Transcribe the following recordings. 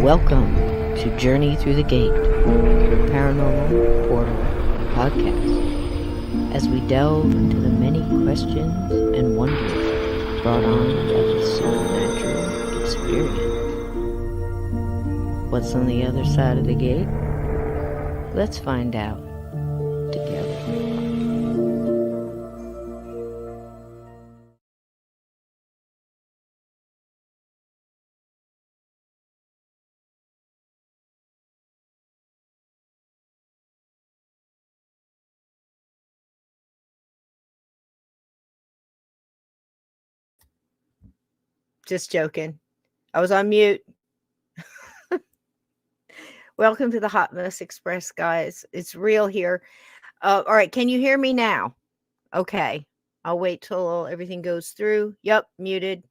Welcome to Journey Through the Gate, Paranormal Portal Podcast, as we delve into the many questions and wonders brought on by the supernatural experience. What's on the other side of the gate? Let's find out together. Just joking. I was on mute. Welcome to the Hot Mess Express, guys. It's real here. All right. Can you hear me now? Okay. I'll wait till everything goes through. Yep. Muted.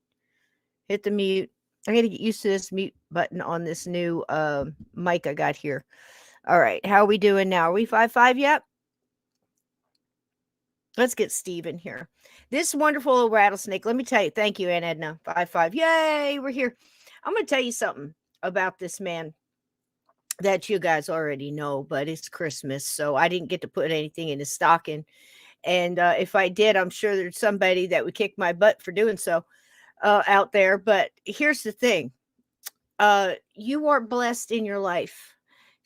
Hit the mute. I got to get used to this mute button on this new mic I got here. All right. How are we doing now? Are we 5-5 yet? Let's get Steve in here. This wonderful old rattlesnake. Let me tell you. Thank you, Aunt Edna. 5-5. Yay. We're here. I'm going to tell you something about this man that you guys already know, but it's Christmas, so I didn't get to put anything in his stocking. And if I did, I'm sure there's somebody that would kick my butt for doing so out there. But here's the thing. You are blessed in your life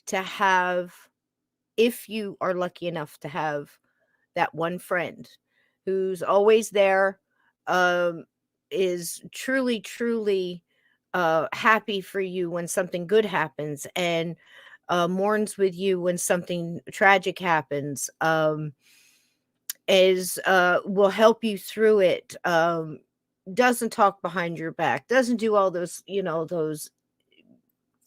to have, if you are lucky enough to have that one friend who's always there, is truly, truly happy for you when something good happens, and mourns with you when something tragic happens, will help you through it, doesn't talk behind your back, doesn't do all those, those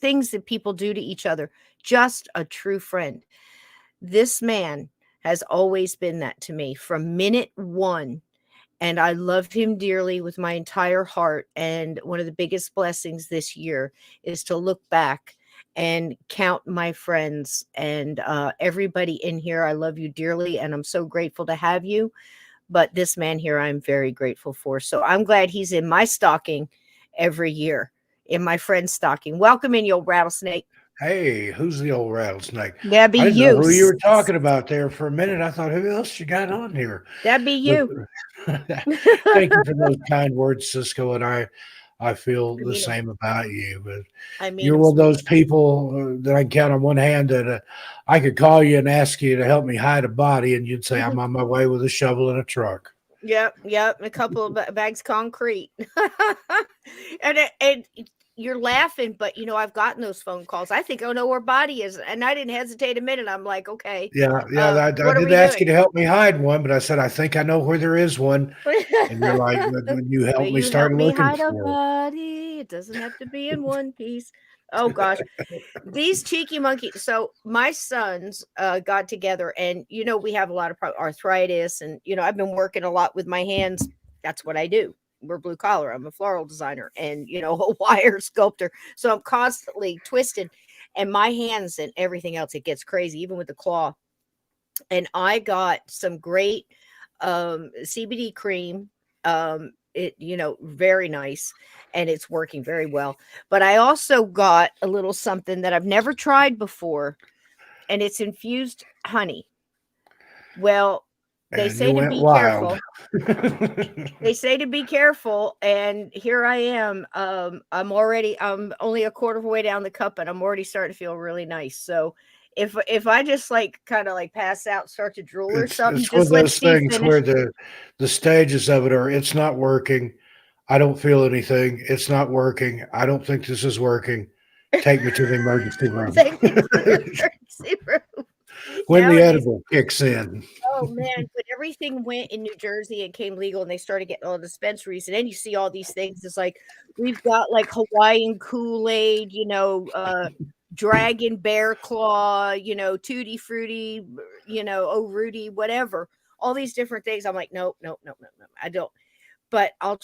things that people do to each other. Just a true friend. This man has always been that to me from minute one. And I love him dearly with my entire heart. And one of the biggest blessings this year is to look back and count my friends and everybody in here. I love you dearly, and I'm so grateful to have you. But this man here, I'm very grateful for. So I'm glad he's in my stocking every year, in my friend's stocking. Welcome in, you old rattlesnake. Hey, who's the old rattlesnake? That'd be I didn't you. know who you were talking about there for a minute. I thought, who else you got on here? That'd be you. Thank you for those kind words, Cisco, and I feel the same about you. But you're one of those people that I can count on one hand that I could call you and ask you to help me hide a body, and you'd say, I'm on my way with a shovel and a truck. Yep, a couple of bags of concrete. and you're laughing, but I've gotten those phone calls. I think I know where body is, and I didn't hesitate a minute. I'm like, okay. Yeah. I didn't ask you to help me hide one, but I said I think I know where there is one. And you're like, when you help me start looking hide for a body. It doesn't have to be in one piece. Oh gosh, these cheeky monkeys. So my sons got together, and we have a lot of arthritis, and I've been working a lot with my hands. That's what I do. We're blue collar. I'm a floral designer and, a wire sculptor. So I'm constantly twisted, and my hands and everything else, it gets crazy, even with the claw. And I got some great CBD cream. Very nice, and it's working very well. But I also got a little something that I've never tried before, and it's infused honey. Well, they say to be careful. They say to be careful, and here I am. I'm only a quarter of the way down the cup, and I'm already starting to feel really nice. So if I just kind of pass out, start to drool or something, it's one of those things where the stages of it are, it's not working. I don't feel anything. It's not working. I don't think this is working. Take me to the emergency room. Take me to the emergency room. when the Nowadays, edible kicks in. oh man, when everything went in New Jersey and came legal and they started getting all the dispensaries, and then you see all these things. It's like we've got like Hawaiian Kool-Aid, Dragon Bear Claw, Tutti Frutti, Oh Rudy, whatever. All these different things. I'm like, nope, nope, nope, nope, nope. I don't. But I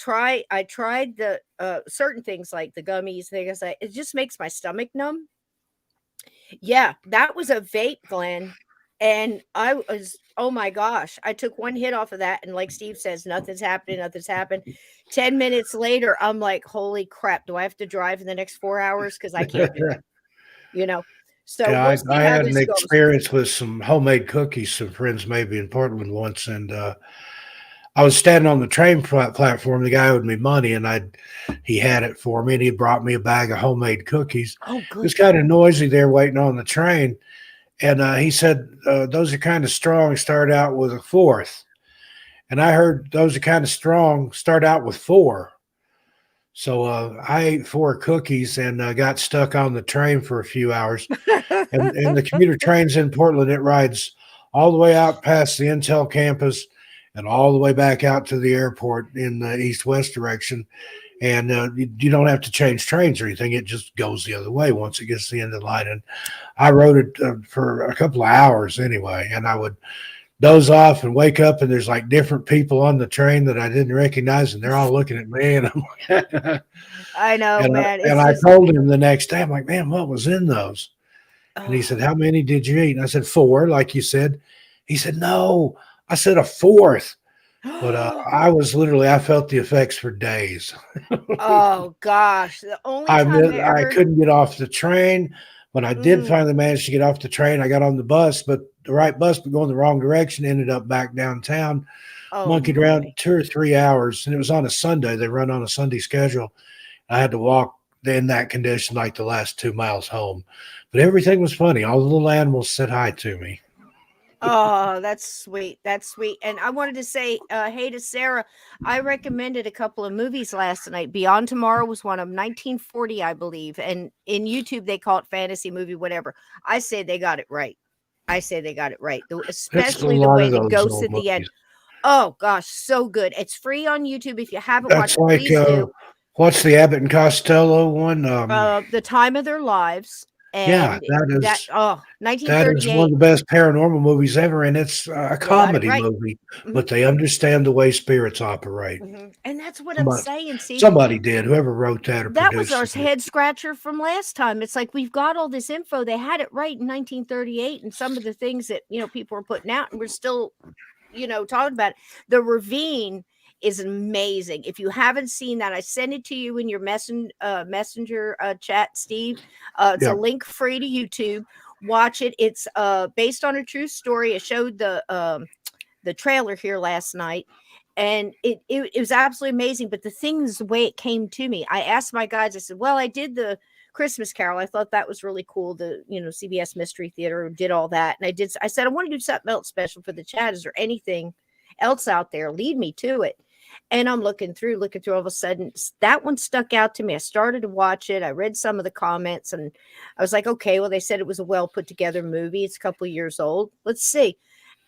tried the certain things like the gummies, things like it just makes my stomach numb. Yeah, that was a vape, Glenn. And I was, oh my gosh, I took one hit off of that. And like Steve says, nothing's happening, nothing's happened. 10 minutes later, I'm like, holy crap, do I have to drive in the next 4 hours? Because I can't do it. So Yeah, we'll see I how had an this goes. experience with some homemade cookies. Some friends maybe in Portland once, and I was standing on the train platform. The guy owed me money, and he had it for me, and he brought me a bag of homemade cookies. Oh, It was good. kind of noisy there waiting on the train, and he said, "Those are kind of strong. Start out with a fourth." And I heard those are kind of strong. Start out with four. So I ate four cookies and got stuck on the train for a few hours. And the commuter trains in Portland, it rides all the way out past the Intel campus and all the way back out to the airport in the east-west direction. And you don't have to change trains or anything. It just goes the other way once it gets to the end of the line. And I rode it for a couple of hours anyway. And I would doze off and wake up, and there's like different people on the train that I didn't recognize, and they're all looking at me. And I'm like, I know, man. and It's I just, told him the next day, I'm like, man, what was in those? And he said, how many did you eat? And I said, four, like you said. He said, no, I said a fourth. But I felt the effects for days. oh gosh. The only time I I ever, couldn't get off the train. When I did finally manage to get off the train, I got on the bus, but the right bus, but going the wrong direction, ended up back downtown, monkeyed around 2 or 3 hours. And it was on a Sunday. They run on a Sunday schedule. I had to walk in that condition like the last 2 miles home. But everything was funny. All the little animals said hi to me. Oh, that's sweet. That's sweet. And I wanted to say, hey to Sarah. I recommended a couple of movies last night. Beyond Tomorrow was one of them, 1940, I believe. And in YouTube, they call it fantasy movie, whatever. I say they got it right. Especially the way the ghosts at the end. Oh gosh, so good. It's free on YouTube. If you haven't watched it, please do. What's the Abbott and Costello one? The Time of Their Lives. Yeah, And that 1938. That is one of the best paranormal movies ever, and it's a comedy movie, but they understand the way spirits operate. And that's what I'm saying. See, somebody did. Whoever wrote that or that was produced our head scratcher from last time. It's like we've got all this info. They had it right in 1938, and some of the things that people were putting out, and we're still talking about it. The Ravine is amazing. If you haven't seen that, I send it to you in your messenger chat, Steve. It's a link free to YouTube. Watch it. It's based on a true story. I showed the trailer here last night, and it was absolutely amazing. But the way it came to me, I asked my guys, I said, well, I did the Christmas Carol. I thought that was really cool. The CBS Mystery Theater did all that. And I said, I want to do something else special for the chat. Is there anything else out there? Lead me to it. And I'm looking through, all of a sudden, that one stuck out to me. I started to watch it. I read some of the comments, and I was like, okay, well, they said it was a well put together movie. It's a couple of years old. Let's see.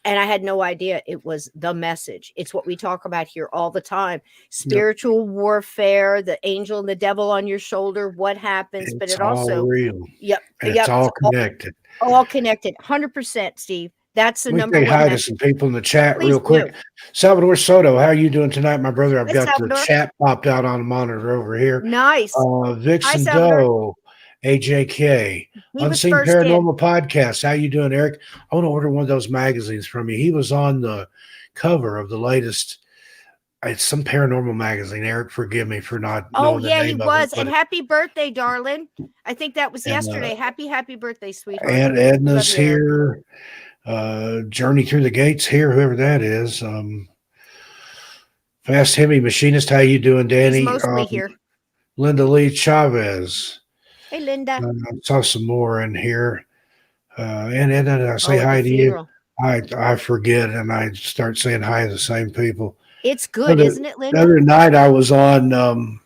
And I had no idea it was the message. It's what we talk about here all the time. Spiritual warfare, the angel and the devil on your shoulder, what happens. But it also, all real. Yep. It's all connected. All connected. 100%, Steve. That's the number one. Say hi to some people in the chat real quick. Salvador Soto, how are you doing tonight, my brother? I've got Salvador. The chat popped out on the monitor over here. Nice. Vixen Doe, AJK, Unseen Paranormal Podcast. How you doing, Eric? I want to order one of those magazines from you. He was on the cover of the latest. It's some paranormal magazine. Eric, forgive me for not knowing the name he was. And happy birthday, darling. I think that was yesterday. Happy birthday, sweetheart. And Edna's here. Journey Through the Gates here, whoever that is. Fast Hemi Machinist, how you doing, Danny? He's mostly here. Linda Lee Chavez. Hey, Linda. I saw some more in here. And I say hi to you. I forget, and I start saying hi to the same people. It's good, isn't it, Linda? The other night I was on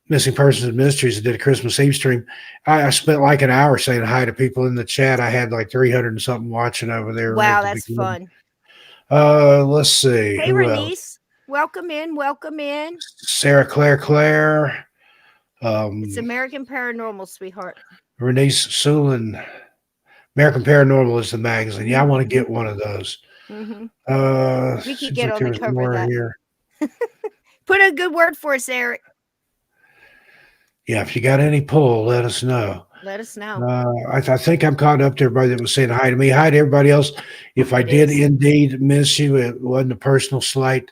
Missing Persons and Mysteries, that did a Christmas Eve stream. I spent like an hour saying hi to people in the chat. I had like 300 and something watching over there. Wow, Right at the that's beginning. fun. Let's see. Hey, Who Renice. else? Welcome in. Welcome in. Sarah Claire. It's American Paranormal, sweetheart. Renice Sulin. American Paranormal is the magazine. Yeah, I want to get one of those. We could get on the cover of that. Here. Put a good word for us, Eric. Yeah, if you got any pull, let us know. Let us know. I think I'm caught up to everybody that was saying hi to me. Hi to everybody else. If I did indeed miss you, it wasn't a personal slight.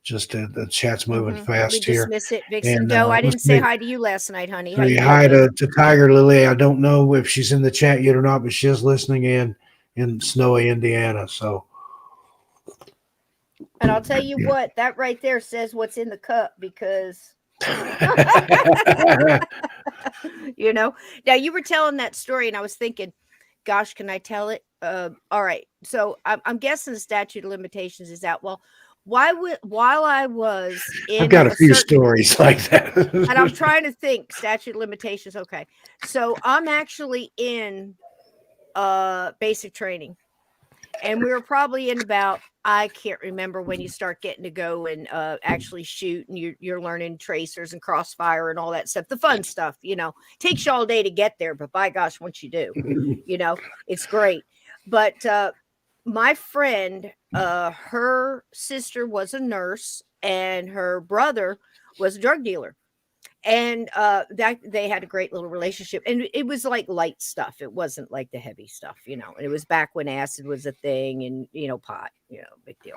Just the chat's moving fast here. We dismiss it, Vixen Doe. I didn't say hi to you last night, honey. How you doing? Hi to Tiger Lily. I don't know if she's in the chat yet or not, but she is listening in snowy Indiana. So, and I'll tell you what, that right there says what's in the cup, because you know. Now, you were telling that story, and I was thinking, gosh, can I tell it? All right. So I'm guessing the statute of limitations is out. Well, while I was in, I've got a few stories like that, and I'm trying to think statute of limitations. Okay, so I'm actually in basic training, and we were probably in about, I can't remember when you start getting to go and actually shoot, and you're learning tracers and crossfire and all that stuff, the fun stuff. Takes you all day to get there, but by gosh, once you do, it's great. But my friend, her sister was a nurse, and her brother was a drug dealer, and that they had a great little relationship, and it was like light stuff. It wasn't like the heavy stuff, and it was back when acid was a thing, and pot, big deal.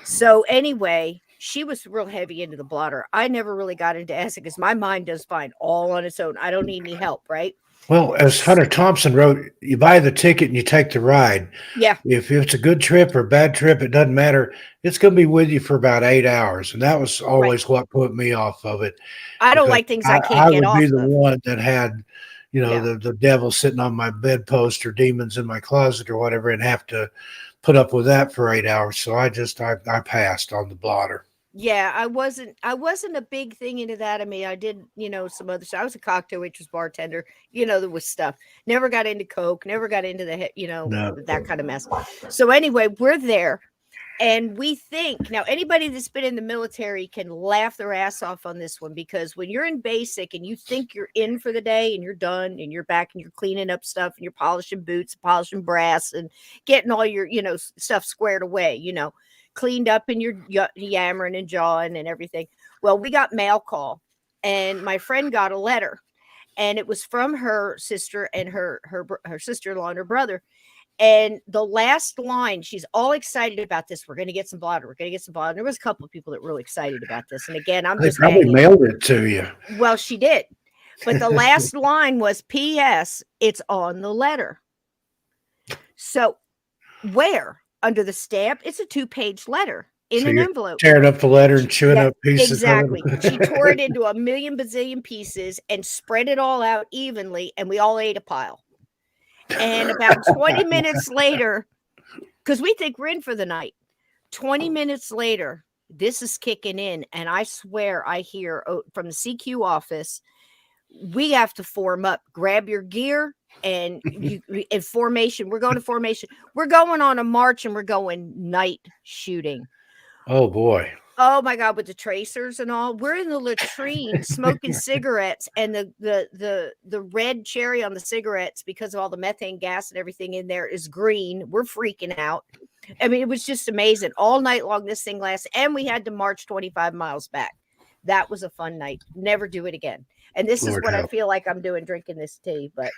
So anyway, she was real heavy into the blotter. I never really got into acid because my mind does fine all on its own. I don't need any help, right? Well, as Hunter Thompson wrote, you buy the ticket and you take the ride. Yeah. If it's a good trip or bad trip, it doesn't matter. It's going to be with you for about 8 hours. And that was always what put me off of it. I don't like things I can't get off of. I would be the one that had, the devil sitting on my bedpost or demons in my closet or whatever, and have to put up with that for 8 hours. So I passed on the blotter. Yeah, I wasn't a big thing into that. I mean, I did, some other stuff. I was a cocktail waitress, bartender, there was stuff. Never got into coke, never got into that kind of mess. So anyway, we're there, and we think, now anybody that's been in the military can laugh their ass off on this one, because when you're in basic and you think you're in for the day and you're done and you're back and you're cleaning up stuff and you're polishing boots, polishing brass, and getting all your, stuff squared away, cleaned up, and you're yammering and jawing and everything. Well, we got mail call, and my friend got a letter, and it was from her sister and her sister-in-law and her brother. And the last line, she's all excited about this. We're going to get some blotter. We're going to get some blotter. And there was a couple of people that were really excited about this. And again, they probably mailed it to you. Well, she did. But the last line was, P.S. It's on the letter. So where? Under the stamp, it's a 2-page letter in an envelope. Tearing up the letter and chewing up pieces. Exactly. She tore it into a million bazillion pieces and spread it all out evenly, and we all ate a pile. And about 20 minutes later, because we think we're in for the night, 20 minutes later, this is kicking in, and I swear I hear from the CQ office, we have to form up. Grab your gear. And in formation, we're going to formation. We're going on a march, and we're going night shooting. Oh boy! Oh my God! With the tracers and all, we're in the latrine smoking cigarettes, and the red cherry on the cigarettes, because of all the methane gas and everything in there, is green. We're freaking out. I mean, it was just amazing. All night long, this thing lasted, and we had to march 25 miles back. That was a fun night. Never do it again. And this is what I feel like I'm doing, drinking this tea. But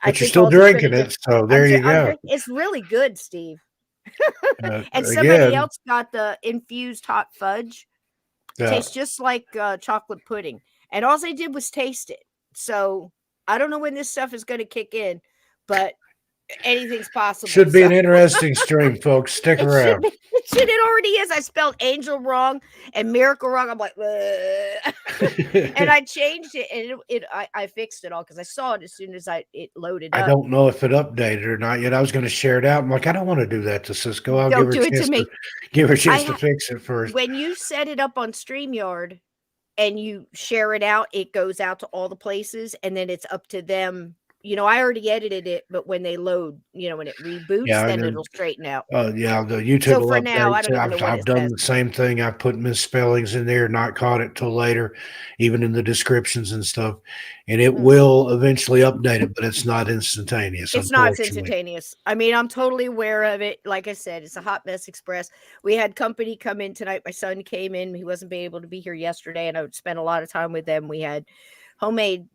you're still drinking it, so there you go. It's really good, Steve. And somebody else got the infused hot fudge. Tastes just like chocolate pudding. And all they did was taste it. So I don't know when this stuff is going to kick in, but anything's possible. Should be an interesting stream, folks. Stick around. It already is. I spelled angel wrong and miracle wrong. I'm like, and I changed it, and I fixed it all because I saw it as soon as it loaded up. I don't know if it updated or not yet. I was going to share it out. I'm like, I don't want to do that to Cisco. I'll give her a chance to fix it first. When you set it up on StreamYard, and you share it out, it goes out to all the places, and then it's up to them. I already edited it, but when they load, when it reboots, then it'll straighten out. Yeah, the YouTube So will for now, I update. don't even know what I've it done says. the same thing. I put misspellings in there, not caught it till later, even in the descriptions and stuff. And it will eventually update it, but it's not instantaneous, It's not unfortunately. instantaneous. I mean, I'm totally aware of it. Like I said, it's a hot mess express. We had company come in tonight. My son came in. He wasn't able to be here yesterday, and I would spend a lot of time with them. We had homemade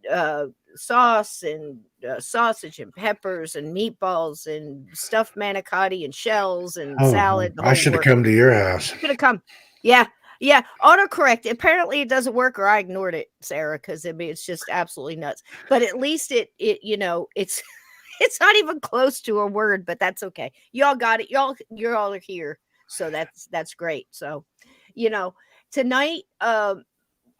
sauce and sausage and peppers and meatballs and stuffed manicotti and shells and Oh, salad, the I whole should have work. come to your house. Should have come. Yeah. Yeah. Autocorrect. Apparently it doesn't work, or I ignored it, Sarah, because I mean it's just absolutely nuts. But at least it's it's not even close to a word, but that's okay. Y'all got it. You're all here. So that's great. So, tonight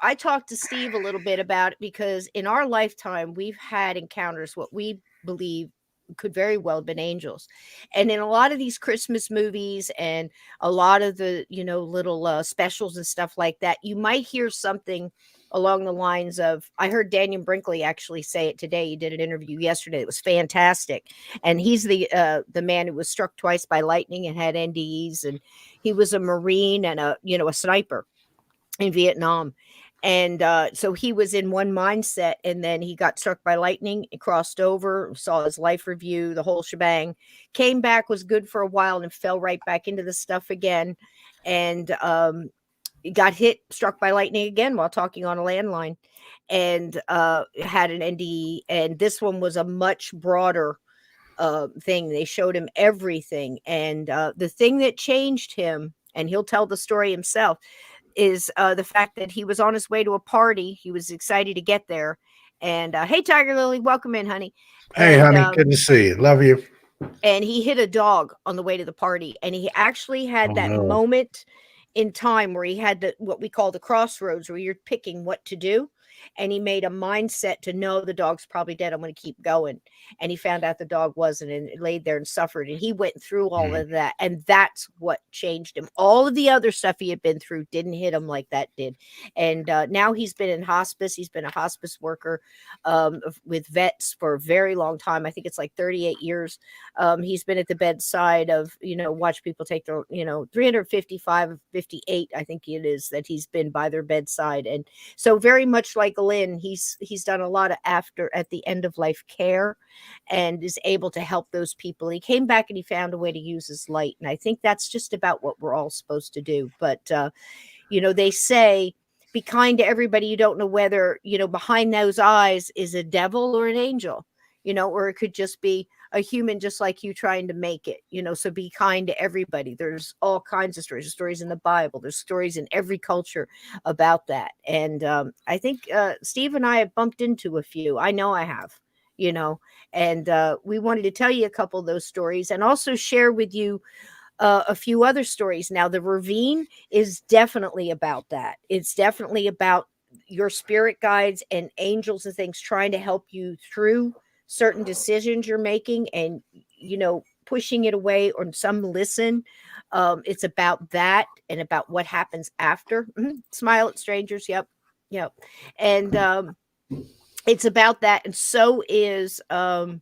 I talked to Steve a little bit about it because in our lifetime, we've had encounters what we believe could very well have been angels. And in a lot of these Christmas movies and a lot of the, little specials and stuff like that, you might hear something along the lines of, I heard Daniel Brinkley actually say it today. He did an interview yesterday. It was fantastic. And he's the man who was struck twice by lightning and had NDEs. And he was a Marine and a sniper in Vietnam. And so he was in one mindset, and then he got struck by lightning, crossed over, saw his life review, the whole shebang, came back, was good for a while, and fell right back into the stuff again. And got struck by lightning again while talking on a landline, and had an NDE. And this one was a much broader thing. They showed him everything. And the thing that changed him, and he'll tell the story himself, is the fact that he was on his way to a party. He was excited to get there. And hey, Tiger Lily, welcome in, honey. Hey, And honey, good to see you. Love you. and he hit a dog on the way to the party. And he actually had Oh, that no. moment in time where he had what we call the crossroads, where you're picking what to do. And he made a mindset to know the dog's probably dead. I'm going to keep going. And he found out the dog wasn't, and it laid there and suffered. And he went through all of that. And that's what changed him. All of the other stuff he had been through didn't hit him like that did. And now he's been in hospice. He's been a hospice worker with vets for a very long time. I think it's like 38 years. He's been at the bedside of, watch people take their, 355, 58, I think it is, that he's been by their bedside. And so very much like Lynn, he's done a lot of at the end of life care, and is able to help those people. He came back and he found a way to use his light. And I think that's just about what we're all supposed to do. But, they say, be kind to everybody. You don't know whether, behind those eyes is a devil or an angel, or it could just be a human just like you trying to make it, so be kind to everybody. There's all kinds of stories in the Bible. There's stories in every culture about that. And I think Steve and I have bumped into a few. I know I have, and we wanted to tell you a couple of those stories and also share with you a few other stories. Now, the ravine is definitely about that. It's definitely about your spirit guides and angels and things trying to help you through certain decisions you're making, and pushing it away, or some listen. It's about that and about what happens after. Smile at strangers. Yep. And it's about that. And so is to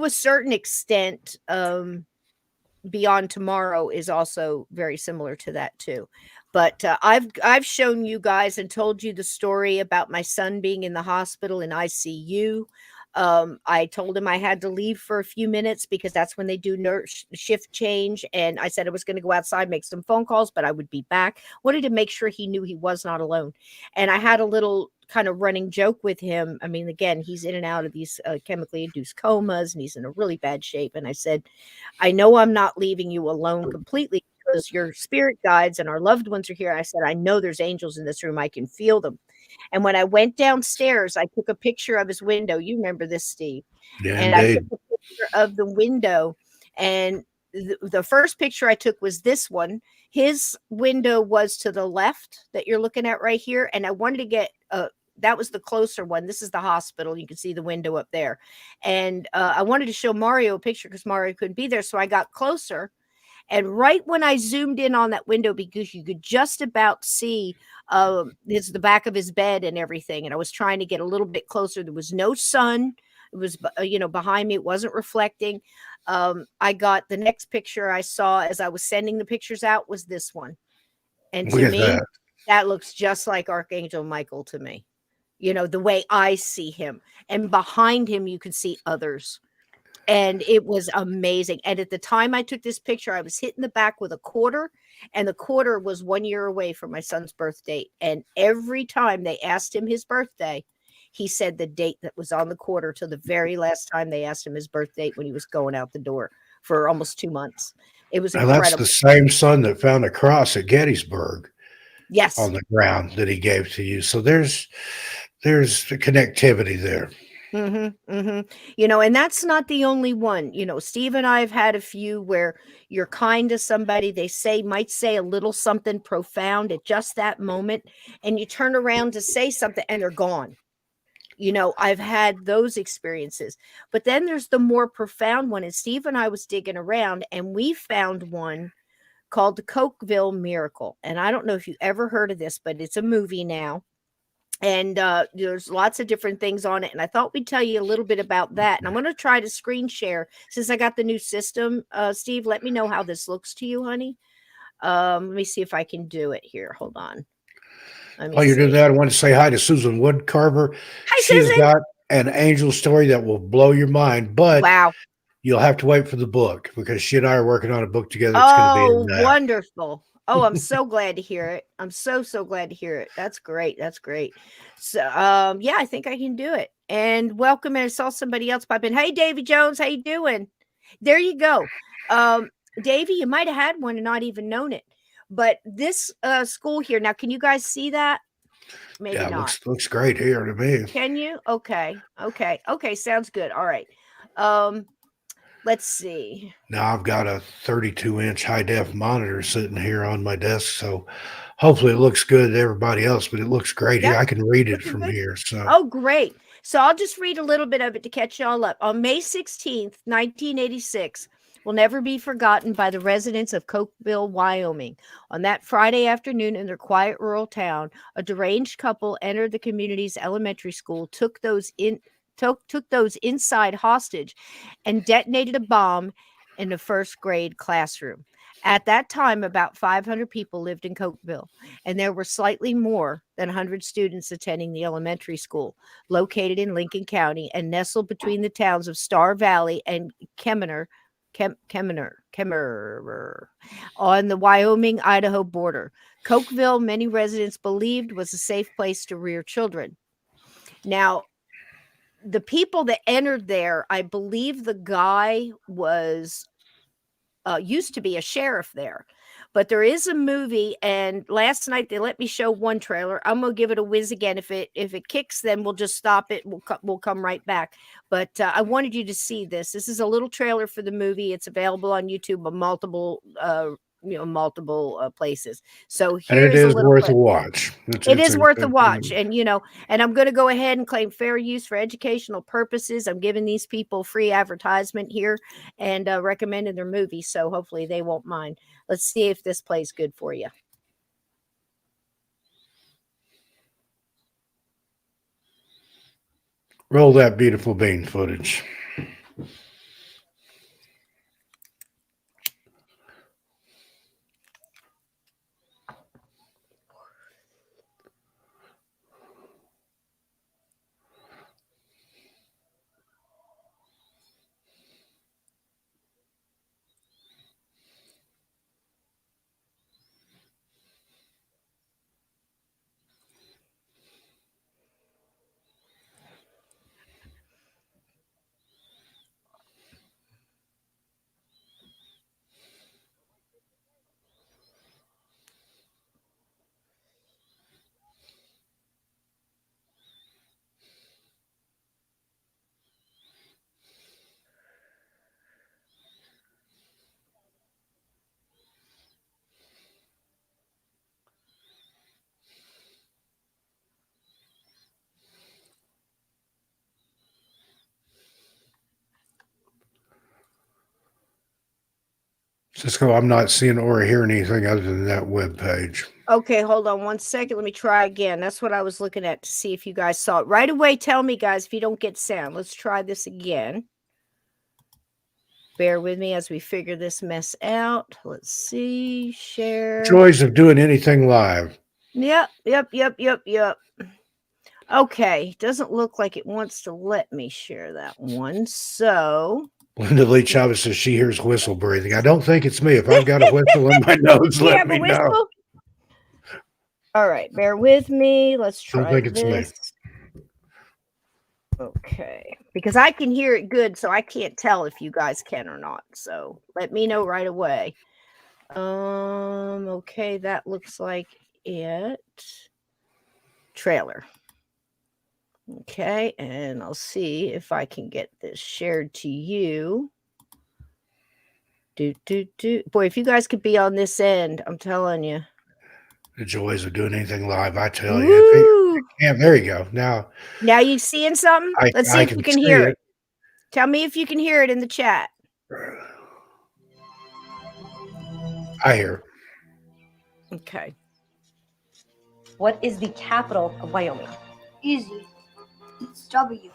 a certain extent, Beyond Tomorrow is also very similar to that too. But I've shown you guys and told you the story about my son being in the hospital in ICU. I told him I had to leave for a few minutes because that's when they do nurse shift change. And I said I was going to go outside, make some phone calls, but I would be back. Wanted to make sure he knew he was not alone. And I had a little kind of running joke with him. I mean, again, he's in and out of these chemically induced comas, and he's in a really bad shape. And I said, I know I'm not leaving you alone completely, because your spirit guides and our loved ones are here. I said, I know there's angels in this room. I can feel them. And when I went downstairs, I took a picture of his window. You remember this, Steve? Yeah, And I indeed. took a picture of the window. And the first picture I took was this one. His window was to the left that you're looking at right here. And I wanted to get that was the closer one. This is the hospital. You can see the window up there. And I wanted to show Mario a picture because Mario couldn't be there. So I got closer. And right when I zoomed in on that window, because you could just about see the back of his bed and everything, and I was trying to get a little bit closer. There was no sun. It was, behind me. It wasn't reflecting. I got the next picture I saw as I was sending the pictures out was this one. And Look to at me, that. that looks just like Archangel Michael to me. The way I see him. And behind him, you could see others. And it was amazing. And at the time I took this picture, I was hit in the back with a quarter, and the quarter was 1 year away from my son's birth date. And every time they asked him his birthday, he said the date that was on the quarter till the very last time they asked him his birth date when he was going out the door for almost 2 months. It was Now that's the incredible. same son that found a cross at Gettysburg Yes. on the ground that he gave to you. So there's the connectivity there. And that's not the only one. Steve and I have had a few where you're kind to somebody, might say a little something profound at just that moment, and you turn around to say something and they're gone. I've had those experiences. But then there's the more profound one. And Steve and I was digging around, and we found one called the Cokeville Miracle. And I don't know if you ever heard of this, but it's a movie now. And there's lots of different things on it. And I thought we'd tell you a little bit about that. And I'm going to try to screen share since I got the new system. Steve, let me know how this looks to you, honey. Let me see if I can do it here. Hold on. While you're doing that, I want to say hi to Susan Woodcarver. Hi, She has Susan. got an angel story that will blow your mind, but wow. You'll have to wait for the book because she and I are working on a book together. It's Oh, going to be in wonderful. Oh, I'm so glad to hear it. I'm so glad to hear it. That's great. That's great. So, yeah, I think I can do it. And welcome. And I saw somebody else pop in. Hey, Davy Jones, how you doing? There you go. Davy, you might have had one and not even known it. But this school here, now, can you guys see that? Maybe yeah, not. looks great here to me. Can you? Okay. Sounds good. All right. Let's see. Now I've got a 32-inch high def monitor sitting here on my desk, so hopefully it looks good to everybody else. But it looks great here. I can read it from good. here. So oh, great. So I'll just read a little bit of it to catch y'all up. On May 16th, 1986, will never be forgotten by the residents of Cokeville, Wyoming. On that Friday afternoon in their quiet rural town, a deranged couple entered the community's elementary school, took those inside hostage, and detonated a bomb in the first grade classroom. At that time, about 500 people lived in Cokeville, and there were slightly more than 100 students attending the elementary school, located in Lincoln County and nestled between the towns of Star Valley and Kemmerer on the Wyoming-Idaho border. Cokeville, many residents believed, was a safe place to rear children. Now, the people that entered there, I believe the guy was used to be a sheriff there. But there is a movie, and last night they let me show one trailer. I'm gonna give it a whiz again. If it kicks, then we'll just stop it. We'll come right back. But I wanted you to see this. This is a little trailer for the movie. It's available on YouTube on multiple places. So here and it is a is little worth clip. a watch. It is worth a watch. And, and I'm going to go ahead and claim fair use for educational purposes. I'm giving these people free advertisement here and recommending their movies. So hopefully they won't mind. Let's see if this plays good for you. Roll that beautiful bean footage. Cisco, I'm not seeing or hearing anything other than that web page. Okay, hold on one second. Let me try again. That's what I was looking at to see if you guys saw it. Right away, tell me, guys, if you don't get sound. Let's try this again. Bear with me as we figure this mess out. Let's see. Share. Joys of doing anything live. Yep. Okay. Doesn't look like it wants to let me share that one. So Linda Lee Chavez says she hears whistle breathing. I don't think it's me. If I've got a whistle in my nose, let me know. All right, bear with me. Let's try I don't think this. It's me. Okay, because I can hear it good, so I can't tell if you guys can or not. So let me know right away. Okay, that looks like it. Trailer. Okay, and I'll see if I can get this shared to you. Boy, if you guys could be on this end, I'm telling you. The joys of doing anything live, I tell you. Yeah, there you go. Now you seeing something? Let's see if you can hear it. Tell me if you can hear it in the chat. I hear. Okay. What is the capital of Wyoming? Easy. It's W.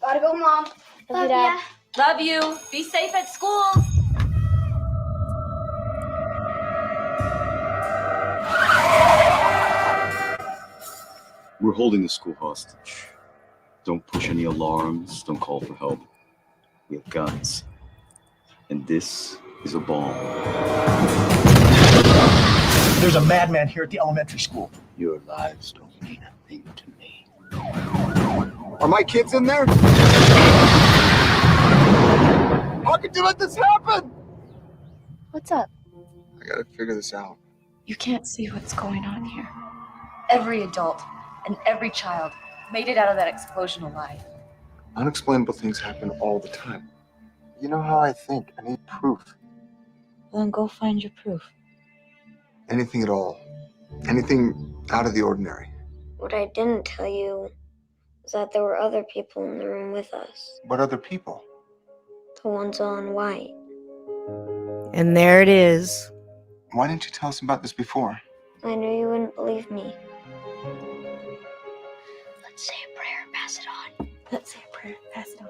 Gotta go, Mom. Love you, Dad. Love you. Be safe at school. We're holding the school hostage. Don't push any alarms. Don't call for help. We have guns. And this is a bomb. There's a madman here at the elementary school. Your lives don't mean a thing to me. Are my kids in there? How could you let this happen? What's up? I gotta figure this out. You can't see what's going on here. Every adult and every child made it out of that explosion alive. Unexplainable things happen all the time. You know how I think. I need proof. Well, then go find your proof. Anything at all. Anything out of the ordinary. What I didn't tell you is that there were other people in the room with us. What other people? The ones all in white. And there it is. Why didn't you tell us about this before? I knew you wouldn't believe me. Let's say a prayer, pass it on. Let's say a prayer, pass it on.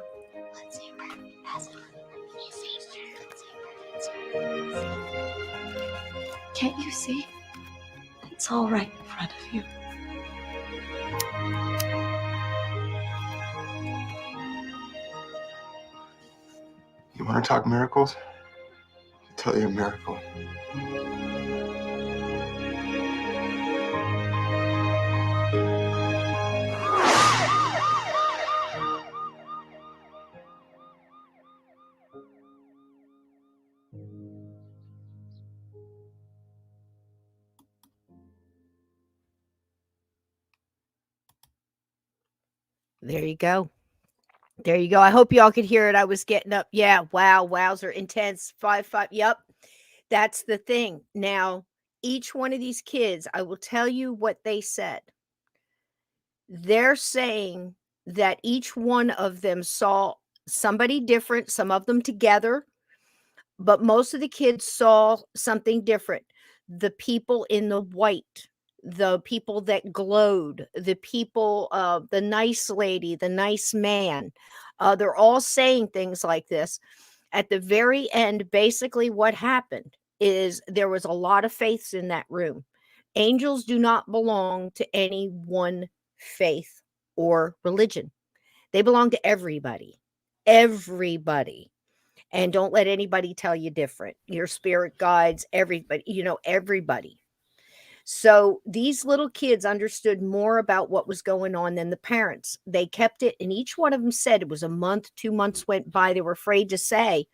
Let's say a prayer, pass it on. Let's say a prayer, let's say a prayer. Can't you see? It's all right in front of you. You want to talk miracles? I'll tell you a miracle. There you go. There you go. I hope y'all could hear it. I was getting up. Yeah. Wow. Wows are intense. 5-5. Yep. That's the thing. Now, each one of these kids, I will tell you what they said. They're saying that each one of them saw somebody different, some of them together, but most of the kids saw something different. The people in the white, the people that glowed, the people, the nice lady, the nice man, they're all saying things like this. At the very end, basically what happened is there was a lot of faiths in that room. Angels do not belong to any one faith or religion. They belong to everybody. Everybody. And don't let anybody tell you different. Your spirit guides, everybody, everybody. So these little kids understood more about what was going on than the parents. They kept it, and each one of them said it was a month, 2 months went by. They were afraid to say.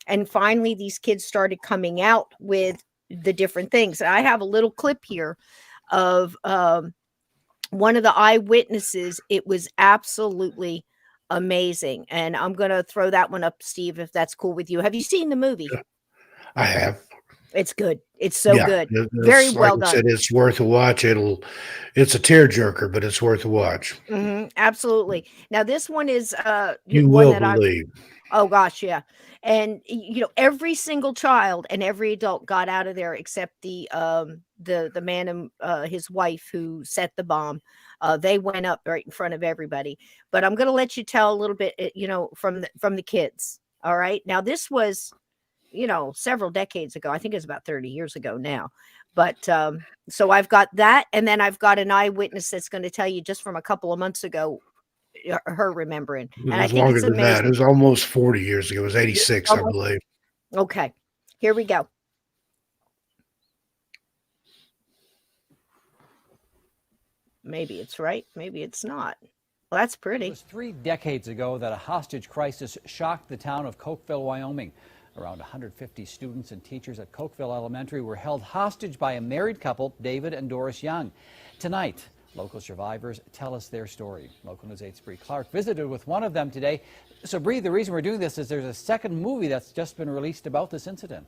And finally, these kids started coming out with the different things. I have a little clip here of one of the eyewitnesses. It was absolutely amazing. And I'm going to throw that one up, Steve, if that's cool with you. Have you seen the movie? I have. It's good. It's so good. Very like well done. Said, it's worth a watch. It's a tearjerker, but it's worth a watch. Absolutely. Now this one is you will believe. Oh gosh, yeah. And every single child and every adult got out of there except the man and his wife who set the bomb. They went up right in front of everybody. But I'm going to let you tell a little bit, from the kids. All right. Now this was, several decades ago. I think it's about 30 years ago now. But so I've got that, and then I've got an eyewitness that's going to tell you just from a couple of months ago her remembering, It and I was think longer it's than that. It amazing. was almost 40 years ago. It was 86, I believe. Okay, here we go. Maybe it's right, maybe it's not. Well, that's pretty. It was 3 decades ago that a hostage crisis shocked the town of Cokeville, Wyoming. Around 150 students and teachers at Cokeville Elementary were held hostage by a married couple, David and Doris Young. Tonight, local survivors tell us their story. Local News 8's Bree Clark visited with one of them today. So, Bree, the reason we're doing this is there's a second movie that's just been released about this incident.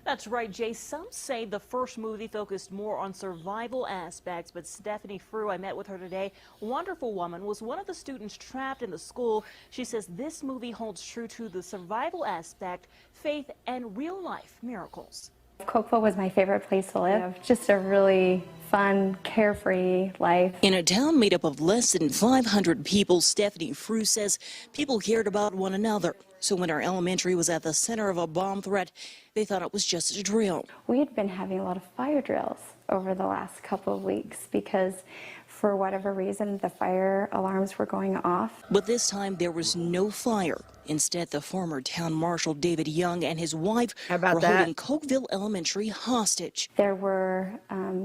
That's right, Jay. Some say the first movie focused more on survival aspects, but Stephanie Frew, I met with her today, wonderful woman, was one of the students trapped in the school. She says this movie holds true to the survival aspect, faith, and real-life miracles. Cokeville was my favorite place to live. Just a really fun, carefree life. In a town made up of less than 500 people, Stephanie Frew says people cared about one another. So when our elementary was at the center of a bomb threat, they thought it was just a drill. We had been having a lot of fire drills over the last couple of weeks because for whatever reason, the fire alarms were going off. But this time there was no fire. Instead, the former town marshal David Young and his wife were holding Cokeville Elementary hostage. There were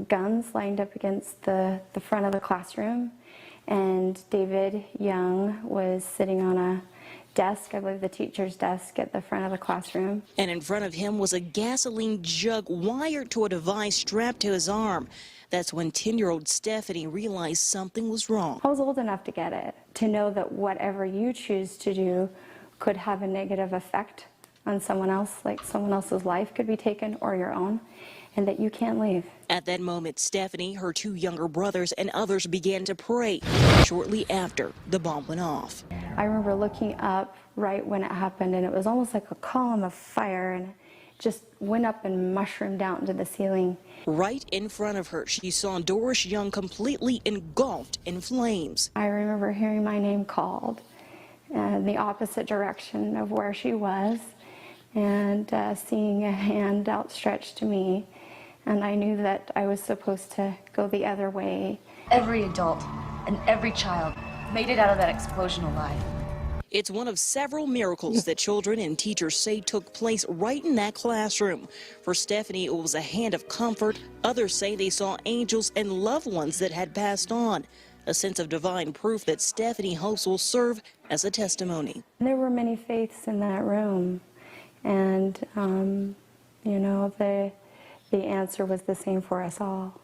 guns lined up against the front of the classroom, and David Young was sitting on a desk, I believe the teacher's desk at the front of the classroom. And in front of him was a gasoline jug wired to a device strapped to his arm. That's when 10-year-old Stephanie realized something was wrong. I was old enough to get it, to know that whatever you choose to do could have a negative effect on someone else, like someone else's life could be taken or your own, and that you can't leave. At that moment, Stephanie, her 2 younger brothers, and others began to pray. Shortly after, the bomb went off. I remember looking up right when it happened, and it was almost like a column of fire, and it just went up and mushroomed out into the ceiling. Right in front of her, she saw Doris Young completely engulfed in flames. I remember hearing my name called in the opposite direction of where she was, and seeing a hand outstretched to me, and I knew that I was supposed to go the other way. Every adult and every child made it out of that explosion alive. It's one of several miracles that children and teachers say took place right in that classroom. For Stephanie, it was a hand of comfort. Others say they saw angels and loved ones that had passed on. A sense of divine proof that Stephanie hopes will serve as a testimony. There were many faiths in that room, and the answer was the same for us all.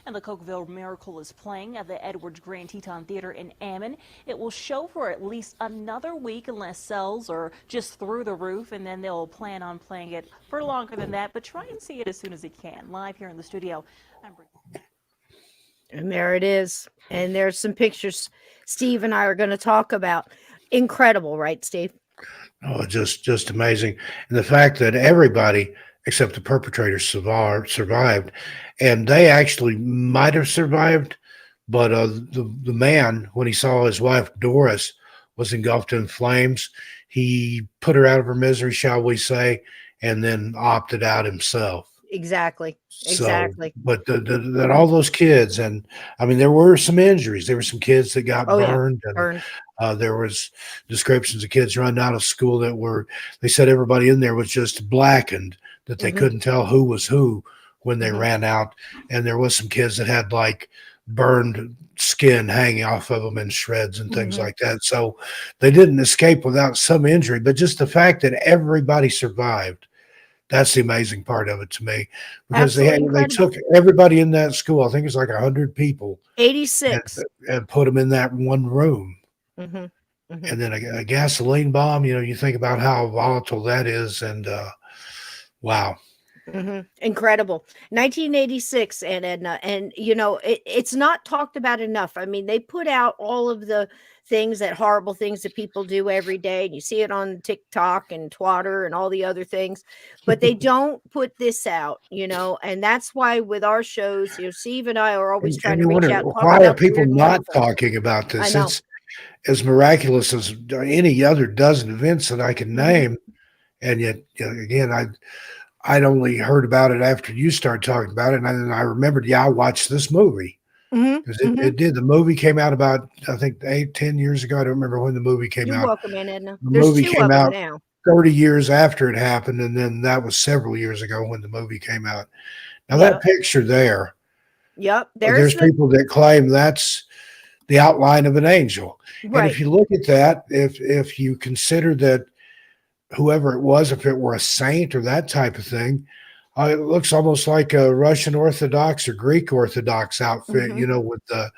And the Cokeville Miracle is playing at the Edwards Grand Teton Theater in Ammon. It will show for at least another week unless sales are just through the roof, and then they'll plan on playing it for longer than that, but try and see it as soon as you can. Live here in the studio, and there it is. And there's some pictures Steve and I are going to talk about. Incredible, right, Steve? Oh, just amazing. And the fact that everybody except the perpetrators survived, and they actually might have survived, but the man, when he saw his wife Doris was engulfed in flames, he put her out of her misery, shall we say, and then opted out himself. Exactly. But that all those kids, and I mean, there were some injuries. There were some kids that got burned. There was descriptions of kids running out of school they said everybody in there was just blackened, that they couldn't tell who was who when they ran out. And there was some kids that had like burned skin hanging off of them in shreds and things like that. So they didn't escape without some injury, but just the fact that everybody survived, that's the amazing part of it to me, because they took everybody in that school. I think it's like 100 people, 86, and put them in that one room. And then a gasoline bomb, you think about how volatile that is. And wow. Incredible. 1986, and Edna, and it's not talked about enough. I mean, they put out all of the things, that horrible things that people do every day. And you see it on TikTok and Twitter and all the other things, but they don't put this out, and that's why with our shows, Steve and I are always trying And to you reach wonder, out and talk why are about the people weird and not wonderful. talking about I this? know. It's as miraculous as any other dozen events that I can name. And yet, again, I'd only heard about it after you started talking about it. And I remembered, I watched this movie. Because it did. The movie came out about, I think, 8-10 years ago. I don't remember when the movie came You're out. welcome, Aunt Edna. The There's movie 2 came of them out now. 30 years after it happened, and then that was several years ago when the movie came out. Now, Yep. that picture there, Yep. there's people that claim that's the outline of an angel. Right. And if you look at that, if you consider that whoever it was, if it were a saint or that type of thing, it looks almost like a Russian Orthodox or Greek Orthodox outfit, with the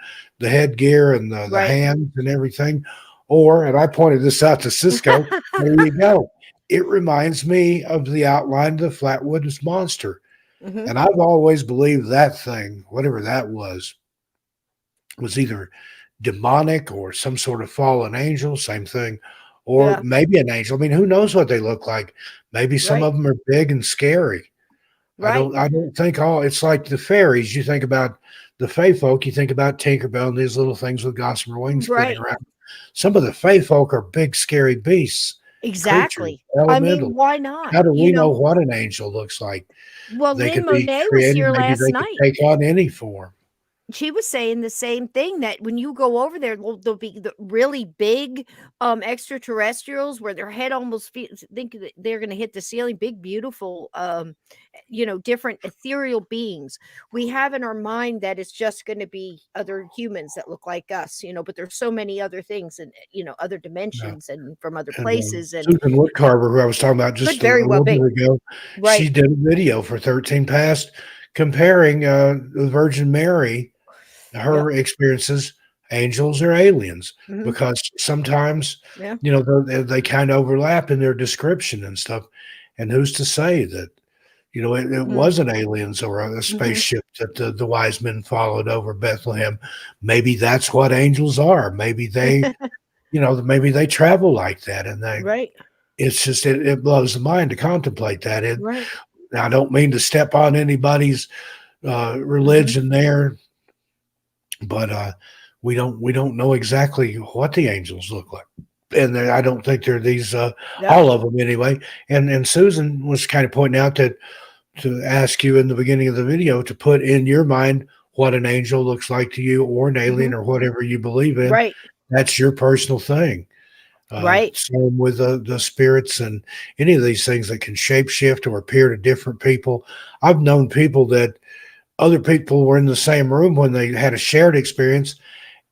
headgear and the hands and everything. And I pointed this out to Cisco. There you go. It reminds me of the outline of the Flatwoods Monster. And I've always believed that thing, whatever that was either demonic or some sort of fallen angel, same thing, or maybe an angel. I mean, who knows what they look like? Maybe some of them are big and scary. I don't think it's like the fairies. You think about the fae folk, you think about Tinkerbell and these little things with gossamer wings spinning around. Some of the fae folk are big, scary beasts. Exactly. Creatures, I mean, elemental. why not? How do we know what an angel looks like? Well, They Lynn could be Monet was created. here Maybe last they could night. take on any form. She was saying the same thing, that when you go over there, there'll be the really big extraterrestrials where their head almost think that they're going to hit the ceiling. Big, beautiful, different ethereal beings. We have in our mind that it's just going to be other humans that look like us, but there's so many other things and other dimensions and from other places. And Susan Woodcarver, who I was talking about just a little bit ago, she did a video for 13 Past comparing the Virgin Mary, her experiences, angels or aliens, because sometimes they kind of overlap in their description and stuff. And who's to say that it wasn't aliens or a spaceship that the wise men followed over Bethlehem? Maybe that's what angels are. Maybe they maybe they travel like that, and it's just it blows the mind to contemplate that. I don't mean to step on anybody's religion there, but we don't know exactly what the angels look like, and I don't think they're these all of them anyway. And Susan was kind of pointing out that to ask you in the beginning of the video to put in your mind what an angel looks like to you, or an alien, or whatever you believe in. That's your personal thing. Same with the spirits and any of these things that can shapeshift or appear to different people. I've known people that other people were in the same room when they had a shared experience,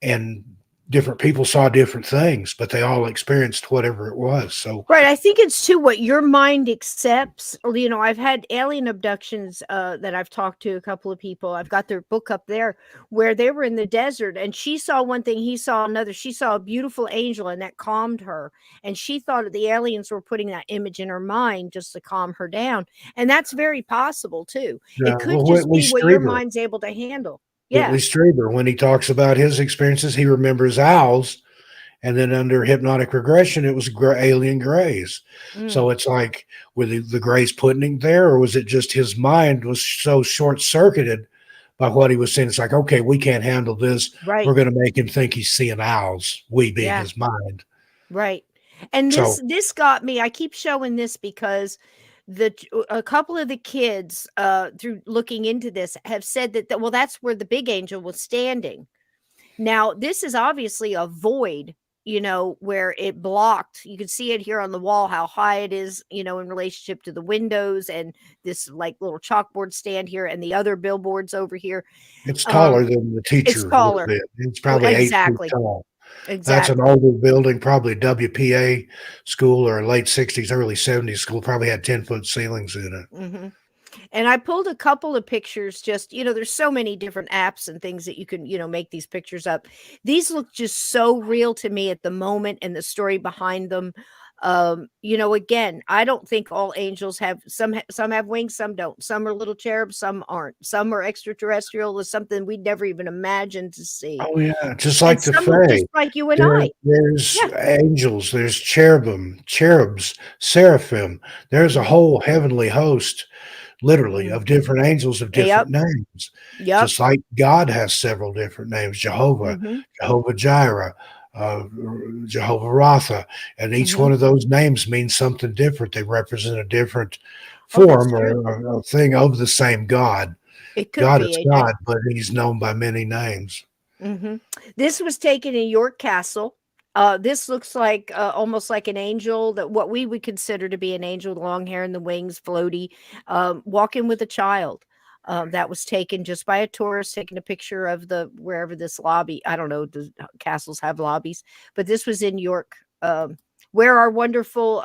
and different people saw different things, but they all experienced whatever it was. So I think it's too what your mind accepts. I've had alien abductions that I've talked to a couple of people. I've got their book up there where they were in the desert and she saw one thing, he saw another. She saw a beautiful angel and that calmed her, and she thought the aliens were putting that image in her mind just to calm her down. And that's very possible too. It could just be what your mind's able to handle. Whitley Strieber, when he talks about his experiences, he remembers owls, and then under hypnotic regression, it was alien grays. So it's like, were the grays putting it there, or was it just his mind was so short-circuited by what he was saying? It's like, okay, we can't handle this. We're going to make him think he's seeing owls, we being his mind. And this got me. I keep showing this because a couple of the kids through looking into this have said that that's where the big angel was standing. Now this is obviously a void, where it blocked. You can see it here on the wall how high it is, in relationship to the windows, and this like little chalkboard stand here and the other billboards over here. It's taller than the teacher. It's taller. It's probably 8 feet tall. That's an older building, probably a WPA school or a late 60s, early 70s school, probably had 10-foot ceilings in it. And I pulled a couple of pictures, just, there's so many different apps and things that you can, make these pictures up. These look just so real to me at the moment, and the story behind them. Again, I don't think all angels have some have wings, some don't. Some are little cherubs, some aren't. Some are extraterrestrial, is something we'd never even imagined to see. Oh yeah, just And like the some are just Fae. like you and I. There's Yeah. angels, there's cherubs, seraphim. There's a whole heavenly host, literally, of different angels of different names. Yep. Just like God has several different names: Jehovah, Jehovah Jireh, Jehovah Rapha, and each one of those names means something different. They represent a different form or a thing of the same God. It could God be, is AJ. God, but he's known by many names. This was taken in York Castle. This looks like almost like an angel, that what we would consider to be an angel, the long hair and the wings, floaty, walking with a child. That was taken just by a tourist taking a picture of wherever this lobby. I don't know, the castles have lobbies, but this was in York, where our wonderful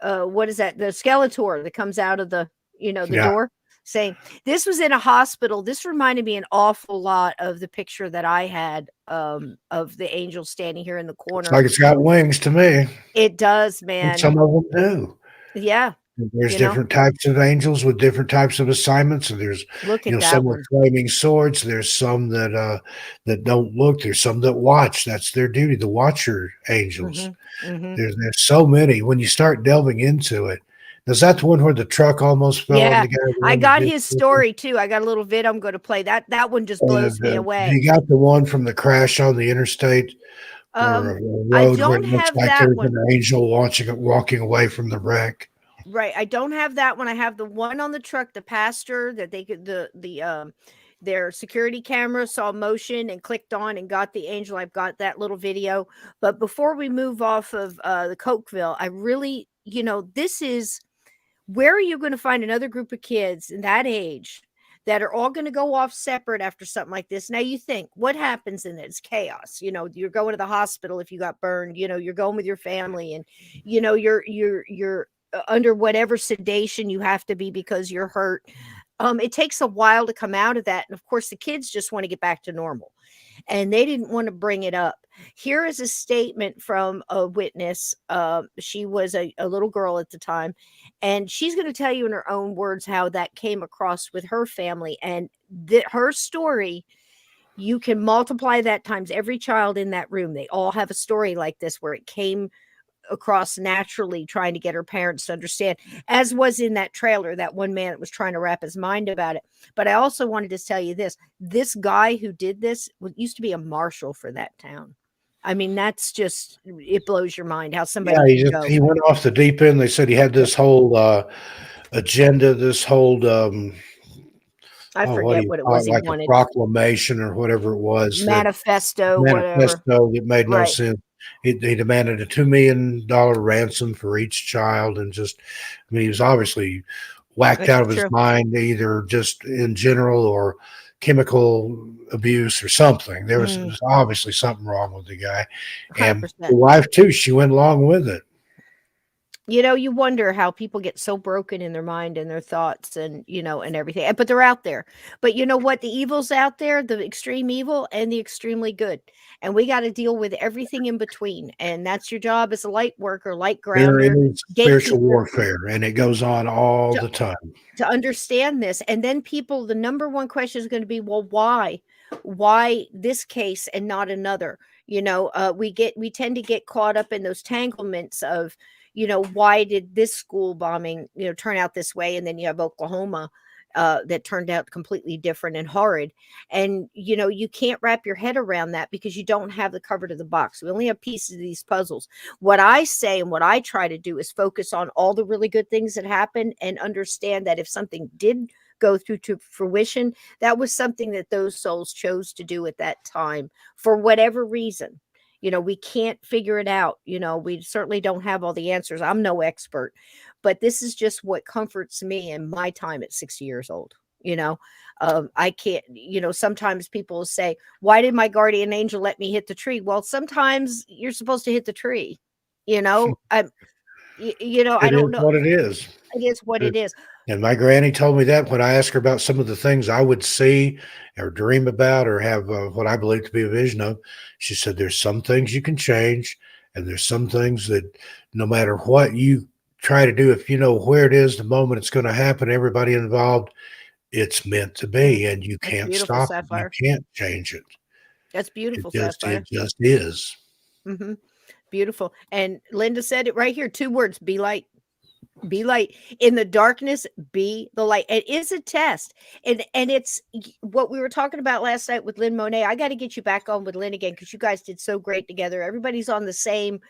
what is that? The Skeletor that comes out of the door. Saying this was in a hospital. This reminded me an awful lot of the picture that I had of the angel standing here in the corner. It's like it's got wings to me. It does, man. And some of them do. Yeah. There's different types of angels with different types of assignments. And there's some with flaming swords. There's some that don't look. There's some that watch. That's their duty, the watcher angels. There's so many. When you start delving into it, is that the one where the truck almost fell on the guy? I got his story too. I got a little vid I'm going to play. That one just blows me away. You got the one from the crash on the interstate, or a road I where don't it looks have like that there's one. an angel walking away from the wreck. Right. I don't have that one. I have the one on the truck, the pastor that they could their security camera saw motion and clicked on and got the angel. I've got that little video. But before we move off of the Cokeville, I really, this is where are you going to find another group of kids in that age that are all going to go off separate after something like this? Now you think, what happens in it? It's chaos. You're going to the hospital if you got burned, you're going with your family, and you're under whatever sedation you have to be because you're hurt. It takes a while to come out of that. And of course, the kids just want to get back to normal. And they didn't want to bring it up. Here is a statement from a witness. She was a little girl at the time, and she's going to tell you in her own words how that came across with her family. And her story, you can multiply that times every child in that room. They all have a story like this where it came across naturally, trying to get her parents to understand, as was in that trailer, that one man that was trying to wrap his mind about it. But I also wanted to tell you this guy who did this used to be a marshal for that town. I mean, that's just, it blows your mind how somebody he went off the deep end. They said he had this whole agenda, this whole I forget what it was, like a proclamation or whatever it was, manifesto that made no sense. He demanded a $2 million ransom for each child, and he was obviously whacked out of his mind, either just in general or chemical abuse or something. There was obviously something wrong with the guy. 100%. And the wife too, she went along with it. You wonder how people get so broken in their mind and their thoughts and, and everything, but they're out there. But you know what? The evil's out there, the extreme evil and the extremely good. And we got to deal with everything in between. And that's your job as a light worker, light grounder, spiritual warfare. And it goes on all the time. To understand this. And then the number one question is going to be, well, why? Why this case and not another? We tend to get caught up in those tanglements of, why did this school bombing, turn out this way? And then you have Oklahoma that turned out completely different and horrid. And, you can't wrap your head around that because you don't have the cover to the box. We only have pieces of these puzzles. What I say and what I try to do is focus on all the really good things that happened and understand that if something did go through to fruition, that was something that those souls chose to do at that time for whatever reason. We can't figure it out. We certainly don't have all the answers. I'm no expert, but this is just what comforts me in my time at 60 years old. I can't, sometimes people say, why did my guardian angel let me hit the tree? Well, sometimes you're supposed to hit the tree, I don't know what it is. It is what it is. And my granny told me that when I asked her about some of the things I would see or dream about or have what I believe to be a vision of, she said, there's some things you can change And there's some things that no matter what you try to do, if you know where it is, the moment it's going to happen, everybody involved, it's meant to be, and you That's can't beautiful, stop it. You Sapphire. can't change it. That's beautiful, It Sapphire. just is. Mm-hmm. Beautiful. And Linda said it right here. 2 words: be light. Be light. In the darkness, be the light. It is a test. And it's what we were talking about last night with Lynn Monet. I got to get you back on with Lynn again, because you guys did so great together. Everybody's on the same,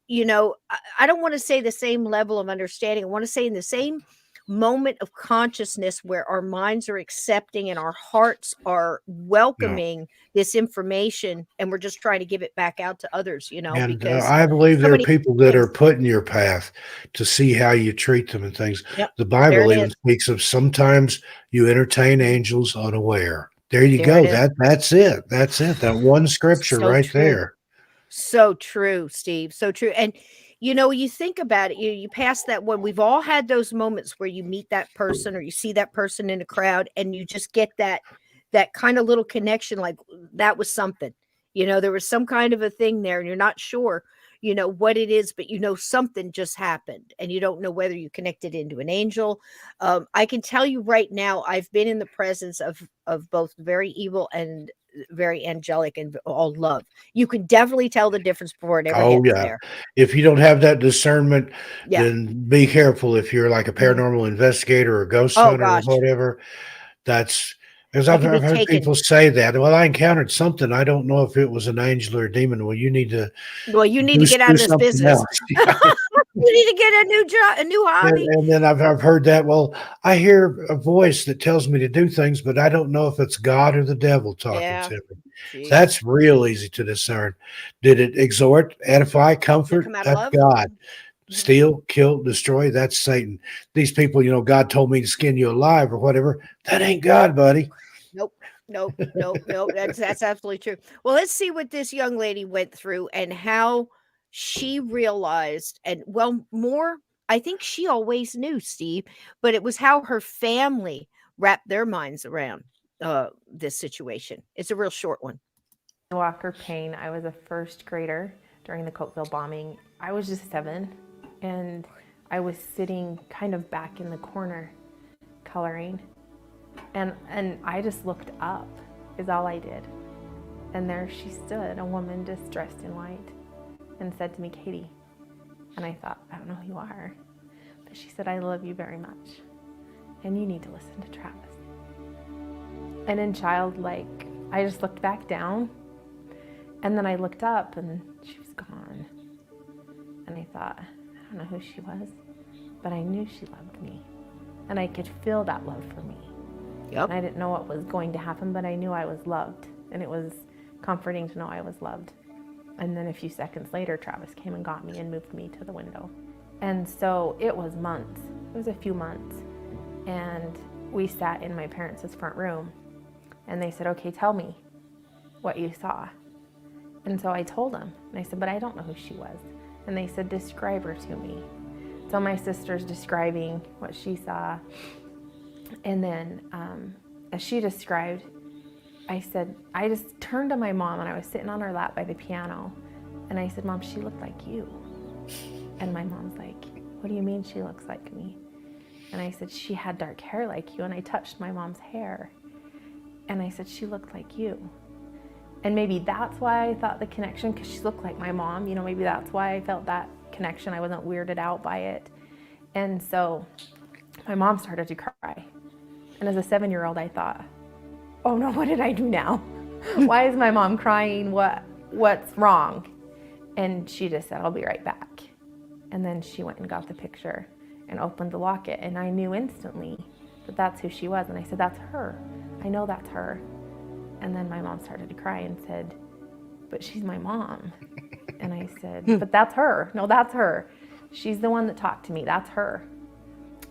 I don't want to say the same level of understanding. I want to say in the same moment of consciousness where our minds are accepting and our hearts are welcoming this information, and we're just trying to give it back out to others, And because I believe so there are many people that things. are put in your path to see how you treat them and things. Yep. The There Bible it even is. speaks of sometimes you entertain angels unaware. There you There go. it is. That's it. That's it. That one scripture So right true. there. So true, Steve. So true. And you think about it, you pass that one. We've all had those moments where you meet that person or you see that person in a crowd, and you just get that kind of little connection, like that was something. There was some kind of a thing there, and you're not sure, what it is, but something just happened, and you don't know whether you connected into an angel. I can tell you right now, I've been in the presence of both very evil and very angelic and all love. You can definitely tell the difference before it ever Oh, gets yeah. there. If you don't have that discernment, Yeah. then be careful. If you're like a paranormal investigator or a ghost Oh hunter or gosh, whatever, that's because you I've can be heard taken. people say that. Well, I encountered something. I don't know if it was an angel or a demon. Well, you need to Well, you need do to get out of this something business. else. You need to get a new job, a new hobby. And then I've heard that. Well, I hear a voice that tells me to do things, but I don't know if it's God or the devil talking Yeah. to me. Jeez. That's real easy to discern. Did it exhort, edify, Did it comfort? come out of That's love? God. Steal, kill, destroy. That's Satan. These people, God told me to skin you alive or whatever. That ain't God, buddy. Nope. Nope. Nope. Nope. That's absolutely true. Well, let's see what this young lady went through and how she realized, and more, I think she always knew, Steve, but it was how her family wrapped their minds around this situation. It's a real short one. Walker Payne. I was a first grader during the Cokeville bombing. I was just 7, and I was sitting kind of back in the corner coloring, and I just looked up is all I did. And there she stood, a woman just dressed in white, and said to me, "Katie." And I thought, I don't know who you are, but she said, "I love you very much, and you need to listen to Travis." And in childlike, I just looked back down, and then I looked up and she was gone. And I thought, I don't know who she was, but I knew she loved me. And I could feel that love for me. Yep. And I didn't know what was going to happen, but I knew I was loved. And it was comforting to know I was loved. And then a few seconds later, Travis came and got me and moved me to the window. And so it was months. It was a few months. And we sat in my parents' front room. And they said, "Okay, tell me what you saw." And so I told them. And I said, "But I don't know who she was." And they said, "Describe her to me." So my sister's describing what she saw. And then as she described, I said, I just turned to my mom, and I was sitting on her lap by the piano. And I said, "Mom, she looked like you." And my mom's like, "What do you mean she looks like me?" And I said, "She had dark hair like you." And I touched my mom's hair. And I said, "She looked like you." And maybe that's why I thought the connection, because she looked like my mom, maybe that's why I felt that connection. I wasn't weirded out by it. And so my mom started to cry. And as a 7-year-old, I thought, oh no, what did I do now? Why is my mom crying? What's wrong? And she just said, "I'll be right back." And then she went and got the picture and opened the locket. And I knew instantly that that's who she was. And I said, "That's her. I know that's her." And then my mom started to cry and said, "But she's my mom." And I said, "But that's her. No, that's her. She's the one that talked to me. That's her."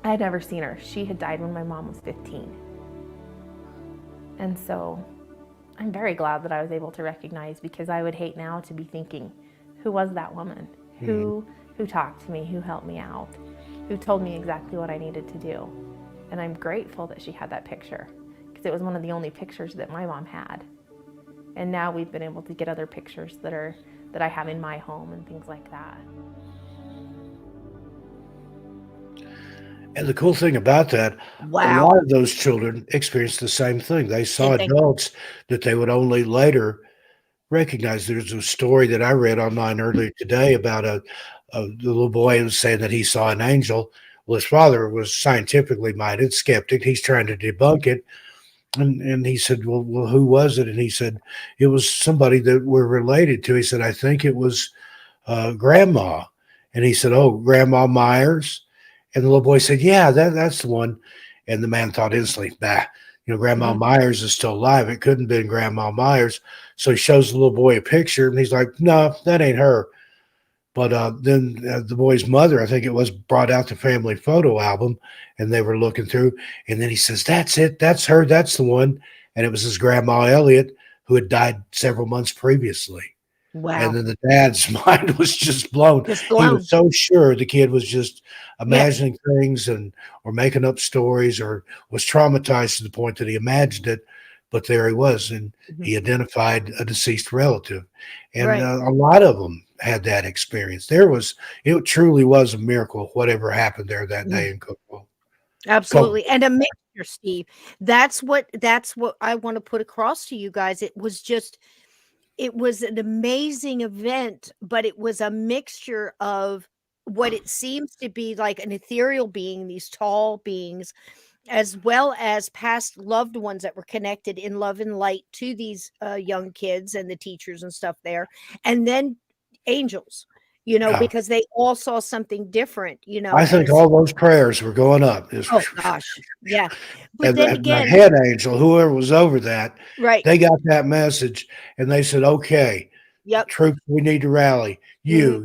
I had never seen her. She had died when my mom was 15. And so I'm very glad that I was able to recognize, because I would hate now to be thinking, who was that woman? Who talked to me, who helped me out, who told me exactly what I needed to do. And I'm grateful that she had that picture, because it was one of the only pictures that my mom had. And now we've been able to get other pictures that are that I have in my home and things like that. And the cool thing about that, a lot of those children experienced the same thing. They saw adults that they would only later recognize. There's a story that I read online earlier today about the little boy who was saying that he saw an angel. Well, his father was scientifically minded, skeptic. He's trying to debunk it. And he said, well, who was it? And he said, it was somebody that we're related to. He said, I think it was Grandma. And he said, oh, Grandma Myers. And the little boy said, yeah, that's the one. And the man thought instantly, bah, Grandma Myers is still alive. It couldn't have been Grandma Myers. So he shows the little boy a picture, and he's like, no, that ain't her. But then the boy's mother, I think it was, brought out the family photo album, and they were looking through. And then he says, that's it. That's her. That's the one. And it was his grandma, Elliot, who had died several months previously. Wow. And then the dad's mind was just blown. He was so sure the kid was just imagining things or making up stories, or was traumatized to the point that he imagined it. But there he was, and he identified a deceased relative. And a lot of them had that experience. It truly was a miracle, whatever happened there that day in Cokeville. Absolutely. And a mixture, Steve. That's what I want to put across to you guys. It was an amazing event, but it was a mixture of what it seems to be like an ethereal being, these tall beings, as well as past loved ones that were connected in love and light to these young kids and the teachers and stuff there. And then angels, because they all saw something different, I think all those prayers were going up. Oh gosh. Yeah. But and then the again, head angel, whoever was over that, right, they got that message and they said, okay, troops, we need to rally. You.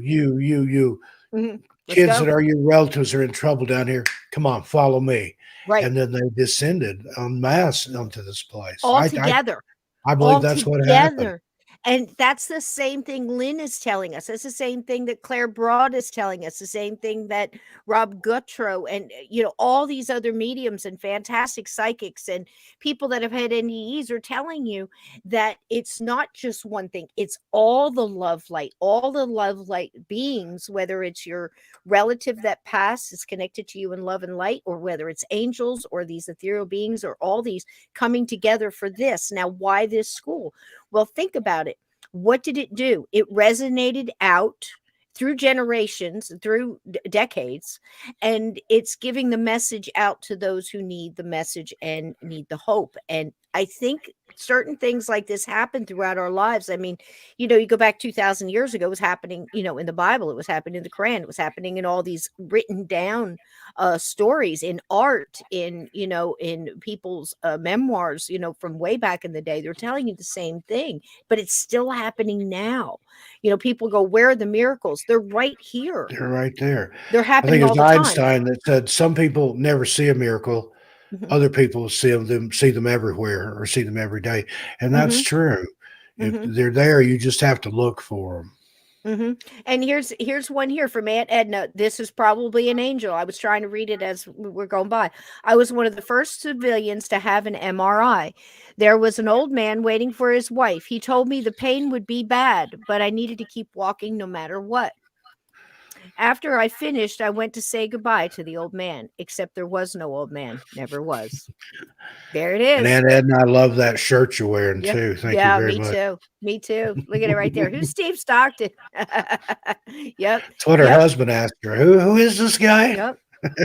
Kids that are your relatives are in trouble down here. Come on, follow me. Right. And then they descended en masse onto this place. All together. I believe that's what happened. And that's the same thing Lynn is telling us. It's the same thing that Claire Broad is telling us, the same thing that Rob Guttrow and, all these other mediums and fantastic psychics and people that have had NDEs are telling you that it's not just one thing. It's all the love light beings, whether it's your relative that passed is connected to you in love and light, or whether it's angels or these ethereal beings or all these coming together for this. Now, why this school? Well, think about it. What did it do? It resonated out through generations, through decades, and it's giving the message out to those who need the message and need the hope. And I think certain things like this happen throughout our lives. I mean, you go back 2,000 years ago, it was happening, in the Bible, it was happening in the Quran, it was happening in all these written down stories, in art, in people's memoirs, from way back in the day. They're telling you the same thing, but it's still happening now. People go, where are the miracles? They're right here. They're right there. They're happening all the time. I think time. it's Einstein that said some people never see a miracle. Other people see them everywhere, or see them every day. And that's true. If they're there, you just have to look for them. And here's one here from Aunt Edna. This is probably an angel. I was trying to read it as we were going by. I was one of the first civilians to have an MRI. There was an old man waiting for his wife. He told me the pain would be bad, but I needed to keep walking no matter what. After I finished, I went to say goodbye to the old man, except there was no old man. Never was. There it is. And Aunt Edna, I love that shirt you're wearing too. Thank you very much. Me too. Look at it right there. Who's Steve Stockton? Yep. That's what her husband asked her. Who is this guy? Yep.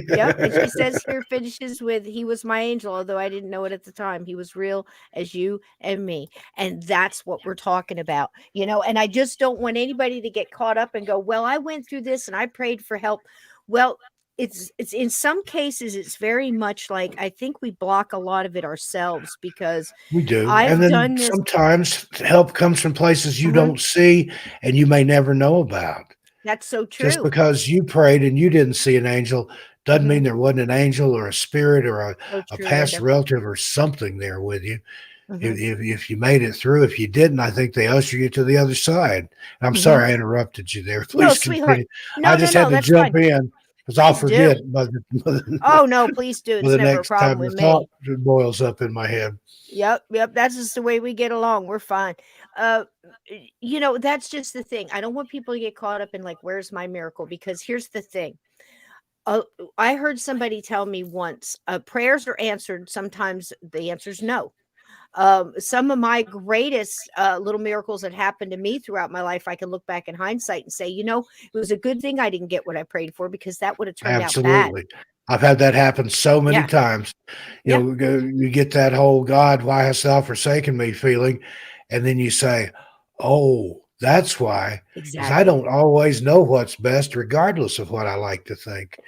Yep. And she says here, finishes with, he was my angel, although I didn't know it at the time. He was real as you and me. And that's what we're talking about, and I just don't want anybody to get caught up and go, well, I went through this and I prayed for help. Well, it's in some cases, it's very much like, I think we block a lot of it ourselves, because we do. I've and then done this. Sometimes help comes from places you don't see and you may never know about. That's so true. Just because you prayed and you didn't see an angel doesn't mean there wasn't an angel or a spirit or a past relative or something there with you. If you made it through. If you didn't, I think they usher you to the other side. And I'm sorry I interrupted you there. Please continue. Sweetheart. No, I just had to jump in. because I'll forget. Oh no, please do. It's never a problem with me. Thought boils up in my head. Yep. That's just the way we get along. We're fine. That's just the thing. I don't want people to get caught up in like, where's my miracle? Because here's the thing. I heard somebody tell me once, prayers are answered. Sometimes the answer is no. Some of my greatest little miracles that happened to me throughout my life, I can look back in hindsight and say, it was a good thing I didn't get what I prayed for, because that would have turned out bad. I've had that happen so many times. You get that whole God, why hast thou forsaken me feeling. And then you say, oh, that's why. Because I don't always know what's best, regardless of what I like to think.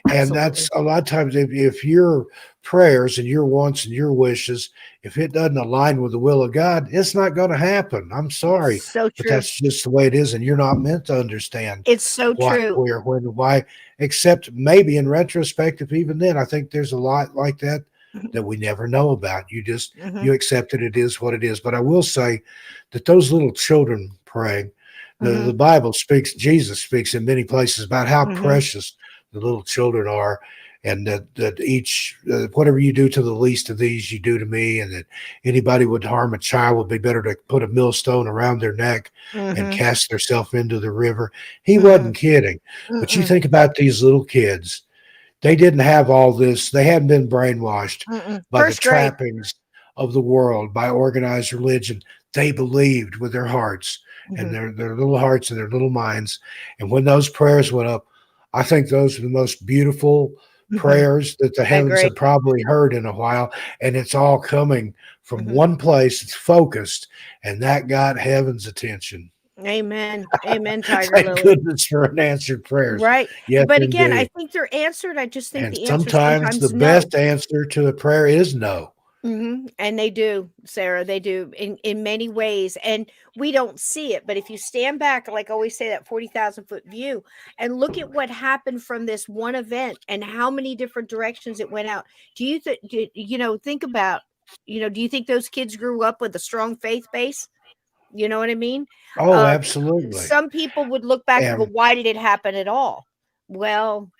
And that's a lot of times, if your prayers and your wants and your wishes, if it doesn't align with the will of God, it's not going to happen. I'm sorry. So true. But that's just the way it is. And you're not meant to understand. It's so true. Where, when, why, except maybe in retrospective, even then, I think there's a lot like that that we never know about. You just, you accept it is what it is. But I will say that those little children praying, the Bible speaks, Jesus speaks in many places about how precious the little children are, and that each, whatever you do to the least of these, you do to me, and that anybody would harm a child would be better to put a millstone around their neck and cast themselves into the river. He wasn't kidding. But you think about these little kids, they didn't have all this. They hadn't been brainwashed by the trappings of the world, by organized religion. They believed with their hearts and their little hearts and their little minds. And when those prayers went up, I think those are the most beautiful prayers that the heavens have probably heard in a while. And it's all coming from one place. It's focused, and that got heaven's attention. Amen. Amen, Tiger Thank Lily. goodness for an answered prayers. Right. Yes, but again, indeed. I think they're answered. I just think And the answer sometimes the best answer to a prayer is no. And they do, Sarah, they do in many ways. And we don't see it. But if you stand back, like I always say, that 40,000 foot view, and look at what happened from this one event and how many different directions it went out. Do you think about, do you think those kids grew up with a strong faith base? You know what I mean? Oh, absolutely. Some people would look back and go, why did it happen at all? Well,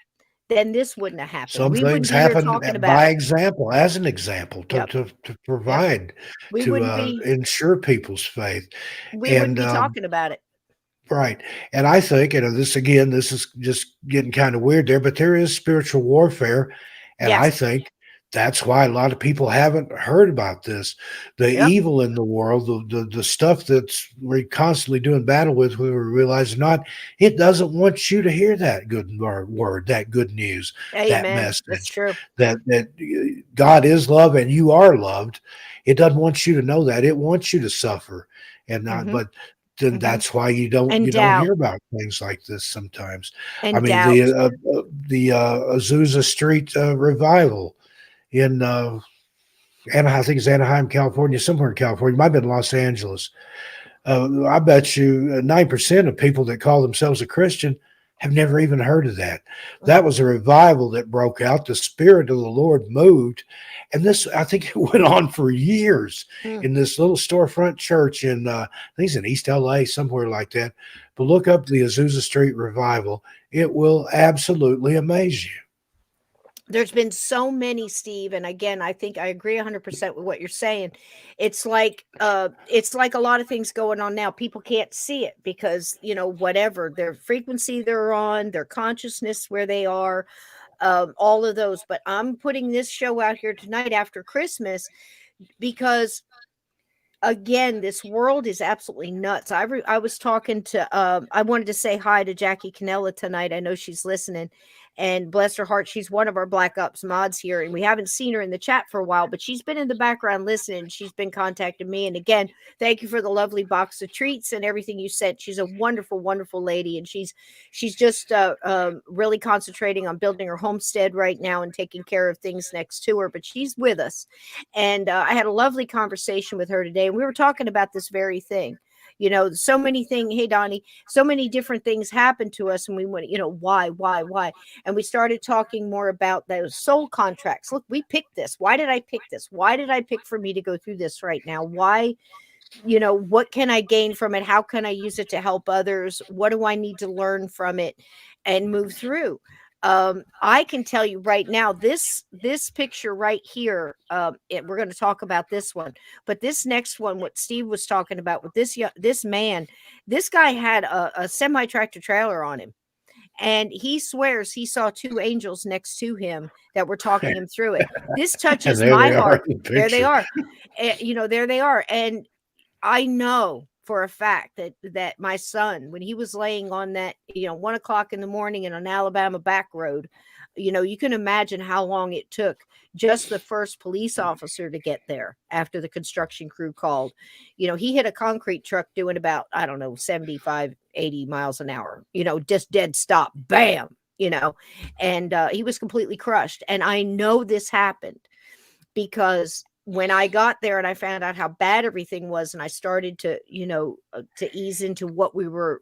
then this wouldn't have happened. Some things happen by example, as an example, to provide, to ensure people's faith. We wouldn't be talking about it. Right. And I think, this is just getting kind of weird there, but there is spiritual warfare. And I think that's why a lot of people haven't heard about this. The evil in the world, the stuff that's we're constantly doing battle with, we realize it doesn't want you to hear that good word, that good news, that message. That's true. That God is love and you are loved. It doesn't want you to know that. It wants you to suffer and not, but then that's why you don't hear about things like this sometimes. And I mean, the Azusa Street revival in I think it's Anaheim, California, somewhere in California. It might have been Los Angeles. I bet you 9% of people that call themselves a Christian have never even heard of that. That was a revival that broke out. The Spirit of the Lord moved. And this, I think it went on for years in this little storefront church in, I think it's in East LA, somewhere like that. But look up the Azusa Street revival. It will absolutely amaze you. There's been so many, Steve, and again, I think I agree 100% with what you're saying. It's like a lot of things going on now. People can't see it because, whatever their frequency they're on, their consciousness where they are, all of those. But I'm putting this show out here tonight after Christmas because, again, this world is absolutely nuts. I was talking to, I wanted to say hi to Jackie Canella tonight. I know she's listening. And bless her heart, she's one of our Black Ops mods here. And we haven't seen her in the chat for a while, but she's been in the background listening. She's been contacting me. And again, thank you for the lovely box of treats and everything you sent. She's a wonderful, wonderful lady. And she's just really concentrating on building her homestead right now and taking care of things next to her. But she's with us. And I had a lovely conversation with her today. And we were talking about this very thing. So many things. Hey, Donnie, so many different things happen to us. And we went, why? And we started talking more about those soul contracts. Look, we picked this. Why did I pick this? Why did I pick for me to go through this right now? Why, what can I gain from it? How can I use it to help others? What do I need to learn from it and move through? I can tell you right now, this picture right here, we're going to talk about this one, but this next one, what Steve was talking about with this man, this guy had a semi tractor trailer on him, and he swears he saw two angels next to him that were talking him through it. This touches my heart. There they are. There they are. And I know for a fact that my son, when he was laying on that, 1 o'clock in the morning in an Alabama back road, you can imagine how long it took just the first police officer to get there after the construction crew called. He hit a concrete truck doing about, I don't know, 75, 80 miles an hour, just dead stop, bam, and he was completely crushed. And I know this happened because when I got there and I found out how bad everything was, and I started to, to ease into what we were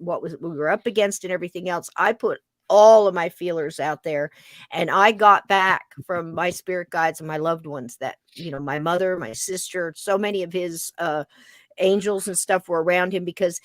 up against and everything else, I put all of my feelers out there, and I got back from my spirit guides and my loved ones that, my mother, my sister, so many of his angels and stuff were around him, because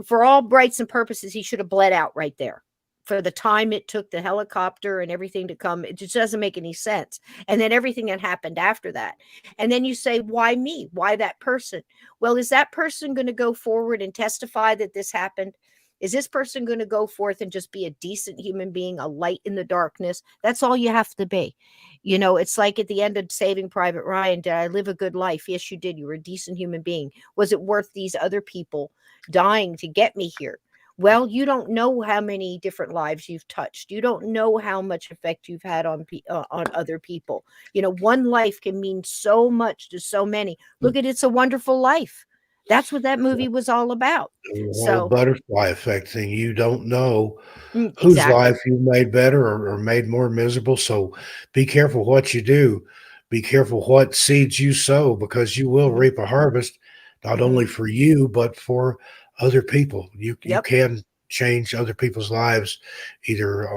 for all brights and purposes, he should have bled out right there. For the time it took the helicopter and everything to come, it just doesn't make any sense. And then everything that happened after that. And then you say, why me? Why that person? Well, is that person going to go forward and testify that this happened? Is this person going to go forth and just be a decent human being, a light in the darkness? That's all you have to be. It's like at the end of Saving Private Ryan, did I live a good life? Yes, you did. You were a decent human being. Was it worth these other people dying to get me here? Well, you don't know how many different lives you've touched. You don't know how much effect you've had on other people. One life can mean so much to so many. Look at It's a Wonderful Life. That's what that movie was all about. So butterfly effect thing. You don't know whose life you made better or made more miserable. So be careful what you do. Be careful what seeds you sow, because you will reap a harvest, not only for you, but for other people. You can change other people's lives, either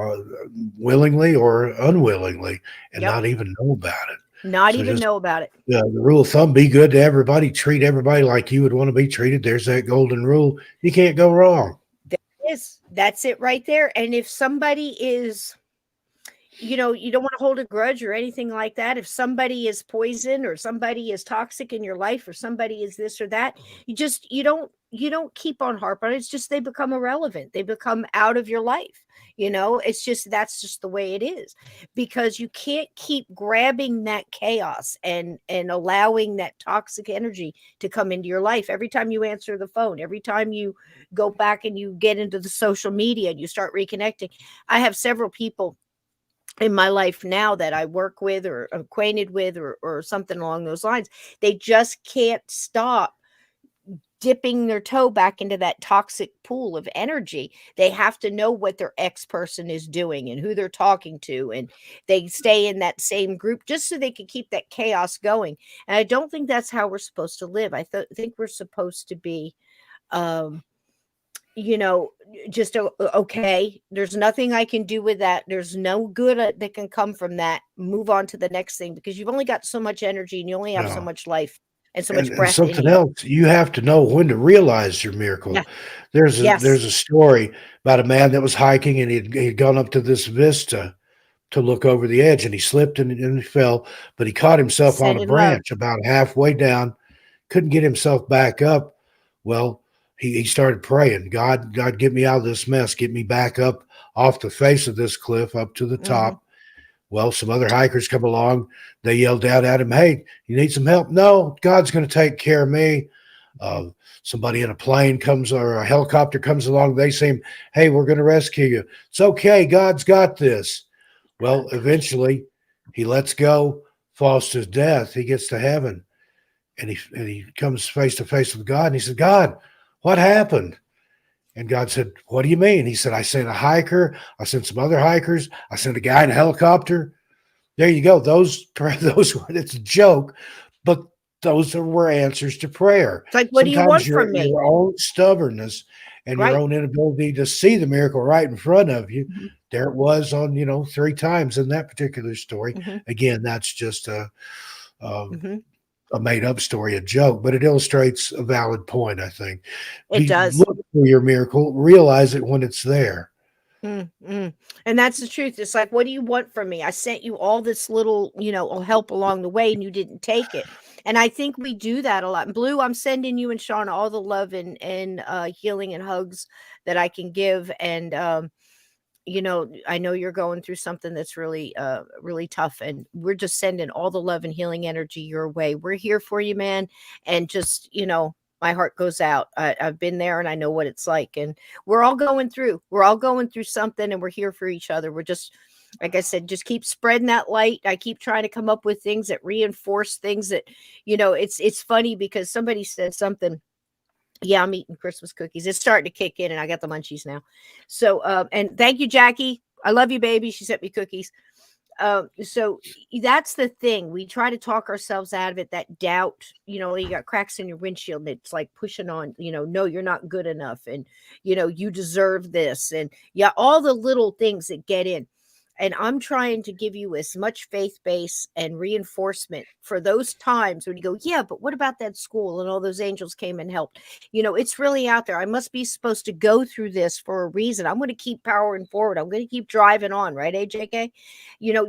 willingly or unwillingly, and not even know about it. Know about it. The rule of thumb: be good to everybody, treat everybody like you would want to be treated. There's that golden rule. You can't go wrong. That's it right there. And if somebody is, you don't want to hold a grudge or anything like that. If somebody is poison or somebody is toxic in your life or somebody is this or that, you don't keep on harping. It's just they become irrelevant. They become out of your life. That's just the way it is, because you can't keep grabbing that chaos and allowing that toxic energy to come into your life. Every time you answer the phone, every time you go back and you get into the social media and you start reconnecting. I have several people in my life now that I work with or acquainted with or something along those lines. They just can't stop dipping their toe back into that toxic pool of energy. They have to know what their ex person is doing and who they're talking to, and they stay in that same group just so they can keep that chaos going. And I don't think that's how we're supposed to live. I think we're supposed to be just okay, there's nothing I can do with that. There's no good that can come from that. Move on to the next thing, because you've only got so much energy and you only have so much life and so much breath. And something else, you have to know when to realize your miracle. Yeah. There's a story about a man that was hiking, and he'd gone up to this vista to look over the edge, and he slipped and he fell, but he caught himself on a branch about halfway down, couldn't get himself back up. Well, he started praying, God, get me out of this mess. Get me back up off the face of this cliff up to the top. Well, some other hikers come along. They yelled out at him, hey, you need some help? No, God's going to take care of me. Somebody in a plane comes, or a helicopter comes along. They say, hey, we're going to rescue you. It's okay. God's got this. Well, eventually he lets go, falls to his death. He gets to heaven, and he comes face to face with God. And he said, God, what happened? And God said, what do you mean? He said, I sent a hiker. I sent some other hikers. I sent a guy in a helicopter. There you go. Those were, it's a joke, but those were answers to prayer. It's like, what do you want from me? Your own stubbornness and your own inability to see the miracle right in front of you. There it was on, 3 times in that particular story. Again, that's just a made up story, a joke, but it illustrates a valid point, I think. It does. Look for your miracle, realize it when it's there. And And that's the truth. It's like, what do you want from me? I sent you all this little, help along the way and you didn't take it. And I think we do that a lot. And Blue, I'm sending you and Shauna all the love and healing and hugs that I can give. And, I know you're going through something that's really, really tough. And we're just sending all the love and healing energy your way. We're here for you, man. And just, my heart goes out. I've been there and I know what it's like. And we're all going through something, and we're here for each other. We're just, like I said, just keep spreading that light. I keep trying to come up with things that reinforce things that, it's funny because somebody said something. Yeah, I'm eating Christmas cookies. It's starting to kick in and I got the munchies now. So, and thank you, Jackie. I love you, baby. She sent me cookies. So that's the thing. We try to talk ourselves out of it. That doubt, you got cracks in your windshield and it's like pushing on, no, you're not good enough. And, you deserve this. And yeah, all the little things that get in. And I'm trying to give you as much faith base and reinforcement for those times when you go, yeah, but what about that school? And all those angels came and helped. It's really out there. I must be supposed to go through this for a reason. I'm going to keep powering forward. I'm going to keep driving on. Right, AJK?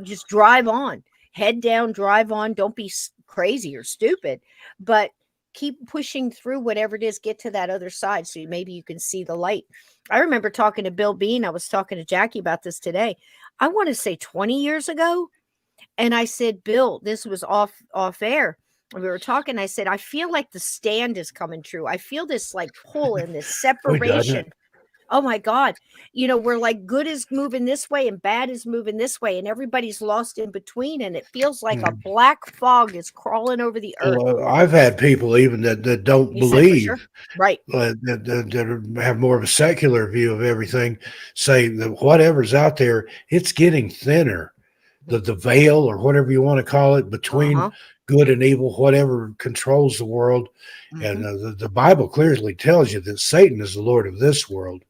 Just drive on. Head down, drive on. Don't be crazy or stupid. But keep pushing through whatever it is, get to that other side so maybe you can see the light. I remember talking to Bill Bean. I was talking to Jackie about this today. I want to say 20 years ago. And I said, Bill, this was off air. We were talking. I said, I feel like the stand is coming true. I feel this like pull and this separation. Oh my God. We're like good is moving this way and bad is moving this way. And everybody's lost in between. And it feels like a black fog is crawling over the earth. Well, I've had people even that don't believe, right? That have more of a secular view of everything, say that whatever's out there, it's getting thinner. The veil, or whatever you want to call it, between good and evil, whatever controls the world. And the Bible clearly tells you that Satan is the Lord of this world.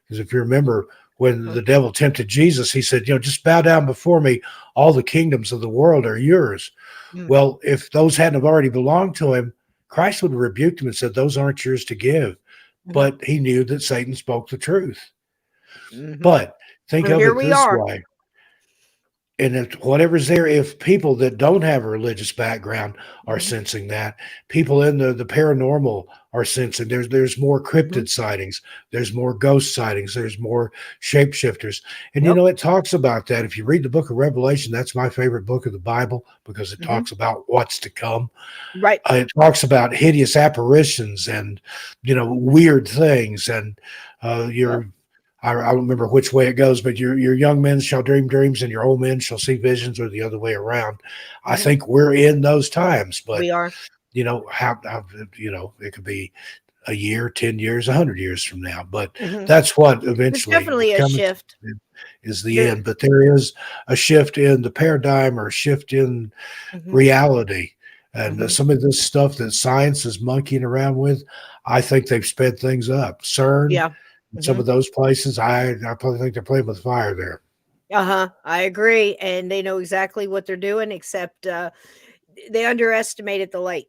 Because if you remember when the devil tempted Jesus, he said, just bow down before me. All the kingdoms of the world are yours. Well, if those hadn't have already belonged to him, Christ would have rebuked him and said, those aren't yours to give. But he knew that Satan spoke the truth. But think of it this way. And if whatever's there, if people that don't have a religious background are sensing that, people in the paranormal are sensing there's more cryptid sightings, there's more ghost sightings, there's more shapeshifters. And it talks about that. If you read the book of Revelation, that's my favorite book of the Bible because it talks about what's to come. Right. It talks about hideous apparitions and weird things, and I don't remember which way it goes, but your young men shall dream dreams and your old men shall see visions, or the other way around. I think we're in those times, but we are. How it could be a year, 10 years, 100 years from now, but that's what eventually definitely a shift is the end. But there is a shift in the paradigm, or a shift in reality. And some of this stuff that science is monkeying around with, I think they've sped things up. CERN, some of those places, I probably think they're playing with fire there. I agree. And they know exactly what they're doing, except they underestimated the light,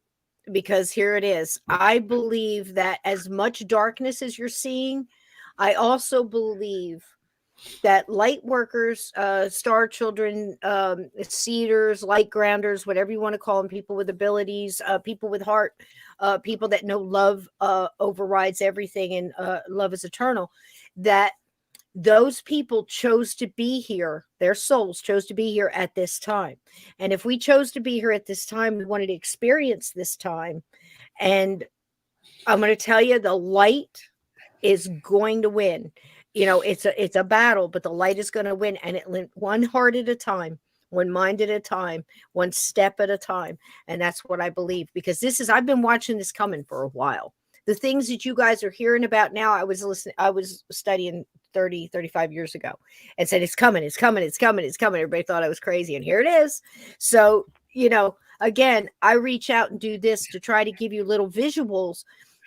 because here it is. I believe that as much darkness as you're seeing, I also believe that light workers, star children, seeders, light grounders, whatever you want to call them, people with abilities, people with heart, people that know love overrides everything, and love is eternal, that those people chose to be here. Their souls chose to be here at this time. And if we chose to be here at this time, we wanted to experience this time. And I'm going to tell you, the light is going to win. It's a battle, but the light is going to win. And it went one heart at a time, one mind at a time, one step at a time. And that's what I believe, because I've been watching this coming for a while. The things that you guys are hearing about now, I was studying 30, 35 years ago and said, it's coming, it's coming, it's coming, it's coming. Everybody thought I was crazy. And here it is. So, again, I reach out and do this to try to give you little visuals.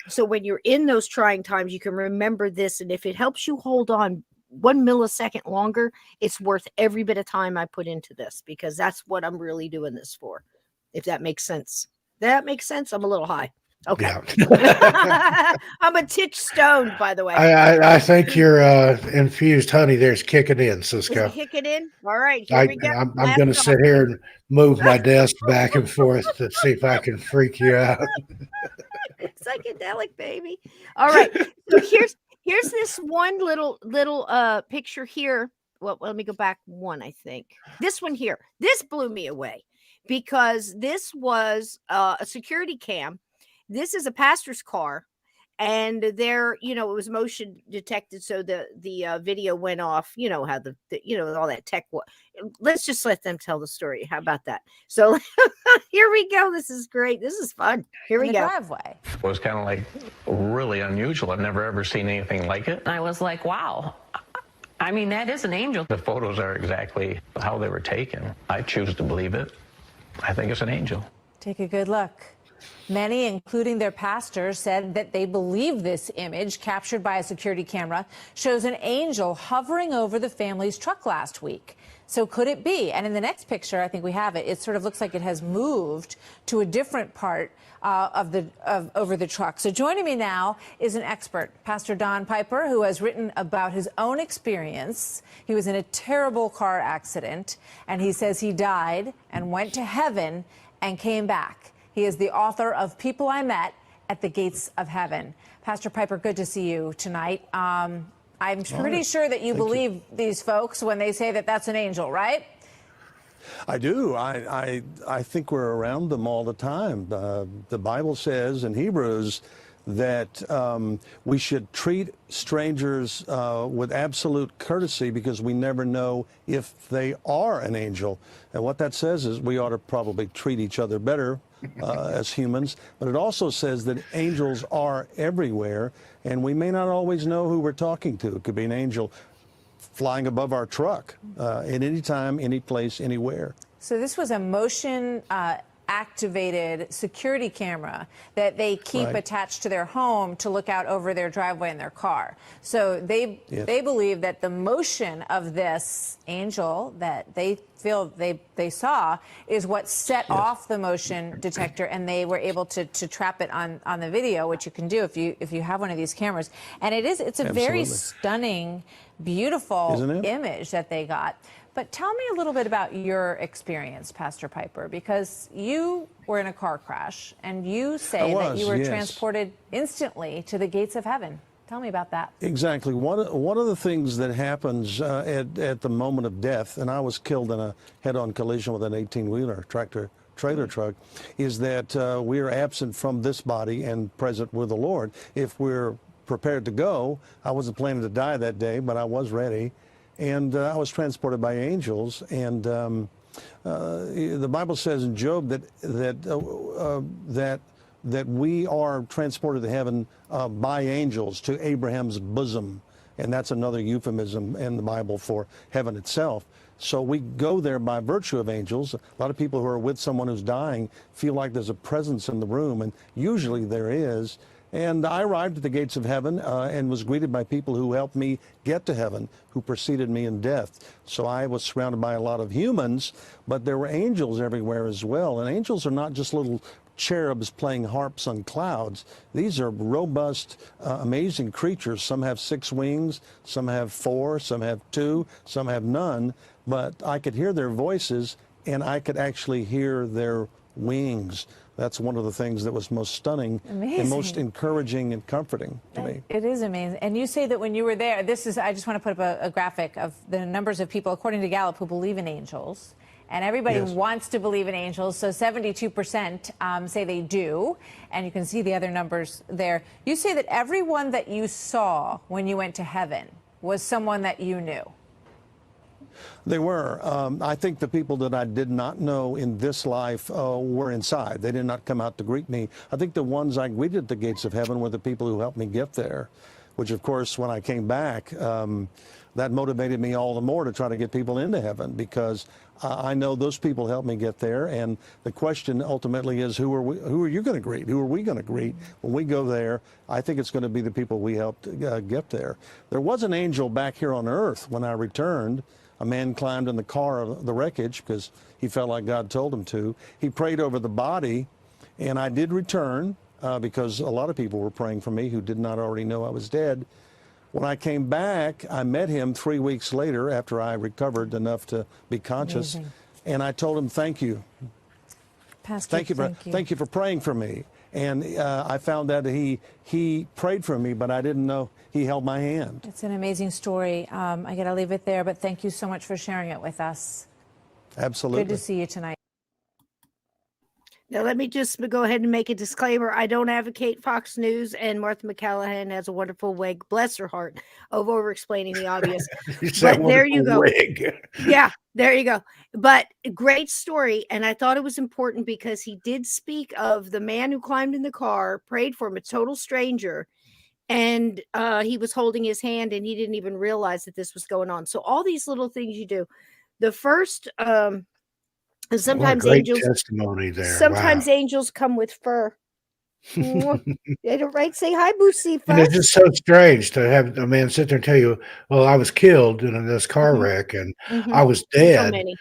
So when you're in those trying times, you can remember this. And if it helps you hold on 1 millisecond longer, it's worth every bit of time I put into this, because that's what I'm really doing this for. If that makes sense. That makes sense. I'm a little high. Okay. Yeah. I'm a titch stoned, by the way. I think your infused honey there's kicking in, Cisco. Is it kicking in? All right, here we go. I'm going to sit here and move my desk back and forth to see if I can freak you out. Psychedelic, baby. All right. So here's this one little picture here. Well, let me go back one, I think. This one here. This blew me away because this was a security cam. This is a pastor's car. And there, it was motion detected, so the video went off. You know how the all that tech. Let's just let them tell the story. How about that? So here we go. This is great. This is fun. Here we go. Driveway. It was kind of like really unusual. I've never ever seen anything like it. I was like, wow. I mean, that is an angel. The photos are exactly how they were taken. I choose to believe it. I think it's an angel. Take a good look. Many, including their pastor, said that they believe this image, captured by a security camera, shows an angel hovering over the family's truck last week. So could it be? And in the next picture, I think we have it, it sort of looks like it has moved to a different part over the truck. So joining me now is an expert, Pastor Don Piper, who has written about his own experience. He was in a terrible car accident, and he says he died and went to heaven and came back. He is the author of People I Met at the Gates of Heaven. Pastor Piper, good to see you tonight. I'm pretty sure that you believe these folks when they say that that's an angel, right? I do. I think we're around them all the time. The Bible says in Hebrews that we should treat strangers with absolute courtesy because we never know if they are an angel. And what that says is we ought to probably treat each other better as humans. But it also says that angels are everywhere, and we may not always know who we're talking to. It could be an angel flying above our truck at any time, any place, anywhere. So this was a motion activated security camera that they keep attached to their home to look out over their driveway in their car. So they believe that the motion of this angel that they feel they saw is what set off the motion detector, and they were able to trap it on the video, which you can do if you have one of these cameras. And it's a very stunning, beautiful image that they got. But tell me a little bit about your experience, Pastor Piper, because you were in a car crash, and you say that you were transported instantly to the gates of heaven. Tell me about that. Exactly. One of the things that happens at the moment of death, and I was killed in a head-on collision with an 18-wheeler trailer truck, is that we are absent from this body and present with the Lord. If we're prepared to go, I wasn't planning to die that day, but I was ready. And I was transported by angels, and the Bible says in Job that we are transported to heaven by angels to Abraham's bosom, and that's another euphemism in the Bible for heaven itself. So we go there by virtue of angels. A lot of people who are with someone who's dying feel like there's a presence in the room, and usually there is. And I arrived at the gates of heaven and was greeted by people who helped me get to heaven, who preceded me in death. So I was surrounded by a lot of humans, but there were angels everywhere as well. And angels are not just little cherubs playing harps on clouds. These are robust, amazing creatures. Some have 6 wings, some have 4, some have 2, some have none. But I could hear their voices, and I could actually hear their wings. That's one of the things that was most stunning and most encouraging and comforting to me. It is amazing. And you say that when you were there, I just want to put up a graphic of the numbers of people, according to Gallup, who believe in angels. And everybody wants to believe in angels. So 72% say they do. And you can see the other numbers there. You say that everyone that you saw when you went to heaven was someone that you knew. They were. I think the people that I did not know in this life were inside. They did not come out to greet me. I think the ones I greeted at the gates of heaven were the people who helped me get there, which, of course, when I came back, that motivated me all the more to try to get people into heaven, because I know those people helped me get there. And the question ultimately is, who are you going to greet? Who are we going to greet when we go there? I think it's going to be the people we helped get there. There was an angel back here on earth when I returned. A man climbed in the car of the wreckage because he felt like God told him to. He prayed over the body, and I did return. because a lot of people were praying for me who did not already know I was dead. When I came back, I met him 3 weeks later after I recovered enough to be conscious. Amazing. And I told him, thank you. Pastor, Thank you for praying for me. And I found that he prayed for me, but I didn't know he held my hand. It's an amazing story. I got to leave it there, but thank you so much for sharing it with us. Absolutely. Good to see you tonight. Now, let me just go ahead and make a disclaimer. I don't advocate Fox News, and Martha McCallaghan has a wonderful wig, bless her heart, of over-explaining the obvious. But there you go. Wig. Yeah, there you go. But great story, and I thought it was important because he did speak of the man who climbed in the car, prayed for him, a total stranger, and he was holding his hand, and he didn't even realize that this was going on. So all these little things you do. The first... And sometimes what a great angels testimony there. Sometimes Wow. angels come with fur. Right? Say hi, Boosiefa. And it's just so strange to have a man sit there and tell you, well, I was killed in this car wreck and I was So dead. many.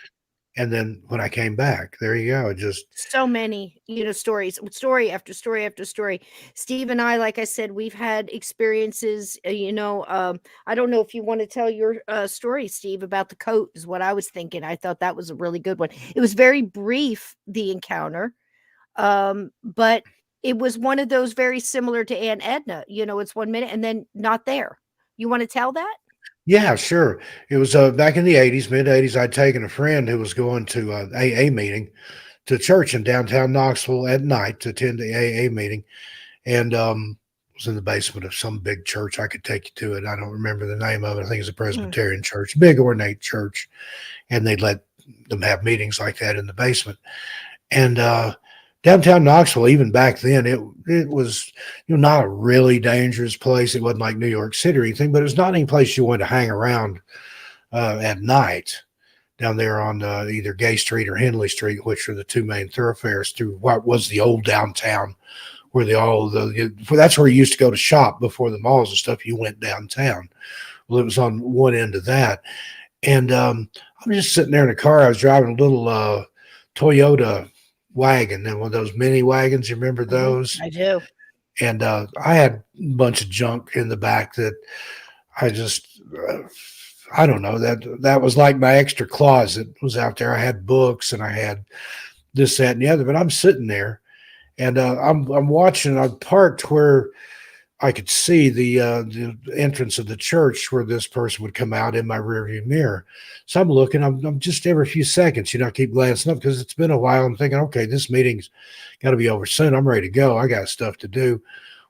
And then when I came back, there you go. Just so many, stories, story after story after story. Steve and I, like I said, we've had experiences, I don't know if you want to tell your story, Steve, about the coat is what I was thinking. I thought that was a really good one. It was very brief, the encounter. But it was one of those very similar to Aunt Edna, it's 1 minute and then not there. You want to tell that? yeah, sure. It was back in the 80s, mid 80s. I'd taken a friend who was going to AA meeting to church in downtown Knoxville at night to attend the AA meeting. And was in the basement of some big church. I could take you to it. I don't remember the name of it. I think it's a Presbyterian church, big ornate church. And they let them have meetings like that in the basement. And downtown Knoxville, even back then, it was not a really dangerous place. It wasn't like New York City or anything, but it was not any place you wanted to hang around at night down there on either Gay Street or Henley Street, which are the two main thoroughfares through what was the old downtown, where that's where you used to go to shop before the malls and stuff. You went downtown. Well, it was on one end of that. And I'm just sitting there in a car. I was driving a little Toyota wagon, and one of those mini wagons. You remember those? I do. And I had a bunch of junk in the back that I just, I don't know, that was like my extra closet was out there. I had books and I had this, that, and the other. But I'm sitting there, and I'm watching. I parked where I could see the entrance of the church where this person would come out in my rearview mirror. So I'm looking, I'm just every few seconds, I keep glancing up because it's been a while. I'm thinking, okay, this meeting's got to be over soon. I'm ready to go. I got stuff to do.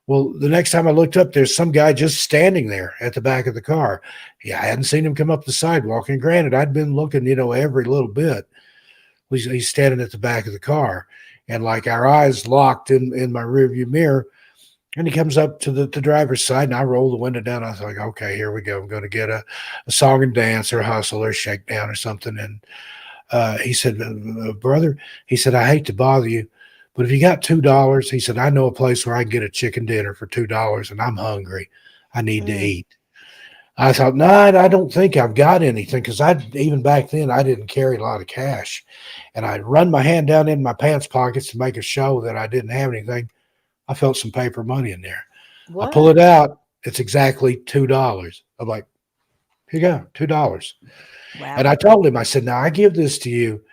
Well, the next time I looked up, there's some guy just standing there at the back of the car. Yeah, I hadn't seen him come up the sidewalk. And granted, I'd been looking, every little bit. He's standing at the back of the car. And like our eyes locked in my rearview mirror. And he comes up to the driver's side, and I roll the window down. I was like, okay, here we go. I'm going to get a song and dance or hustle or shakedown or something. And he said, brother, he said, I hate to bother you, but if you got $2, he said, I know a place where I can get a chicken dinner for $2, and I'm hungry. I need to eat. I thought, no, I don't think I've got anything, because even back then, I didn't carry a lot of cash. And I'd run my hand down in my pants pockets to make a show that I didn't have anything. I felt some paper money in there. What? I pull it out. It's exactly $2. I'm like, here you go, $2. Wow. And I told him, I said, now I give this to you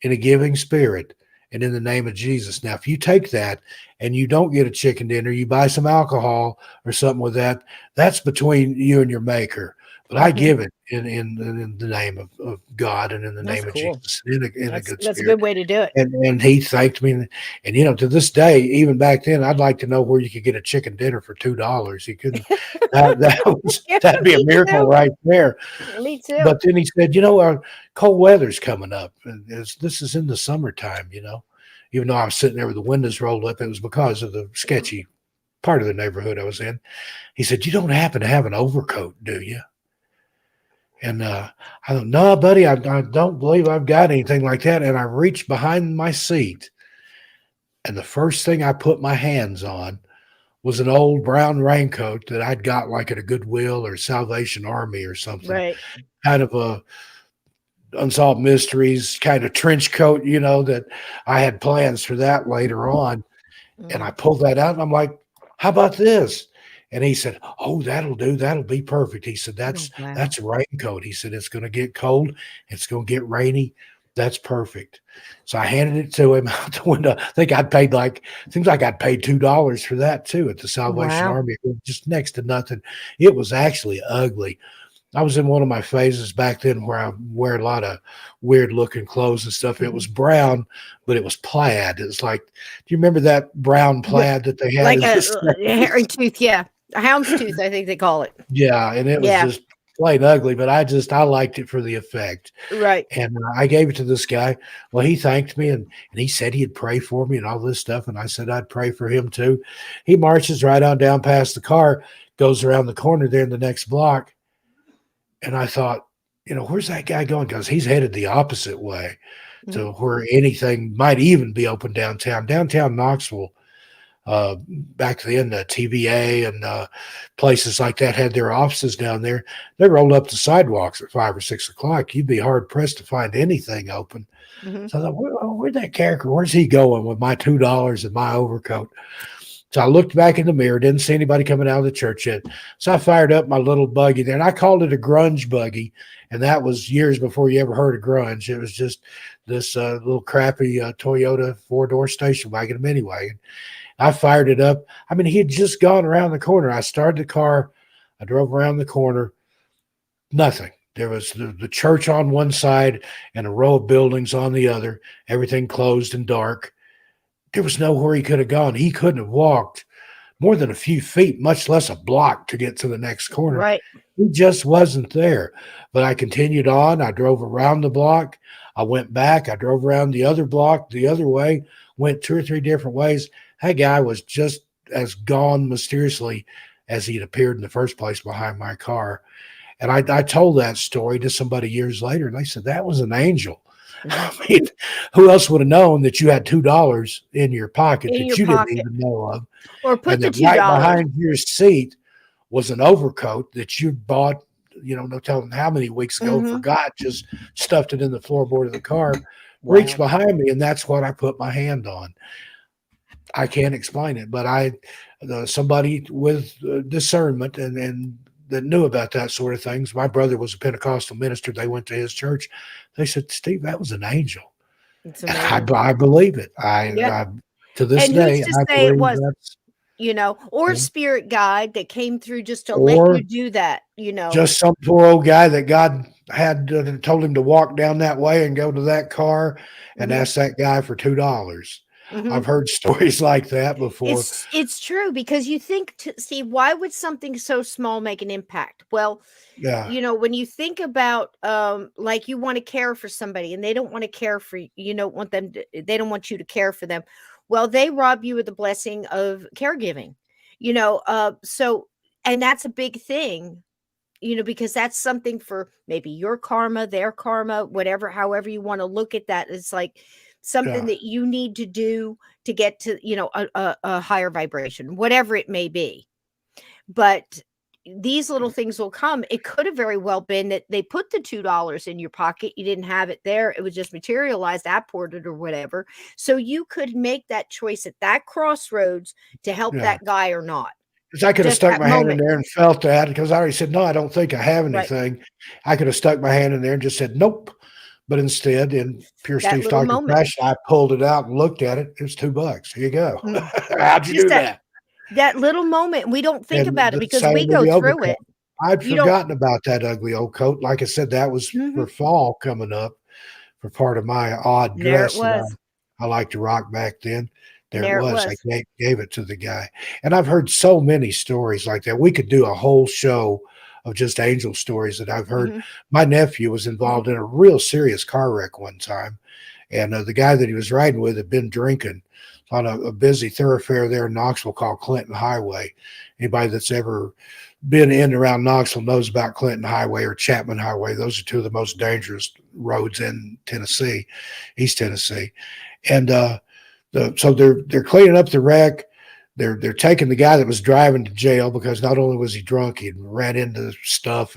in a giving spirit and in the name of Jesus. Now, if you take that and you don't get a chicken dinner, you buy some alcohol or something with that, that's between you and your maker. But I give it in the name of God and in the name of Jesus, in a good spirit. That's a good way to do it. And he thanked me. And to this day, even back then, I'd like to know where you could get a chicken dinner for $2. You couldn't. That'd be a miracle right there. Me too. But then he said, cold weather's coming up. And this is in the summertime, Even though I was sitting there with the windows rolled up, it was because of the sketchy part of the neighborhood I was in. He said, you don't happen to have an overcoat, do you? And I thought, no, buddy, I don't believe I've got anything like that. And I reached behind my seat, and the first thing I put my hands on was an old brown raincoat that I'd got like at a Goodwill or Salvation Army or something. Right. Kind of a Unsolved Mysteries kind of trench coat, that I had plans for that later on. And I pulled that out and I'm like, how about this? And he said, oh, that'll do. That'll be perfect. He said, that's a raincoat. He said, it's going to get cold. It's going to get rainy. That's perfect. So I handed it to him out the window. I think I'd paid seems like I'd paid $2 for that too at the Salvation Army. It was just next to nothing. It was actually ugly. I was in one of my phases back then where I wear a lot of weird looking clothes and stuff. It was brown, but it was plaid. It was like, do you remember that brown plaid that they had? Like a hairy tooth, yeah. A hound's tooth, I think they call it. Yeah, and it was just plain ugly, but I liked it for the effect. Right. And I gave it to this guy. Well, he thanked me and he said he'd pray for me and all this stuff. And I said I'd pray for him too. He marches right on down past the car, goes around the corner there in the next block. And I thought, where's that guy going? Because he's headed the opposite way to where anything might even be open downtown. Downtown Knoxville, back then, the TVA and places like that had their offices down there. They rolled up the sidewalks at 5 or 6 o'clock. You'd be hard pressed to find anything open. So I thought, where'd that character? Where's he going with my $2 and my overcoat? So I looked back in the mirror, didn't see anybody coming out of the church yet. So I fired up my little buggy there, and I called it a grunge buggy. And that was years before you ever heard of grunge. It was just this little crappy Toyota 4-door station wagon mini wagon. I fired it up. I mean, he had just gone around the corner. I started the car. I drove around the corner. Nothing. There was the church on one side and a row of buildings on the other, everything closed and dark. There was nowhere he could have gone. He couldn't have walked more than a few feet, much less a block to get to the next corner. Right. He just wasn't there. But I continued on. I drove around the block. I went back. I drove around the other block the other way, went 2 or 3 different ways. That guy was just as gone mysteriously as he had appeared in the first place behind my car. And I told that story to somebody years later, and they said, that was an angel. I mean, who else would have known that you had $2 in your pocket that you didn't even know of? Or put the $2 right behind your seat was an overcoat that you bought, no telling how many weeks ago, forgot, just stuffed it in the floorboard of the car, reached behind me, and that's what I put my hand on. I can't explain it, but somebody with discernment and that knew about that sort of things. My brother was a Pentecostal minister. They went to his church. They said, Steve, that was an angel. And I believe it. To this day, who's to say it wasn't, or a spirit guide that came through just to let you do that, Just some poor old guy that God had told him to walk down that way and go to that car and ask that guy for $2. I've heard stories like that before. It's true, because you think, Steve, why would something so small make an impact? Well, when you think about like you want to care for somebody and they don't want to care for you, they don't want you to care for them. Well, they rob you of the blessing of caregiving, so, and that's a big thing, because that's something for maybe your karma, their karma, whatever, however you want to look at that. It's like something that you need to do to get to, a higher vibration, whatever it may be. But these little things will come. It could have very well been that they put the $2 in your pocket. You didn't have it there. It was just materialized, apported or whatever. So you could make that choice at that crossroads to help that guy or not. Because I could have stuck my hand in there and felt that, because I already said, no, I don't think I have anything. Right. I could have stuck my hand in there and just said, nope. But instead, in pure Steve Stockton fashion, I pulled it out and looked at it. It was $2. Here you go. How'd you do that? That little moment. We don't think about it because we go through it. I'd forgotten about that ugly old coat. Like I said, that was for fall coming up for part of my odd dress that I like to rock back then. There it was. I gave it to the guy. And I've heard so many stories like that. We could do a whole show of just angel stories that I've heard. My nephew was involved in a real serious car wreck one time. And the guy that he was riding with had been drinking on a busy thoroughfare there in Knoxville called Clinton Highway. Anybody that's ever been in and around Knoxville knows about Clinton Highway or Chapman Highway. Those are two of the most dangerous roads in Tennessee, East Tennessee. And so they're cleaning up the wreck. They're taking the guy that was driving to jail because not only was he drunk, he ran into stuff.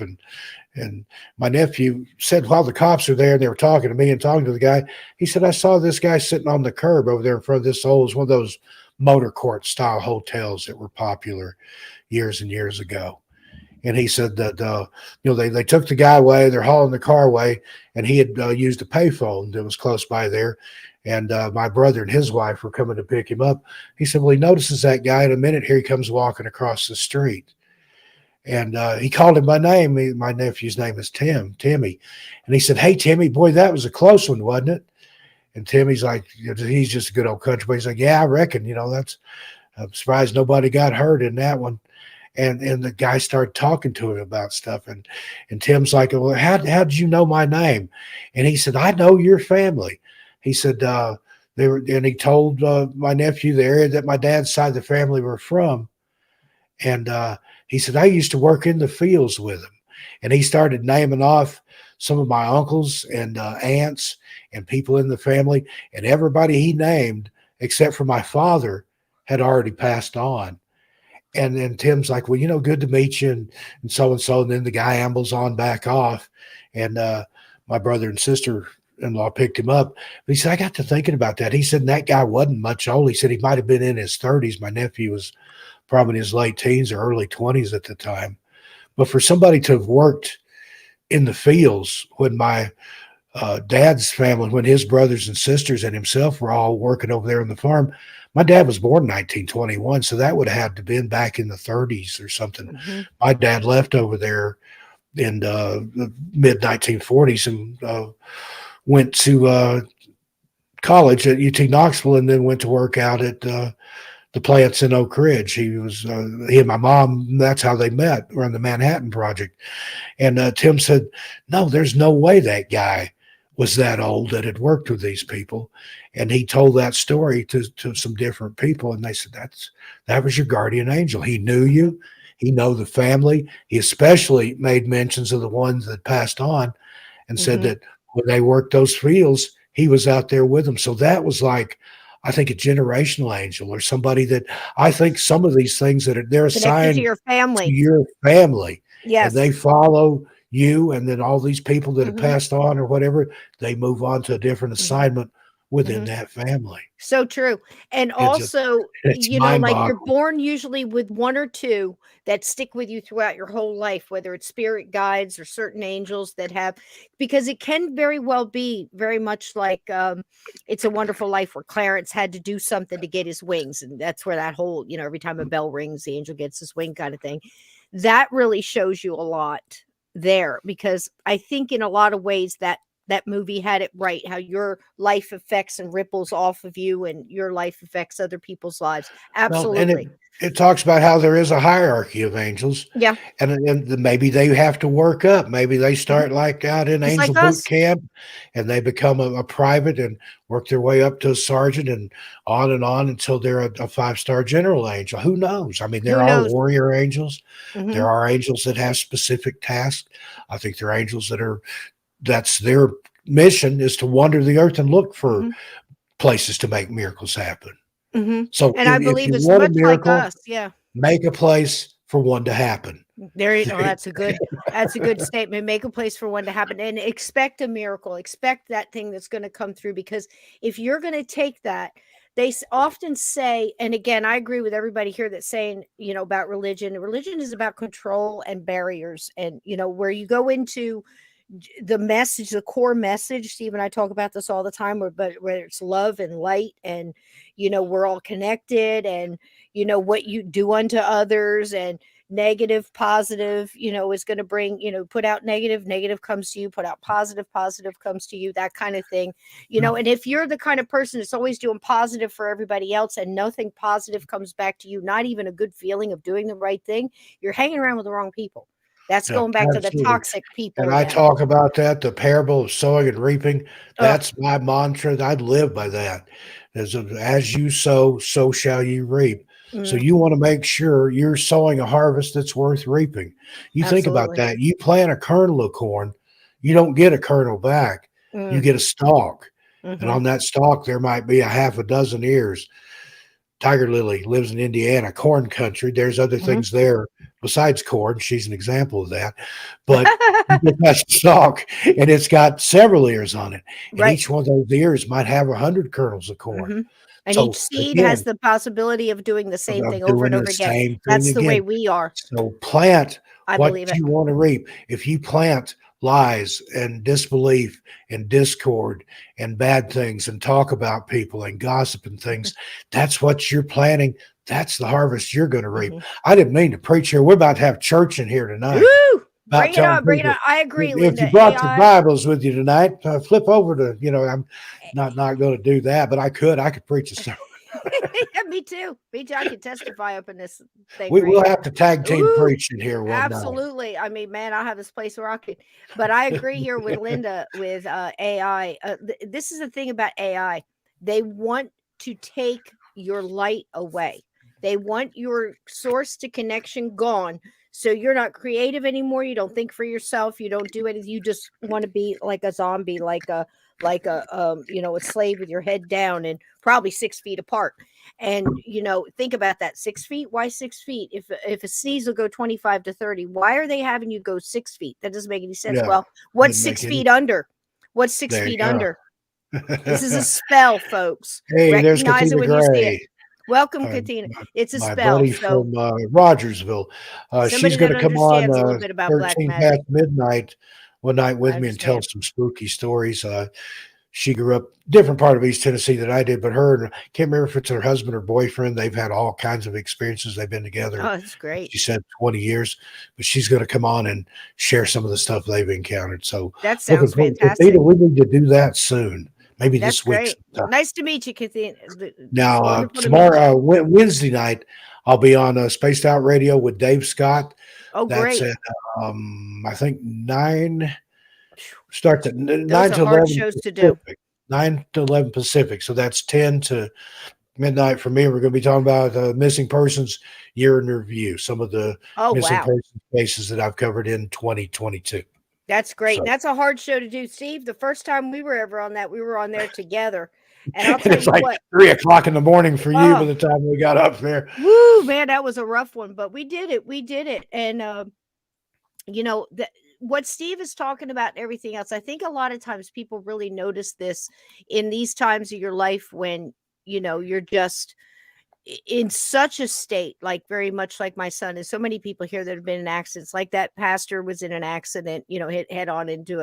And my nephew said while the cops are there and they were talking to me and talking to the guy, he said, I saw this guy sitting on the curb over there in front of this hole. It was one of those motor court style hotels that were popular years and years ago. And he said that, they took the guy away, they're hauling the car away, and he had used a payphone that was close by there. And my brother and his wife were coming to pick him up. He said, well, he notices that guy in a minute. Here he comes walking across the street. And he called him by name. My nephew's name is Timmy. And he said, hey, Timmy, boy, that was a close one, wasn't it? And Timmy's like, he's just a good old country boy. He's like, yeah, I reckon, I'm surprised nobody got hurt in that one. And the guy started talking to him about stuff. And Tim's like, well, how did you know my name? And he said, I know your family. He said, and he told my nephew the area that my dad's side of the family were from. And he said, I used to work in the fields with him. And he started naming off some of my uncles and aunts and people in the family. And everybody he named, except for my father, had already passed on. And then Tim's like, well, good to meet you, and so. And then the guy ambles on back off. And my brother and sister-in-law picked him up. But he said, I got to thinking about that. He said, that guy wasn't much old. He said he might have been in his 30s. My nephew was probably in his late teens or early 20s at the time. But for somebody to have worked in the fields when my dad's family, when his brothers and sisters and himself were all working over there on the farm, my dad was born in 1921, so that would have had to been back in the 30s or something. Mm-hmm. My dad left over there in the mid-1940s and went to college at UT Knoxville and then went to work out at the plants in Oak Ridge. He and my mom, that's how they met, around the Manhattan Project. And Tim said, no, there's no way that guy was that old that had worked with these people. And he told that story to some different people. And they said, that was your guardian angel. He knew you. He knew the family. He especially made mentions of the ones that passed on and said that when they worked those fields, he was out there with them. So that was like, I think, a generational angel or somebody that I think some of these things that they're assigned to your family. Yes. And they follow you, and then all these people that have passed on or whatever, they move on to a different assignment within that family. So true. And also, like you're born usually with one or two that stick with you throughout your whole life, whether it's spirit guides or certain angels that have, because it can very well be very much like It's a Wonderful Life, where Clarence had to do something to get his wings. And that's where that whole, every time a bell rings, the angel gets his wing kind of thing. That really shows you a lot there, because I think in a lot of ways that movie had it right, how your life affects and ripples off of you, and your life affects other people's lives. Absolutely. And it talks about how there is a hierarchy of angels. Yeah. And maybe they have to work up. Maybe they start like out in Just angel like boot camp, and they become a private and work their way up to a sergeant and on until they're a 5-star general angel. Who knows? I mean, there are warrior angels. There are angels that have specific tasks. I think there are angels that's their mission, is to wander the earth and look for places to make miracles happen. So, and I believe it's much like us. Yeah. Make a place for one to happen. There you go. That's a good statement. Make a place for one to happen, and expect a miracle. Expect that thing that's going to come through, because if you're going to take that, they often say, and again, I agree with everybody here that's saying, about religion. Religion is about control and barriers, and where you go into the message, the core message. Steve and I talk about this all the time, where it's love and light, and we're all connected, and what you do unto others, and negative, positive, is going to bring, put out negative comes to you, put out positive comes to you, that kind of thing, and if you're the kind of person that's always doing positive for everybody else and nothing positive comes back to you, not even a good feeling of doing the right thing, you're hanging around with the wrong people. That's going back to the toxic people. And I talk about that, the parable of sowing and reaping. That's my mantra. I'd live by that. As you sow, so shall you reap. So you want to make sure you're sowing a harvest that's worth reaping. You think about that. You plant a kernel of corn, you don't get a kernel back. You get a stalk. And on that stalk, there might be a half a dozen ears. Tiger Lily lives in Indiana, corn country. There's other things there besides corn. She's an example of that. But that stalk, and it's got several ears on it. And each one of those ears might have 100 kernels of corn. And So each seed has again, the possibility of doing the same thing over doing and over the again. same thing That's the way again. we are. So plant I what believe it. you want to reap. If you plant lies and disbelief and discord and bad things and talk about people and gossip and things, that's what you're planting. That's the harvest you're going to reap. I didn't mean to preach here. We're about to have church in here tonight. Woo! About Bring it telling on, bring it people, on. I agree, if Linda. you brought your AI. Bibles with you tonight, flip over to, I'm not going to do that, but I could preach a sermon. Yeah, me too. I can testify up in this thing. We'll have to tag team Ooh, preaching here one night. absolutely. I mean, man, I'll have this place rocking. But I agree here with Linda with AI. This is the thing about AI. They want to take your light away. They want your source to connection gone. So you're not creative anymore. You don't think for yourself. You don't do anything. You just want to be like a zombie, like a a slave with your head down and probably 6 feet apart. And think about that. 6 feet. Why 6 feet? If a sneeze will go 25 to 30, why are they having you go 6 feet? That doesn't make any sense. Yeah, Well, what's doesn't make 6 any- feet under? What's 6 There you feet go. under? This is a spell, folks. Hey, there's Recognize Katina it when you see it. Gray. Welcome, Katina. It's a My spell. buddy So from Rogersville. She's somebody going that to come on understands a little bit about black 13 magic. past midnight one night with I me and tell understand. some spooky stories. She grew up different part of East Tennessee than I did, but her and can't remember if it's her husband or boyfriend. They've had all kinds of experiences. They've been together. Oh, that's great. She said 20 years, but she's going to come on and share some of the stuff they've encountered. So That sounds looking forward. fantastic. We need to do that soon. Maybe That's this week. great. Sometime. Nice to meet you, Katina. Now, tomorrow, Wednesday night, I'll be on Spaced Out Radio with Dave Scott. Oh, That's great. at, I think 9, starts at 9 Those to are hard 11 shows to do. Pacific. 9 to 11 Pacific. So that's 10 to midnight for me. We're going to be talking about missing persons year in review, some of the missing persons cases that I've covered in 2022. That's great. So. That's a hard show to do, Steve. The first time we were ever on that, we were on there together. And I'll tell it's you like what, 3:00 in the morning for you by the time we got up there. Woo, man, that was a rough one, but we did it. We did it. And, what Steve is talking about and everything else, I think a lot of times people really notice this in these times of your life when, you're just in such a state, like very much like my son and so many people here that have been in accidents. Like that pastor was in an accident, hit head on into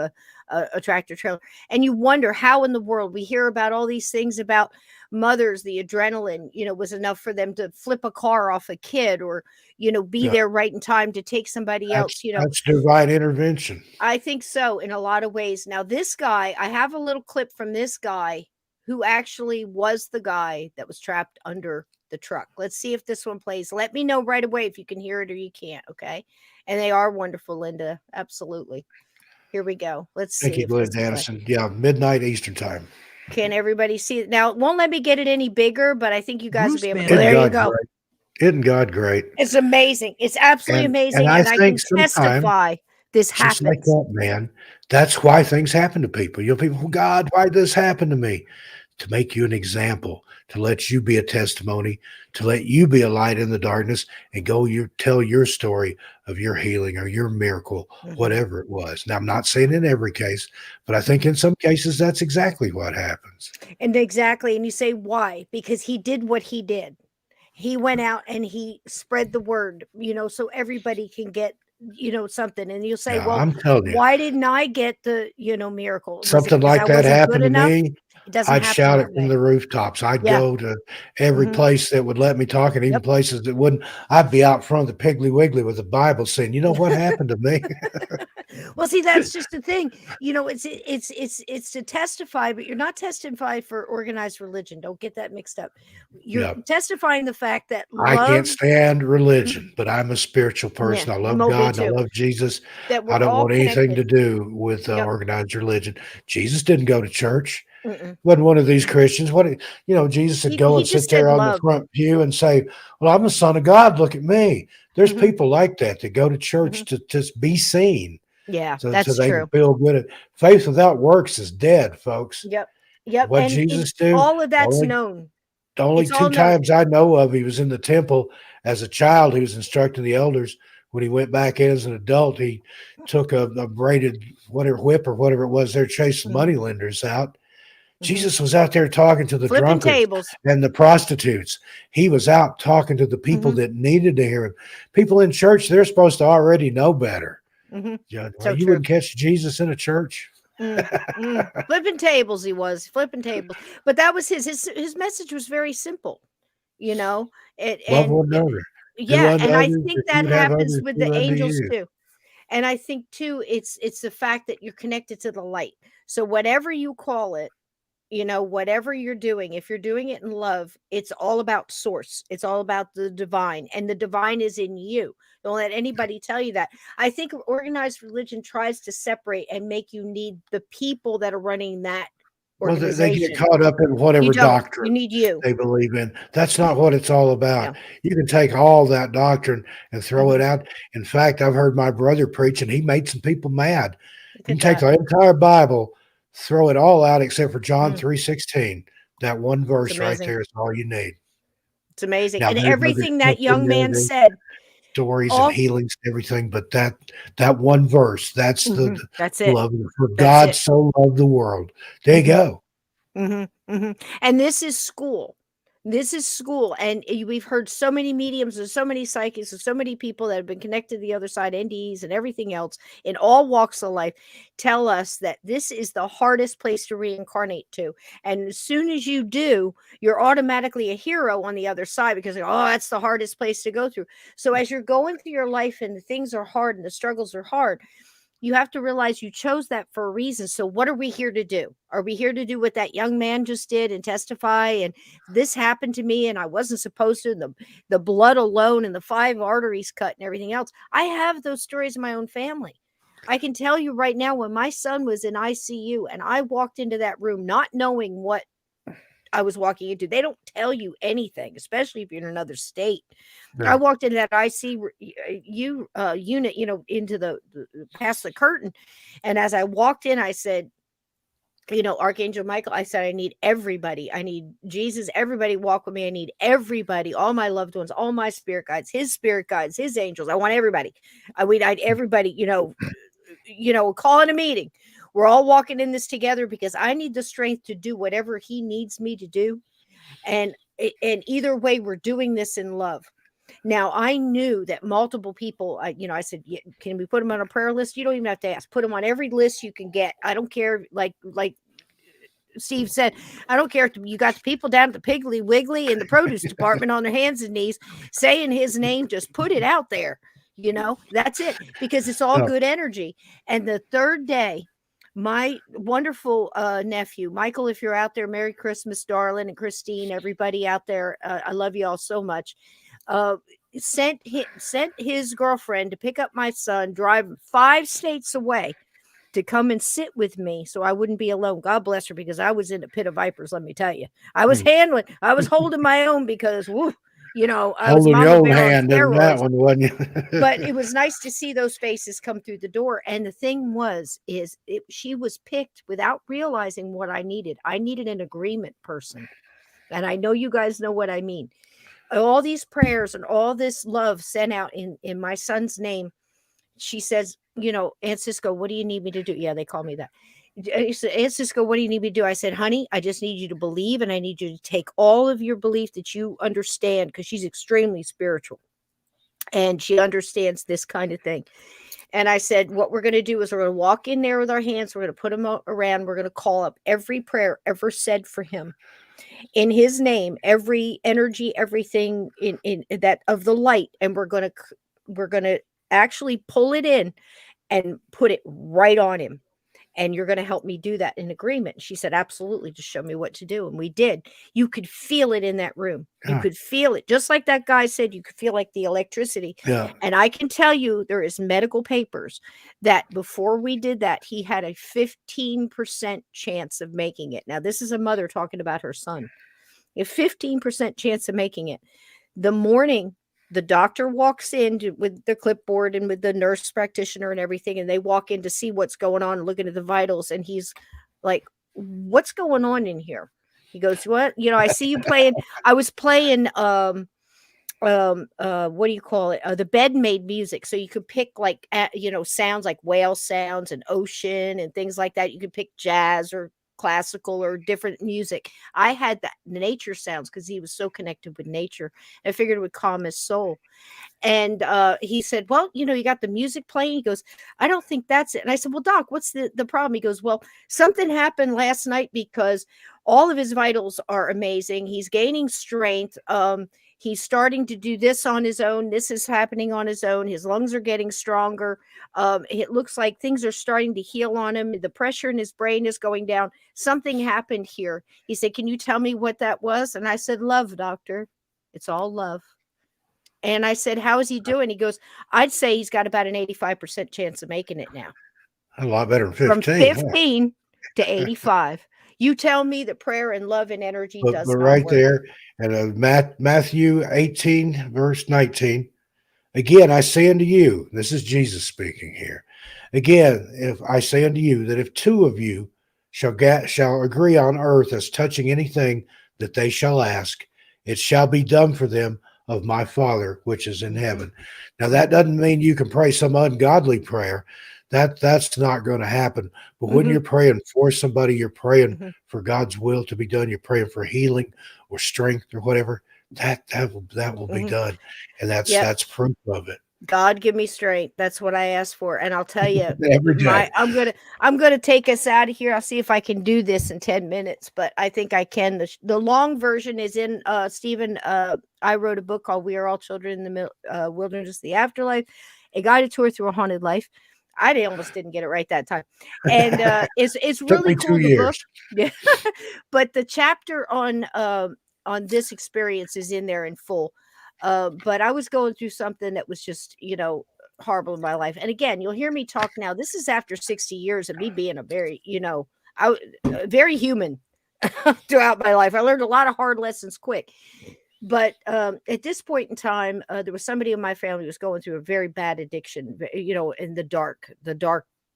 a tractor trailer. And you wonder how in the world we hear about all these things about mothers, the adrenaline, was enough for them to flip a car off a kid or, be there right in time to take somebody else, That's divine intervention. I think so in a lot of ways. Now, this guy, I have a little clip from this guy who actually was the guy that was trapped under the truck. Let's see if this one plays. Let me know right away if you can hear it or you can't. Okay. And they are wonderful, Linda. Absolutely. Here we go. Let's see. Thank you, Linda Anderson. Yeah, midnight Eastern time. Can everybody see it? Now, it won't let me get it any bigger, but I think you guys will be able to. There you go. Great. Isn't God great? It's amazing. It's absolutely amazing. And I can testify this happens. Just like that, man. That's why things happen to people. People, God, why did this happen to me? To make you an example, to let you be a testimony, to let you be a light in the darkness and tell your story of your healing or your miracle, whatever it was. Now, I'm not saying in every case, but I think in some cases that's exactly what happens. And exactly. And you say, why? Because he did what he did. He went out and he spread the word, so everybody can get, something. And you'll say, well, I'm telling you, why didn't I get the, miracle? Something like that happened to me. I'd shout it from the rooftops. I'd go to every place that would let me talk, and even places that wouldn't. I'd be out front of the Piggly Wiggly with the Bible saying, "You know what happened to me?" Well, see, that's just the thing. It's to testify, but you're not testifying for organized religion. Don't get that mixed up. You're testifying the fact that I can't stand religion, but I'm a spiritual person. I love God. And I love Jesus. I don't want anything to do with organized religion. Jesus didn't go to church. Wasn't one of these Christians. Jesus would go and sit there on the front pew and say, "Well, I'm a son of God. Look at me." There's people like that go to church to just be seen. Yeah, so that's they true. Can feel good. Faith without works is dead, folks. Yep. What Jesus do? All of that's known. The only two times I know of he was in the temple as a child. He was instructing the elders. When he went back in as an adult, he took a braided whip or whatever it was. They're chasing money lenders out. Jesus was out there talking to the Flipping drunkards tables. and the prostitutes. He was out talking to the people that needed to hear him. People in church, they're supposed to already know better. Yeah, So you true. wouldn't catch Jesus in a church. Flipping tables, he was flipping tables. But that was his message was very simple, you know. Love one another. Do Yeah, unto and I others think as you that would have happens others with do the unto angels you. too. And I think too, it's the fact that you're connected to the light. So whatever you call it, you know, whatever you're doing, if you're doing it in love, it's all about source. It's all about the divine, and the divine is in you. Don't let anybody tell you that. I think organized religion tries to separate and make you need the people that are running that Well, they get organization. caught up in You whatever don't. doctrine You need you. they believe in. That's not what it's all about. You can take all that doctrine and throw it out. In fact, I've heard my brother preach, and he made some people mad. You can take the entire Bible, throw it all out except for John 3:16. That one verse right there is all you need. It's amazing. Now, And there's other everything stuff that young in there, man there's said, stories and all healings and everything, but that one verse, that's the that's it. love. For That's God it. so loved the world. There you go. And this is school. This is school. And we've heard so many mediums and so many psychics and so many people that have been connected to the other side, NDEs and everything else in all walks of life tell us that this is the hardest place to reincarnate to. And as soon as you do, you're automatically a hero on the other side because, oh, that's the hardest place to go through. So as you're going through your life and the things are hard and the struggles are hard, you have to realize you chose that for a reason. So what are we here to do? Are we here to do what that young man just did and testify? And this happened to me and I wasn't supposed to, the blood alone and the 5 arteries cut and everything else. I have those stories in my own family. I can tell you right now, when my son was in ICU and I walked into that room, not knowing what I was walking into. They don't tell you anything, especially if you're in another state. I walked into that ICU unit, you know, into the past the curtain. And as I walked in, I said, you know, Archangel Michael, I said, I need everybody. I need Jesus. Everybody walk with me. I need everybody, all my loved ones, all my spirit guides, his angels. I want everybody. I need everybody, you know, calling a meeting. We're all walking in this together because I need the strength to do whatever he needs me to do. And either way, we're doing this in love. Now, I knew that multiple people, I said, can we put them on a prayer list? You don't even have to ask. Put them on every list you can get. I don't care. Like Steve said, I don't care if you got the people down at the Piggly Wiggly in the produce department on their hands and knees saying his name. Just put it out there. You know, that's it, because it's all good energy. And the third day, my wonderful nephew, Michael, if you're out there, Merry Christmas, darling, and Christine, everybody out there, I love you all so much. Sent his girlfriend to pick up my son, drive 5 states away to come and sit with me so I wouldn't be alone. God bless her, because I was in a pit of vipers, let me tell you. I was holding my own because, woo, you know, I was Holding your mama own bear on hand in that steroids. one, wasn't you? But it was nice to see those faces come through the door. And the thing she was picked without realizing what I needed. I needed an agreement person. And I know you guys know what I mean. All these prayers and all this love sent out in my son's name. She says, you know, Aunt Cisco, what do you need me to do? Yeah, they call me that. Aunt Cisco, what do you need me to do? I said, honey, I just need you to believe, and I need you to take all of your belief that you understand, because she's extremely spiritual and she understands this kind of thing. And I said, what we're going to do is we're going to walk in there with our hands. We're going to put them around. We're going to call up every prayer ever said for him in his name, every energy, everything in that of the light. And we're going to actually pull it in and put it right on him. And you're going to help me do that in agreement. She said, absolutely. Just show me what to do. And we did. You could feel it in that room. You could feel it. Just like that guy said, you could feel like the electricity. Yeah. And I can tell you, there is medical papers that before we did that, he had a 15% chance of making it. Now, this is a mother talking about her son. A 15% chance of making it. The morning the doctor walks in with the clipboard and with the nurse practitioner and everything, and they walk in to see what's going on, looking at the vitals, and he's like, what's going on in here? He goes, what? You know, I see you playing. I was playing what do you call it? The bed made music. So you could pick like, you know, sounds like whale sounds and ocean and things like that. You could pick jazz or classical or different music. I had the nature sounds because he was so connected with nature. I figured it would calm his soul. And he said, well, you know, you got the music playing. He goes, I don't think that's it. And I said, well, Doc, what's the problem? He goes, well, something happened last night because all of his vitals are amazing. He's gaining strength. He's starting to do this on his own. This is happening on his own. His lungs are getting stronger. It looks like things are starting to heal on him. The pressure in his brain is going down. Something happened here. He said, can you tell me what that was? And I said, love, doctor. It's all love. And I said, how is he doing? He goes, I'd say he's got about an 85% chance of making it now. A lot better than 15. From 15 to 85. You tell me that prayer and love and energy does but not right work. there, and Matthew 18, verse 19. Again, I say unto you, this is Jesus speaking here. Again, if I say unto you that if two of you shall agree on earth as touching anything that they shall ask, it shall be done for them of my Father which is in heaven. Now that doesn't mean you can pray some ungodly prayer. That's not going to happen. But when you're praying for somebody, you're praying for God's will to be done. You're praying for healing or strength or whatever. That will be done, and that's proof of it. God, give me strength. That's what I asked for, and I'll tell you, Every day. I'm gonna take us out of here. I'll see if I can do this in 10 minutes, but I think I can. The long version is in Stephen. I wrote a book called "We Are All Children in the Wilderness of the Afterlife," a guided tour through a haunted life. I almost didn't get it right that time, and it's really cool. The book, yeah. But the chapter on this experience is in there in full. But I was going through something that was just, you know, horrible in my life. And again, you'll hear me talk now. This is after 60 years of me being a very, you know, very human throughout my life. I learned a lot of hard lessons quick. But at this point in time, there was somebody in my family who was going through a very bad addiction, you know, in the dark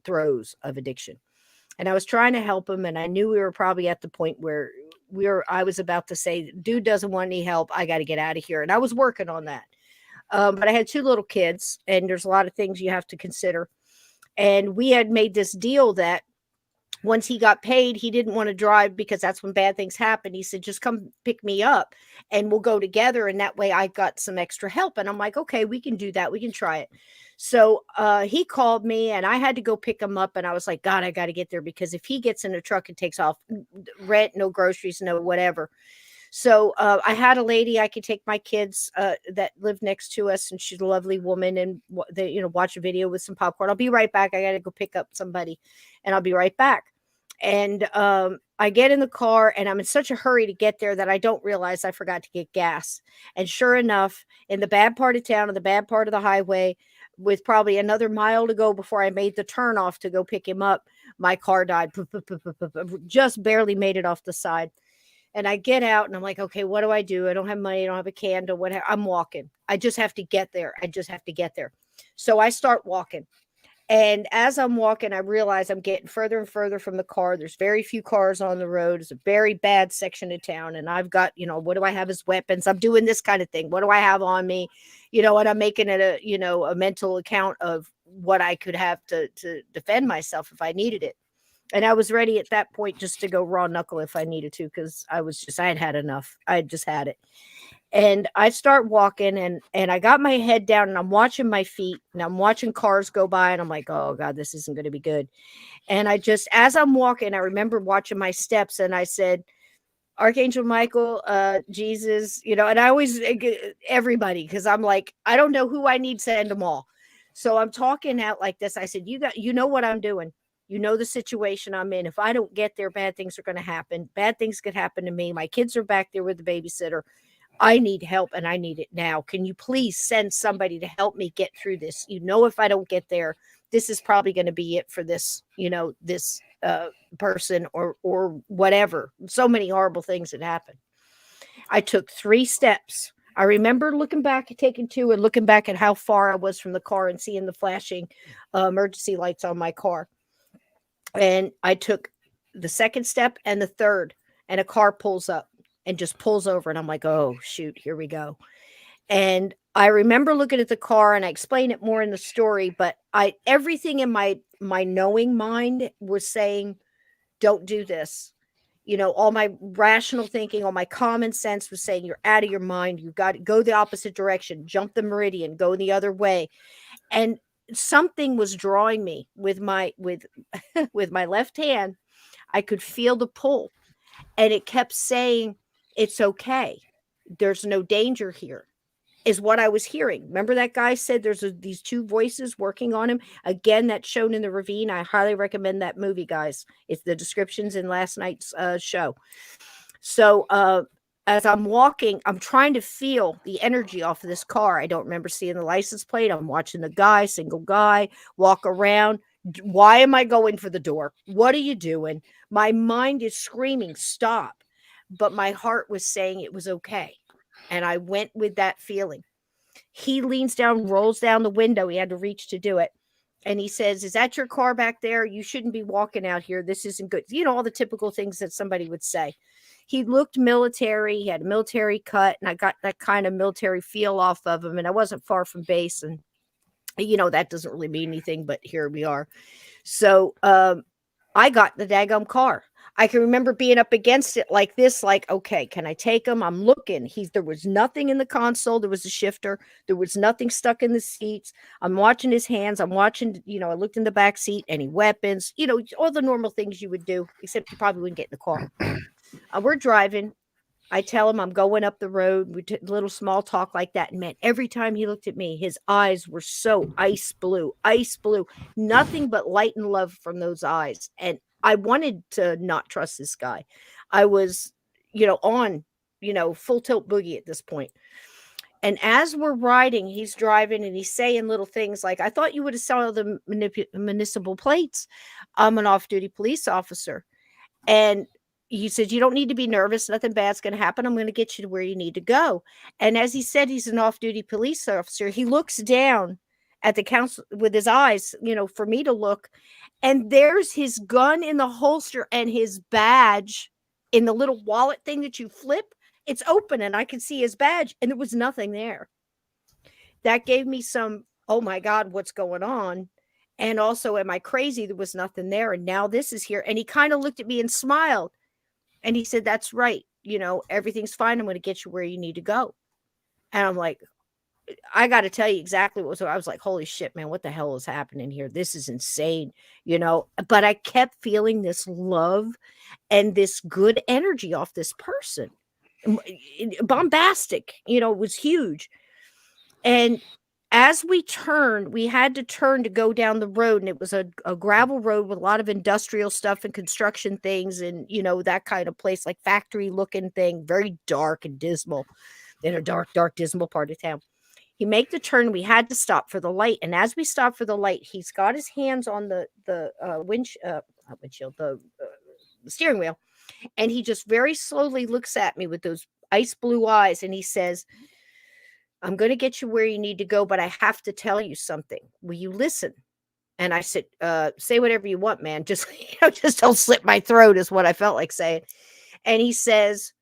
throes of addiction. And I was trying to help him. And I knew we were probably at the point where I was about to say, dude doesn't want any help. I got to get out of here. And I was working on that. But I had 2 little kids, and there's a lot of things you have to consider. And we had made this deal that once he got paid, he didn't want to drive because that's when bad things happen. He said, just come pick me up and we'll go together. And that way I got some extra help. And I'm like, okay, we can do that. We can try it. So he called me and I had to go pick him up. And I was like, God, I got to get there because if he gets in a truck and takes off, rent, no groceries, no whatever. So I had a lady I could take my kids that lived next to us, and she's a lovely woman, and they, you know, watch a video with some popcorn. I'll be right back. I got to go pick up somebody, and I'll be right back. And I get in the car, and I'm in such a hurry to get there that I don't realize I forgot to get gas. And sure enough, in the bad part of town, on the bad part of the highway, with probably another mile to go before I made the turn off to go pick him up, my car died. Just barely made it off the side. And I get out and I'm like, okay, what do? I don't have money. I don't have a candle. Whatever. I'm walking. I just have to get there. So I start walking. And as I'm walking, I realize I'm getting further and further from the car. There's very few cars on the road. It's a very bad section of town. And I've got, you know, what do I have as weapons? I'm doing this kind of thing. What do I have on me? You know, and I'm making it a mental account of what I could have to defend myself if I needed it. And I was ready at that point just to go raw knuckle if I needed to, because I had had enough. I had just had it. And I start walking and I got my head down and I'm watching my feet and I'm watching cars go by and I'm like, oh God, this isn't going to be good. And as I'm walking, I remember watching my steps and I said, Archangel Michael, Jesus, you know, and I always, everybody, because I'm like, I don't know who I need, send them all. So I'm talking out like this. I said, you know what I'm doing. You know the situation I'm in. If I don't get there, bad things are going to happen. Bad things could happen to me. My kids are back there with the babysitter. I need help and I need it now. Can you please send somebody to help me get through this? You know, if I don't get there, this is probably going to be it for this, you know, this person or whatever. So many horrible things had happened. I took 3 steps. I remember looking back at taking 2 and looking back at how far I was from the car and seeing the flashing emergency lights on my car. And I took the 2nd step and the 3rd, and a car pulls up and just pulls over. And I'm like, oh, shoot, here we go. And I remember looking at the car, and I explain it more in the story, but everything in my knowing mind was saying, don't do this. You know, all my rational thinking, all my common sense was saying, you're out of your mind. You've got to go the opposite direction, jump the meridian, go the other way. And something was drawing me with my with my left hand. I could feel the pull, and it kept saying, it's okay. There's no danger here, is what I was hearing. Remember that guy said these two voices working on him? Again, that's shown in The Ravine. I highly recommend that movie, guys. It's the descriptions in last night's show. So as I'm walking, I'm trying to feel the energy off of this car. I don't remember seeing the license plate. I'm watching the guy, single guy, walk around. Why am I going for the door? What are you doing? My mind is screaming, stop. But my heart was saying it was okay. And I went with that feeling. He leans down, rolls down the window. He had to reach to do it. And he says, is that your car back there? You shouldn't be walking out here. This isn't good. You know, all the typical things that somebody would say. He looked military. He had a military cut, and I got that kind of military feel off of him. And I wasn't far from base. And, you know, that doesn't really mean anything, but here we are. So I got the daggum car. I can remember being up against it like this, like, okay, can I take him? I'm looking. There was nothing in the console. There was a shifter. There was nothing stuck in the seats. I'm watching his hands. I'm watching, you know, I looked in the back seat, any weapons, you know, all the normal things you would do, except you probably wouldn't get in the car. We're driving. I tell him I'm going up the road. We did a little small talk like that. And man, every time he looked at me, his eyes were so ice blue, nothing but light and love from those eyes. And I wanted to not trust this guy. I was, you know, on, you know, full tilt boogie at this point. And as we're riding, he's driving and he's saying little things like, I thought you would have saw the municipal plates. I'm an off-duty police officer. And he said, you don't need to be nervous. Nothing bad's going to happen. I'm going to get you to where you need to go. And as he said, he's an off-duty police officer. He looks down at the council with his eyes, you know, for me to look. And there's his gun in the holster and his badge in the little wallet thing that you flip. It's open and I can see his badge and there was nothing there. That gave me some, oh my God, what's going on? And also, am I crazy? There was nothing there. And now this is here. And he kind of looked at me and smiled. And he said, that's right. You know, everything's fine. I'm going to get you where you need to go. And I'm like, I got to tell you exactly what was. I was like, holy shit, man, what the hell is happening here? This is insane, you know, but I kept feeling this love and this good energy off this person. Bombastic, you know, it was huge. And as we turned, we had to turn to go down the road, and it was a gravel road with a lot of industrial stuff and construction things and, you know, that kind of place, like factory looking thing, very dark and dismal in a dark, dismal part of town. He made the turn. We had to stop for the light. And as we stopped for the light, he's got his hands on the steering wheel. And he just very slowly looks at me with those ice blue eyes. And he says, I'm going to get you where you need to go, but I have to tell you something. Will you listen? And I said, say whatever you want, man. Just, you know, just don't slit my throat is what I felt like saying. And he says,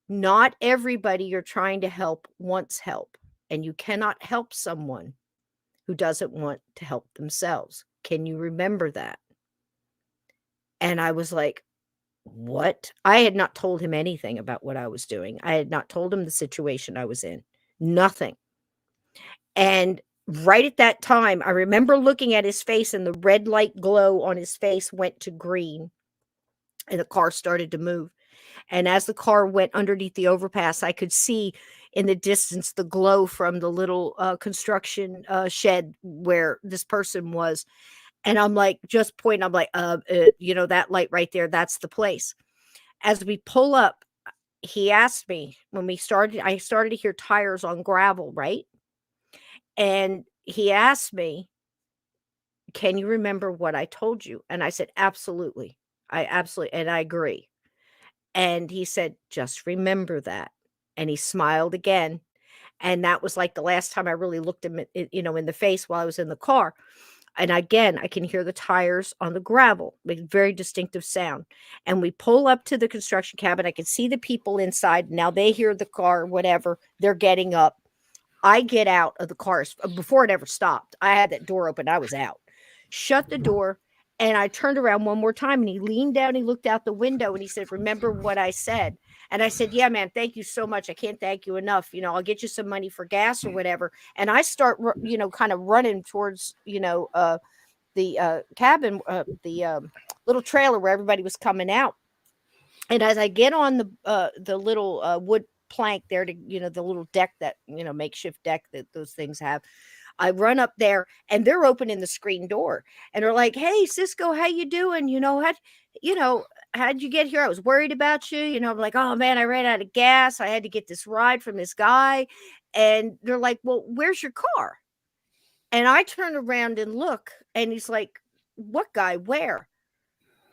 not everybody you're trying to help wants help. And you cannot help someone who doesn't want to help themselves. Can you remember that? And I was like, what? I had not told him anything about what I was doing. I had not told him the situation I was in. Nothing. And right at that time, I remember looking at his face and the red light glow on his face went to green and the car started to move. And as the car went underneath the overpass, I could see in the distance the glow from the little construction shed where this person was. And I'm like, just pointing, I'm like, you know, that light right there, that's the place. As we pull up, he asked me when I started to hear tires on gravel, right? And he asked me, can you remember what I told you? And I said, absolutely. And I agree. And he said, just remember that. And he smiled again. And that was like the last time I really looked him, you know, in the face while I was in the car. And again, I can hear the tires on the gravel, with very distinctive sound. And we pull up to the construction cabin. I can see the people inside. Now they hear the car, whatever. They're getting up. I get out of the car before it ever stopped. I had that door open. I was out. Shut the door. And I turned around one more time and he leaned down, he looked out the window and he said, remember what I said? And I said, yeah, man, thank you so much. I can't thank you enough. You know, I'll get you some money for gas or whatever. And I start, you know, kind of running towards, you know, the cabin, the little trailer where everybody was coming out. And as I get on the little wood plank there to, you know, the little deck that, you know, makeshift deck that those things have, I run up there and they're opening the screen door and they're like, hey, Cisco, how you doing? How'd you get here? I was worried about you. You know, I'm like, oh man, I ran out of gas. I had to get this ride from this guy. And they're like, well, where's your car? And I turn around and look and he's like, what guy? Where?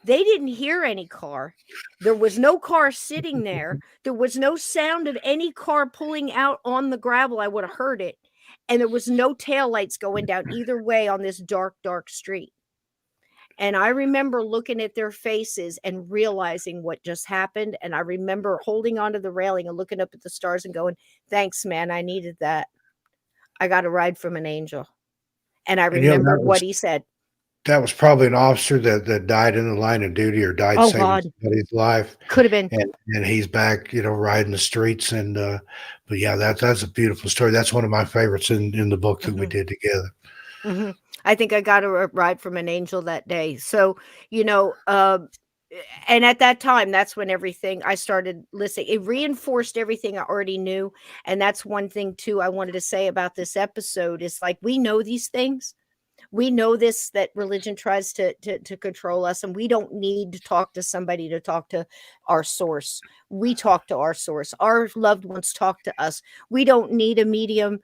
They didn't hear any car. There was no car sitting there. There was no sound of any car pulling out on the gravel. I would have heard it. And there was no taillights going down either way on this dark, dark street. And I remember looking at their faces and realizing what just happened. And I remember holding onto the railing and looking up at the stars and going, thanks, man. I needed that. I got a ride from an angel. And I remembered what he said. That was probably an officer that died in the line of duty or died saving somebody's life. Could have been. And he's back, you know, riding the streets. And but yeah, that's a beautiful story. That's one of my favorites in the book that we did together. Mm-hmm. I think I got a ride from an angel that day. So, you know, and at that time, that's when I started listening. It reinforced everything I already knew. And that's one thing too I wanted to say about this episode is like, we know these things. We know this, that religion tries to control us, and we don't need to talk to somebody to talk to our source. We talk to our source. Our loved ones talk to us. We don't need a medium.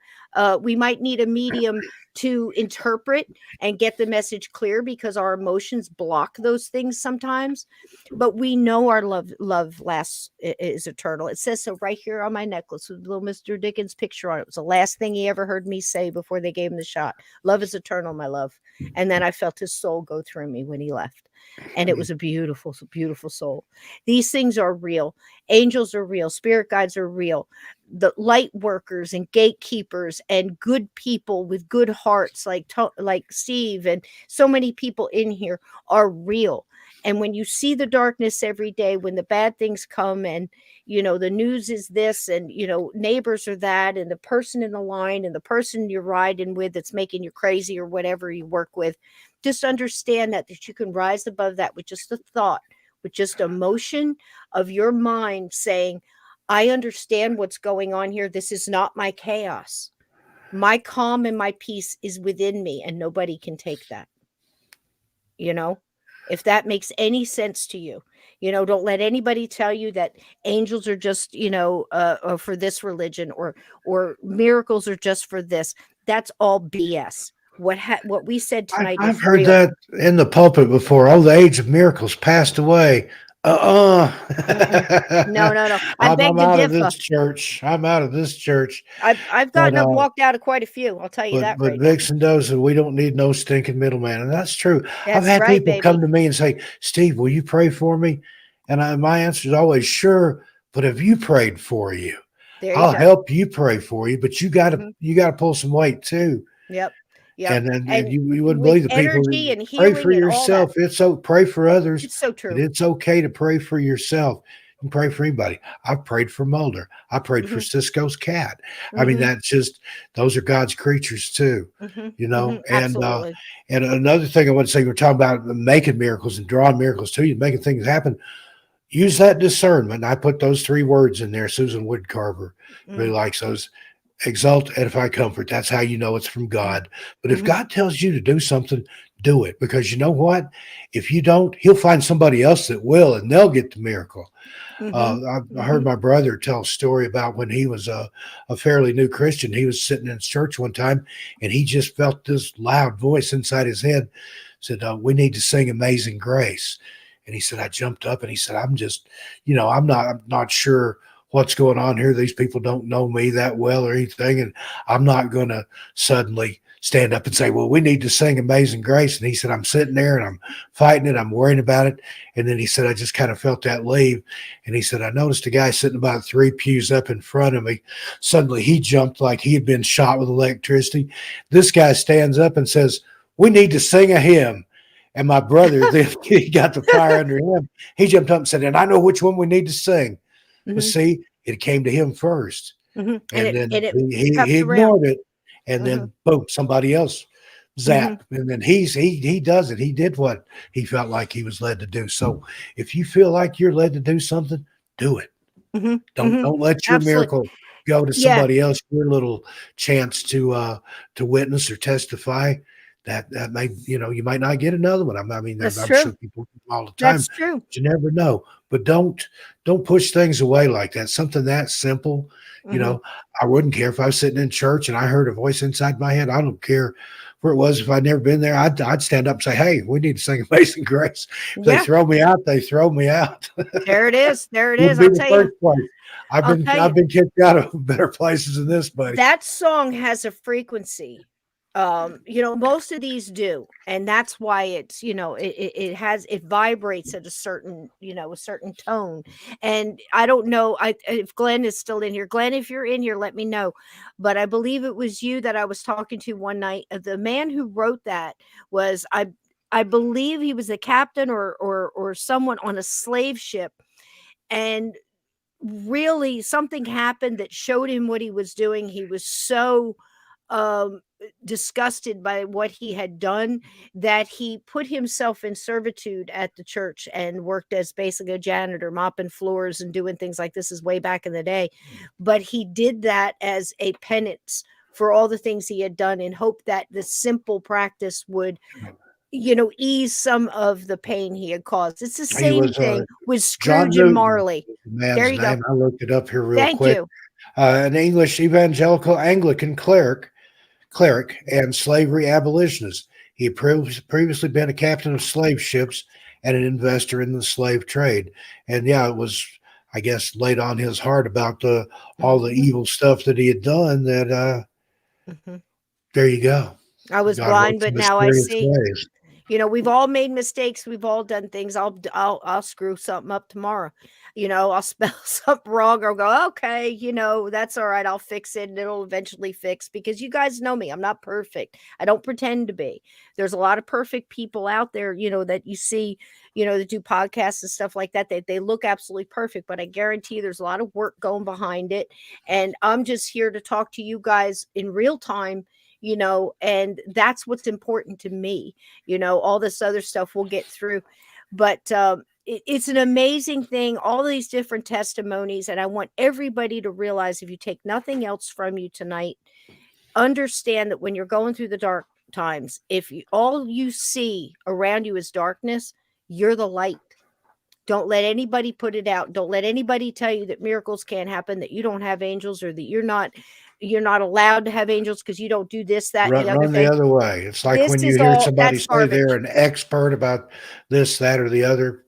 We might need a medium to interpret and get the message clear because our emotions block those things sometimes. But we know our love lasts, is eternal. It says so right here on my necklace with little Mr. Dickens' picture on it. It was the last thing he ever heard me say before they gave him the shot. Love is eternal, my love. And then I felt his soul go through me when he left. And it was a beautiful, beautiful soul. These things are real. Angels are real. Spirit guides are real. The light workers and gatekeepers and good people with good hearts like Steve and so many people in here are real. And when you see the darkness every day, when the bad things come and, you know, the news is this and, you know, neighbors are that and the person in the line and the person you're riding with that's making you crazy or whatever you work with, just understand that you can rise above that with just a thought, with just emotion of your mind saying, I understand what's going on here. This is not my chaos. My calm and my peace is within me and nobody can take that. You know? If that makes any sense to you, you know, don't let anybody tell you that angels are just, you know, for this religion or miracles are just for this. That's all BS. What we said tonight. I've heard that in the pulpit before. Oh, the age of miracles passed away. No. I'm out of this church. I'm out of this church. I've gotten up, walked out of quite a few. I'll tell you that. But Vixen knows that we don't need no stinking middleman, and that's true. I've had people come to me and say, "Steve, will you pray for me?" And my answer is always, "Sure." But if you prayed for you, I'll help you pray for you. But you got to pull some weight too. Yep. Yeah, and you wouldn't believe the people and pray for yourself. It's so pray for others. It's so true. It's okay to pray for yourself. You can pray for anybody. I've prayed for Mulder. I prayed for Cisco's cat. I mean, that's just those are God's creatures too. You know, and another thing I want to say, we're talking about making miracles and drawing miracles to you, making things happen. Use that discernment. I put those 3 words in there. Susan Woodcarver really likes those. Exalt, edify, comfort. That's how you know it's from God. But if God tells you to do something, do it. Because you know what? If you don't, he'll find somebody else that will, and they'll get the miracle. I heard my brother tell a story about when he was a fairly new Christian. He was sitting in church one time, and he just felt this loud voice inside his head said, we need to sing Amazing Grace. And he said, I jumped up and he said, I'm just, you know, I'm not sure what's going on here. These people don't know me that well or anything. And I'm not going to suddenly stand up and say, well, we need to sing Amazing Grace. And he said, I'm sitting there and I'm fighting it. I'm worrying about it. And then he said, I just kind of felt that leave. And he said, I noticed a guy sitting about 3 pews up in front of me. Suddenly he jumped like he had been shot with electricity. This guy stands up and says, we need to sing a hymn. And my brother, then he got the fire under him. He jumped up and said, and I know which one we need to sing. But see, it came to him first. And then it he ignored it. And then boom, somebody else zap. And then he does it. He did what he felt like he was led to do. So if you feel like you're led to do something, do it. Don't let your miracle go to somebody else. Your little chance to witness or testify. That may, you might not get another one. I mean, I'm sure people do all the time. That's true. But you never know. But don't push things away like that. Something that simple. I wouldn't care if I was sitting in church and I heard a voice inside my head. I don't care where it was. If I'd never been there, I'd stand up and say, "Hey, we need to sing Amazing Grace." If they throw me out, they throw me out. There it is. There it is. I'll tell you. I've been kicked out of better places than this, buddy. That song has a frequency. Most of these do, and that's why it's it vibrates at a certain tone. And I don't know if Glenn is still in here. Glenn, if you're in here, let me know. But I believe it was you that I was talking to one night. The man who wrote that was I believe he was a captain or someone on a slave ship, and really something happened that showed him what he was doing. He was so disgusted by what he had done that he put himself in servitude at the church and worked as basically a janitor, mopping floors and doing things like this. Is way back in the day, but he did that as a penance for all the things he had done in hope that the simple practice would ease some of the pain he had caused. It's the same thing with Scrooge and Marley. There you go. I looked it up here real quick. You. An English evangelical Anglican cleric and slavery abolitionist. He had previously been a captain of slave ships and an investor in the slave trade. And it was, I guess, laid on his heart about all the evil stuff that he had done. That there you go. I was blind, but now I see. We've all made mistakes. We've all done things. I'll screw something up tomorrow. I'll spell something wrong or go, okay, that's all right. I'll fix it and it'll eventually fix, because you guys know me. I'm not perfect. I don't pretend to be. There's a lot of perfect people out there, that you see, that do podcasts and stuff like that. They look absolutely perfect, but I guarantee you there's a lot of work going behind it. And I'm just here to talk to you guys in real time. And that's what's important to me. All this other stuff we'll get through, but it's an amazing thing, all these different testimonies. And I want everybody to realize, if you take nothing else from you tonight, understand that when you're going through the dark times, if all you see around you is darkness, you're the light. Don't let anybody put it out. Don't let anybody tell you that miracles can't happen, that you don't have angels, or that you're not allowed to have angels because you don't do this, that, and the other thing. The other way. It's like when you hear somebody say they're an expert about this, that, or the other.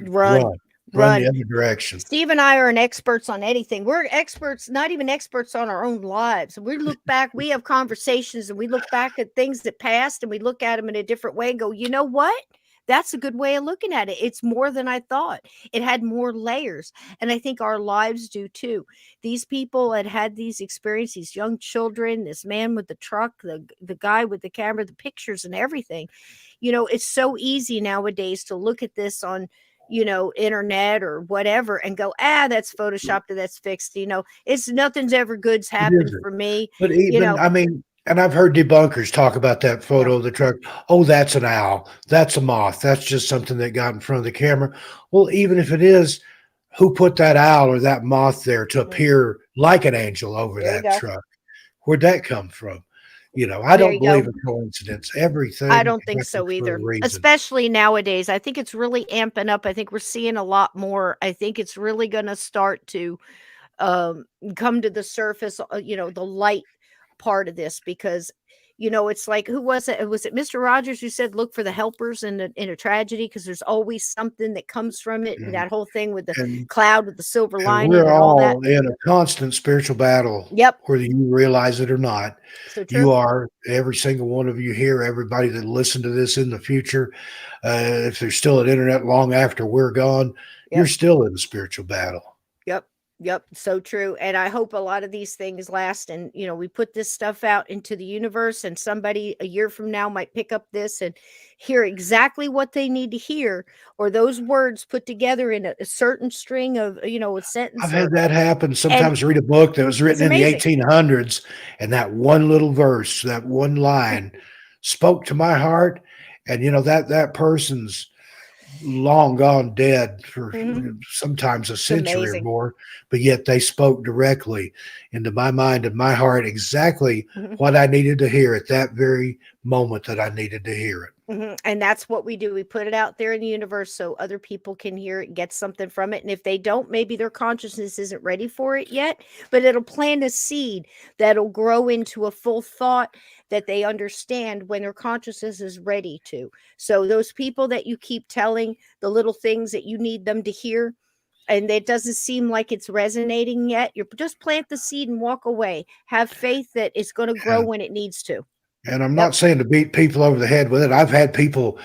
Run the other direction. Steve and I are experts on anything. We're experts, not even experts on our own lives. We look back, we have conversations, and we look back at things that passed, and we look at them in a different way and go, you know what? That's a good way of looking at it. It's more than I thought. It had more layers. And I think our lives do too. These people had these experiences, these young children, this man with the truck, the guy with the camera, the pictures and everything. It's so easy nowadays to look at this on, internet or whatever and go, that's photoshopped or that's fixed. It's nothing's ever good's happened for me. But even, and I've heard debunkers talk about that photo of the truck. Oh, that's an owl. That's a moth. That's just something that got in front of the camera. Well, even if it is, who put that owl or that moth there to appear like an angel over that truck? Where'd that come from? I don't believe in coincidence. Everything. I don't think so either, especially nowadays. I think it's really amping up. I think we're seeing a lot more. I think it's really going to start to come to the surface, the light part of this, because it's like, who was it? Was it Mr. Rogers who said, look for the helpers in a tragedy, because there's always something that comes from it. And that whole thing with the cloud with the silver lining. We're and all all that. in a constant spiritual battle. Yep. Whether you realize it or not. So true. You are, every single one of you here, everybody that listen to this in the future, if there's still an internet long after we're gone, you're still in a spiritual battle. Yep. Yep, so true. And I hope a lot of these things last. And, we put this stuff out into the universe, and somebody a year from now might pick up this and hear exactly what they need to hear, or those words put together in a certain string of, a I've sentence, had that happen. and Sometimes read a book that was it's written in the amazing. 1800s, and that one little verse, that one line spoke to my heart. And, that person's long gone dead for sometimes a It's century or amazing. more, but yet they spoke directly into my mind and my heart exactly what I needed to hear at that very moment that I needed to hear it. And that's what we do. We put it out there in the universe so other people can hear it, get something from it. And if they don't, maybe their consciousness isn't ready for it yet, but it'll plant a seed that'll grow into a full thought that they understand when their consciousness is ready to. So those people that you keep telling the little things that you need them to hear, and it doesn't seem like it's resonating yet, you just plant the seed and walk away. Have faith that it's going to grow when it needs to. And I'm not saying to beat people over the head with it. I've had people,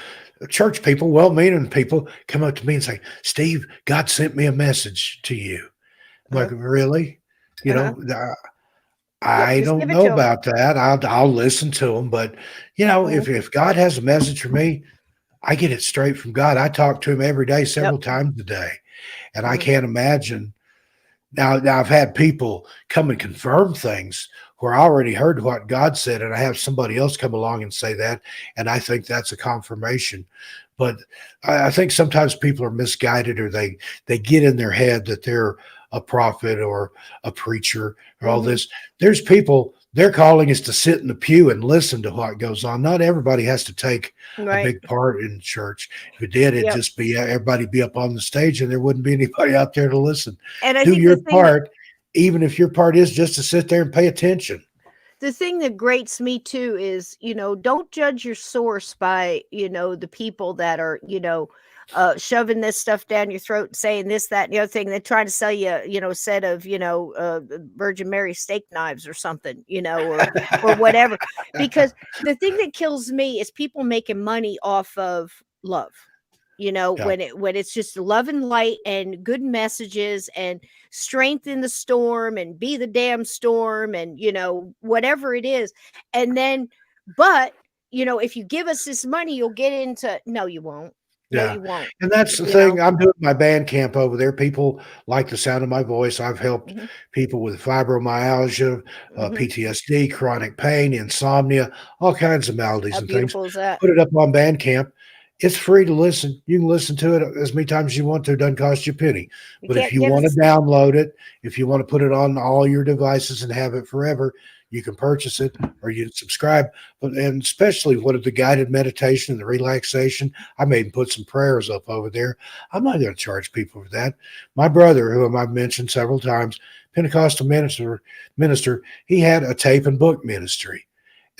church people, well-meaning people, come up to me and say, "Steve, God sent me a message to you." I'm like, "Really?" I Just don't give it know to 'em. about that. I'll listen to them, but if God has a message for me, I get it straight from God. I talk to Him every day, several times a day, and I can't imagine. Now I've had people come and confirm things where I already heard what God said, and I have somebody else come along and say that, and I think that's a confirmation. But I think sometimes people are misguided, or they get in their head that they're a prophet or a preacher or all this. There's people, their calling is to sit in the pew and listen to what goes on. Not everybody has to take a big part in church. If it did, it'd just be everybody be up on the stage, and there wouldn't be anybody out there to listen. And I Do think your part, even if your part is just to sit there and pay attention. The thing that grates me too is, don't judge your source by, the people that are, shoving this stuff down your throat and saying this, that, and the other thing. They're trying to sell you, a set of, Virgin Mary steak knives or something, or whatever. Because the thing that kills me is people making money off of love. When it's just love and light and good messages and strength in the storm and be the damn storm and whatever it is. And then but if you give us this money, you'll get into. No, you won't. No, Yeah. you won't. And that's the thing. I'm doing my band camp over there. People like the sound of my voice. I've helped people with fibromyalgia, PTSD, chronic pain, insomnia, all kinds of maladies How and things. beautiful is that? Put it up on Bandcamp. It's free to listen. You can listen to it as many times as you want to. It doesn't cost you a penny. But if you want to download it, if you want to put it on all your devices and have it forever, you can purchase it or you can subscribe. And especially what the guided meditation and the relaxation, I may even put some prayers up over there. I'm not going to charge people for that. My brother, whom I've mentioned several times, Pentecostal minister, he had a tape and book ministry.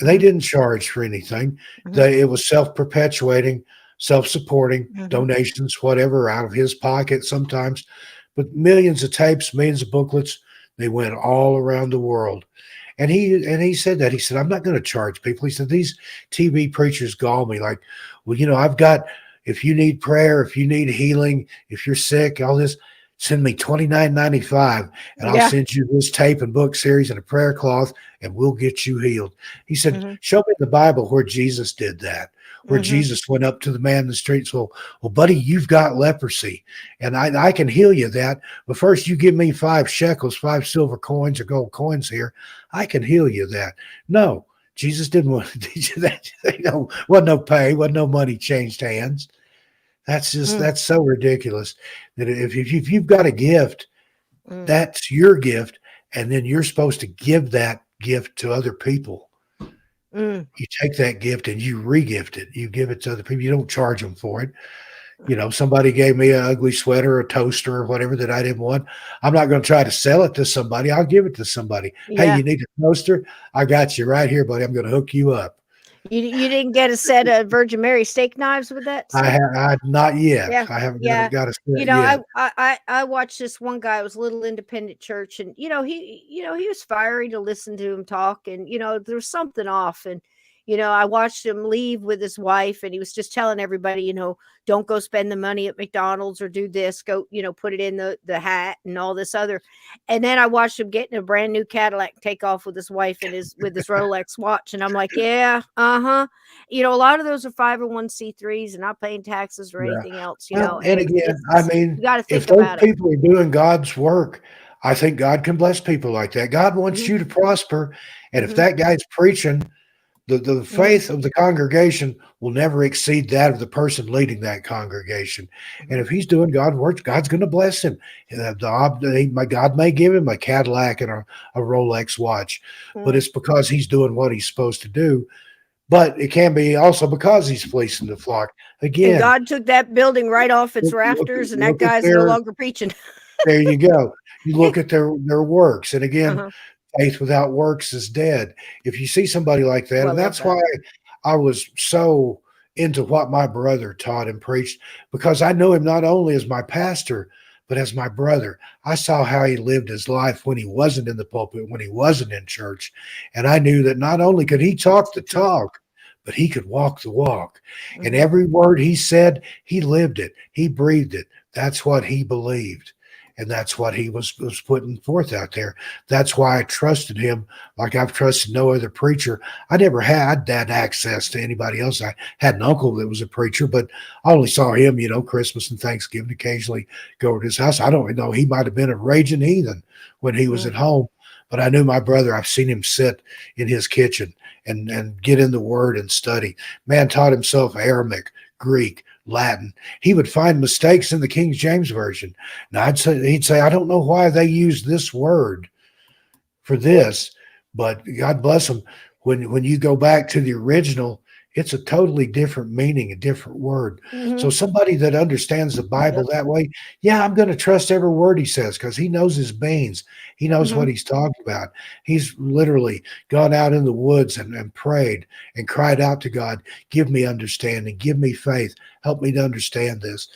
They didn't charge for anything. It was self-perpetuating, self-supporting, donations, whatever, out of his pocket sometimes. But millions of tapes, millions of booklets, they went all around the world. And he said that. He said, "I'm not going to charge people." He said, "These TV preachers gall me like, well, I've got, if you need prayer, if you need healing, if you're sick, all this, send me $29.95 and I'll send you this tape and book series and a prayer cloth and we'll get you healed." He said, "Show me the Bible where Jesus did that, where Jesus went up to the man in the streets. Well, buddy, you've got leprosy and I can heal you that. But first you give me 5 shekels, 5 silver coins or gold coins here. I can heal you that." No, Jesus didn't want to teach you that. Wasn't no pay, wasn't no money changed hands. That's just, that's so ridiculous that if you've got a gift, that's your gift. And then you're supposed to give that gift to other people. You take that gift and you re-gift it. You give it to other people. You don't charge them for it. Somebody gave me an ugly sweater, a toaster, or whatever that I didn't want. I'm not going to try to sell it to somebody. I'll give it to somebody. Hey, you need a toaster? I got you right here, buddy. I'm going to hook you up. You didn't get a set of Virgin Mary steak knives with that? I not yet. Yeah, I haven't yeah. got a set yet. I watched this one guy. It was a little independent church, and he was fiery to listen to him talk, and there was something off, and I watched him leave with his wife, and he was just telling everybody, don't go spend the money at McDonald's or do this, go, put it in the hat and all this other. And then I watched him get in a brand new Cadillac, take off with his wife and with his Rolex watch. And I'm like, yeah, a lot of those are 501c3s and not paying taxes or anything else, Well, and again, you got to if think those about it. people are doing God's work, I think God can bless people like that. God wants you to prosper. And if that guy's preaching, the faith of the congregation will never exceed that of the person leading that congregation. And if he's doing God's work, God's going to bless him. God may give him a Cadillac and a Rolex watch, but it's because he's doing what he's supposed to do. But it can be also because he's fleecing the flock. Again, and God took that building right off its rafters, and that guy's no longer preaching. There you go. You look at their works, and again, faith without works is dead. If you see somebody like that, and that's why I was so into what my brother taught and preached, because I know him not only as my pastor, but as my brother. I saw how he lived his life when he wasn't in the pulpit, when he wasn't in church. And I knew that not only could he talk the talk, but he could walk the walk. And every word he said, he lived it. He breathed it. That's what he believed. And that's what he was putting forth out there. That's why I trusted him like I've trusted no other preacher. I never had that access to anybody else. I had an uncle that was a preacher, but I only saw him, Christmas and Thanksgiving, occasionally go over to his house. I don't know. He might have been a raging heathen when he was at home, but I knew my brother. I've seen him sit in his kitchen and get in the word and study. Man taught himself Aramaic, Greek, Latin. He would find mistakes in the King James Version. Now he'd say, I don't know why they use this word for this, but God bless him. When you go back to the original, it's a totally different meaning, a different word. So somebody that understands the Bible that way, I'm going to trust every word he says because he knows his beans. He knows what he's talking about. He's literally gone out in the woods and prayed and cried out to God, give me understanding, give me faith, help me to understand this.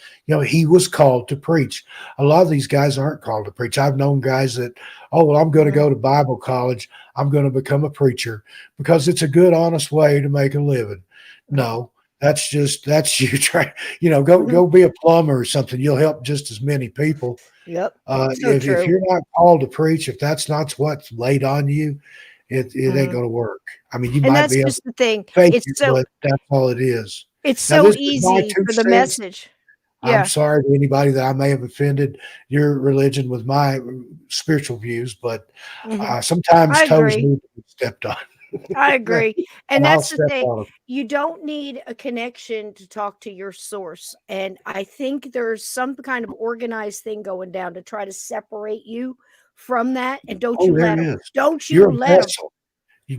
He was called to preach. A lot of these guys aren't called to preach. I've known guys that, I'm going to go to Bible college. I'm going to become a preacher because it's a good, honest way to make a living. No, that's you try, go be a plumber or something. You'll help just as many people. Yep. If you're not called to preach, if that's not what's laid on you, it ain't going to work. I mean, you might be able just the thing. to fake it, but that's all it is. It's Now, so this is my easy 2 for the cents. message. I'm sorry to anybody that I may have offended your religion with my spiritual views, but sometimes toes need to be stepped on. I agree. And I'll that's the step thing. on 'em. You don't need a connection to talk to your source. And I think there's some kind of organized thing going down to try to separate you from that. And don't you let them. Don't you You're a let them. vessel.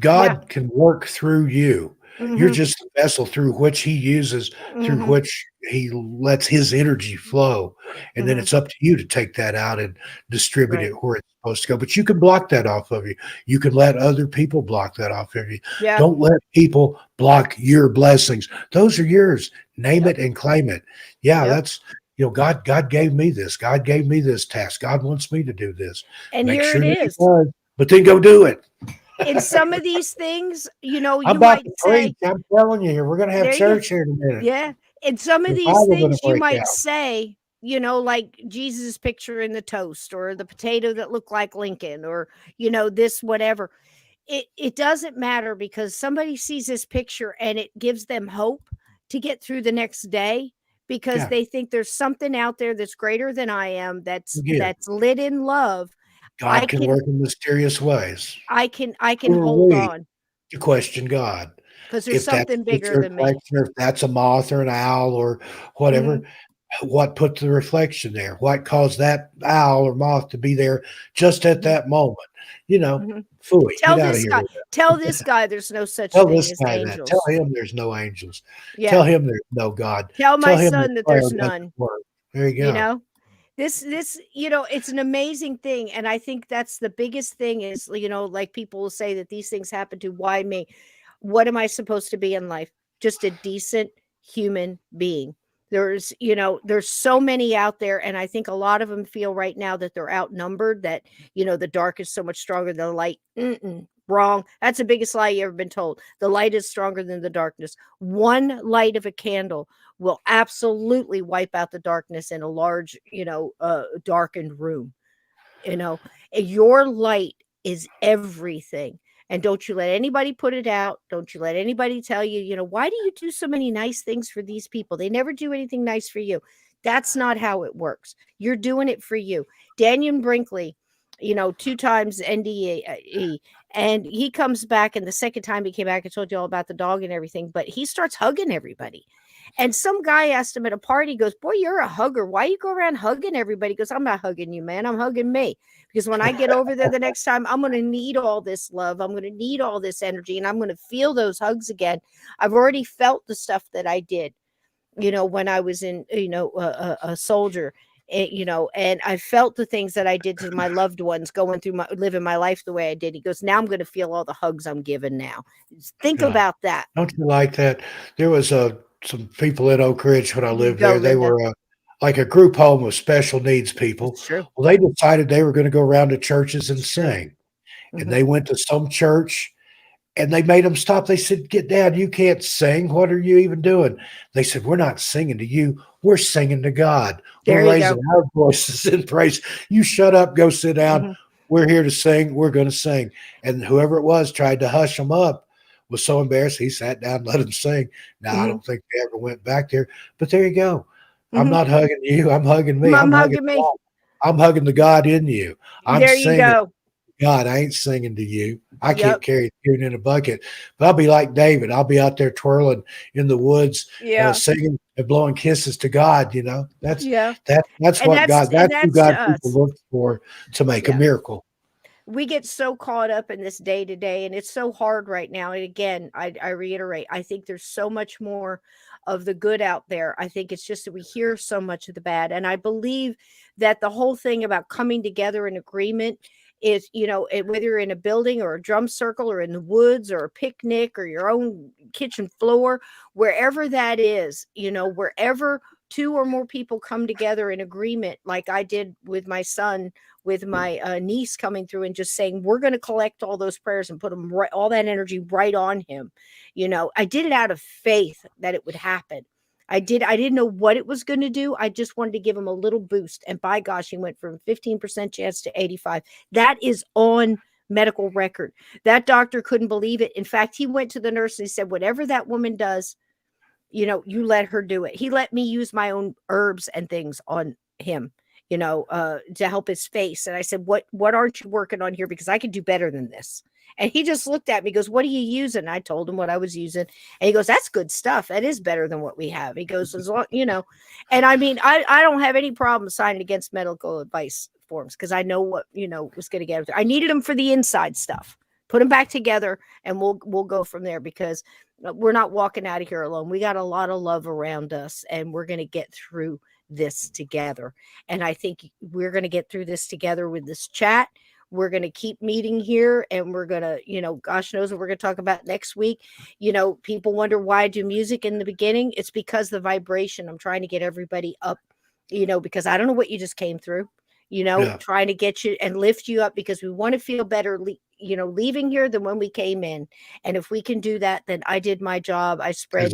God can work through you. You're just a vessel through which he uses, through which he lets his energy flow. And then it's up to you to take that out and distribute it where it's supposed to go. But you can block that off of you. You can let other people block that off of you. Yeah. Don't let people block your blessings. Those are yours. Name it and claim it. That's, God gave me this. God gave me this task. God wants me to do this. And Make here sure it that he is. does, but then go do it. In some of these things, you I'm about might to say, preach. I'm telling you, we're going to have there you go. church here in a minute. Yeah. In some of these Revival gonna things, you break might out. say, like Jesus' picture in the toast or the potato that looked like Lincoln or, this, whatever. It doesn't matter because somebody sees this picture and it gives them hope to get through the next day because they think there's something out there that's greater than I am, that's lit in love. God can work in mysterious ways. I can Who are hold we on. to question God? Because there's If that's something bigger a than me. reflection, or if that's a moth or an owl or whatever, what put the reflection there? What caused that owl or moth to be there just at that moment? Phooey, Tell get out of this here. guy. Tell this guy there's no such Tell thing this as guy that. angels. Tell him there's no angels. Yeah. Tell him there's no God. Tell my him son that prayer there's doesn't none. work. There you go. This it's an amazing thing, and I think that's the biggest thing is, like people will say that these things happen to, why me? What am I supposed to be in life? Just a decent human being. There's, there's so many out there. And I think a lot of them feel right now that they're outnumbered, that, the dark is so much stronger than the light. Wrong. That's the biggest lie you ever been told. The light is stronger than the darkness. One light of a candle will absolutely wipe out the darkness in a large, darkened room. Your light is everything. And don't you let anybody put it out. Don't you let anybody tell you, why do you do so many nice things for these people? They never do anything nice for you. That's not how it works. You're doing it for you. Daniel Brinkley, 2 times NDE, and he comes back, and the second time he came back, I told you all about the dog and everything, but he starts hugging everybody. And some guy asked him at a party, goes, boy, you're a hugger. Why you go around hugging everybody? He goes, I'm not hugging you, man. I'm hugging me. Because when I get over there the next time, I'm going to need all this love. I'm going to need all this energy, and I'm going to feel those hugs again. I've already felt the stuff that I did, when I was in, a soldier, and I felt the things that I did to my loved ones going through living my life the way I did. He goes, now I'm going to feel all the hugs I'm given now. Think about that. Don't you like that? There was some people in Oak Ridge when I lived there. They were like a group home of special needs people. Well, they decided they were going to go around to churches and sing. And they went to some church, and they made them stop. They said, get down. You can't sing. What are you even doing? They said, we're not singing to you. We're singing to God. We're raising our voices in praise. You shut up. Go sit down. We're here to sing. We're going to sing. And whoever it was tried to hush them up. Was so embarrassed. He sat down, let him sing. Now, I don't think they ever went back there. But there you go. I'm not hugging you. I'm hugging me. I'm hugging me. God. I'm hugging the God in you. I'm there you singing. Go. God, I ain't singing to you. I can't carry a tune in a bucket. But I'll be like David. I'll be out there twirling in the woods, singing and blowing kisses to God. That's what God. That's who God people look for to make a miracle. We get so caught up in this day to day, and it's so hard right now. And again, I reiterate, I think there's so much more of the good out there. I think it's just that we hear so much of the bad. And I believe that the whole thing about coming together in agreement is, whether you're in a building or a drum circle or in the woods or a picnic or your own kitchen floor, wherever that is, wherever 2 or more people come together in agreement, like I did with my son, with my niece coming through and just saying, we're going to collect all those prayers and put them all that energy right on him. I did it out of faith that it would happen. I didn't know what it was going to do. I just wanted to give him a little boost. And by gosh, he went from 15% chance to 85. That is on medical record. That doctor couldn't believe it. In fact, he went to the nurse and he said, whatever that woman does, you let her do it. He let me use my own herbs and things on him, to help his face. And I said, what aren't you working on here? Because I can do better than this. And he just looked at me, goes, what are you using? I told him what I was using. And he goes, that's good stuff. That is better than what we have. He goes, as long, and I mean, I don't have any problem signing against medical advice forms because I know what, was going to get. I needed them for the inside stuff. Put them back together and we'll go from there, because we're not walking out of here alone. We got a lot of love around us, and we're going to get through this together. And I think we're going to get through this together with this chat. We're going to keep meeting here, and we're going to, gosh knows what we're going to talk about next week. People wonder why I do music in the beginning. It's because the vibration. I'm trying to get everybody up, because I don't know what you just came through, trying to get you and lift you up, because we want to feel better, leaving here than when we came in. And if we can do that, then I did my job. I spread,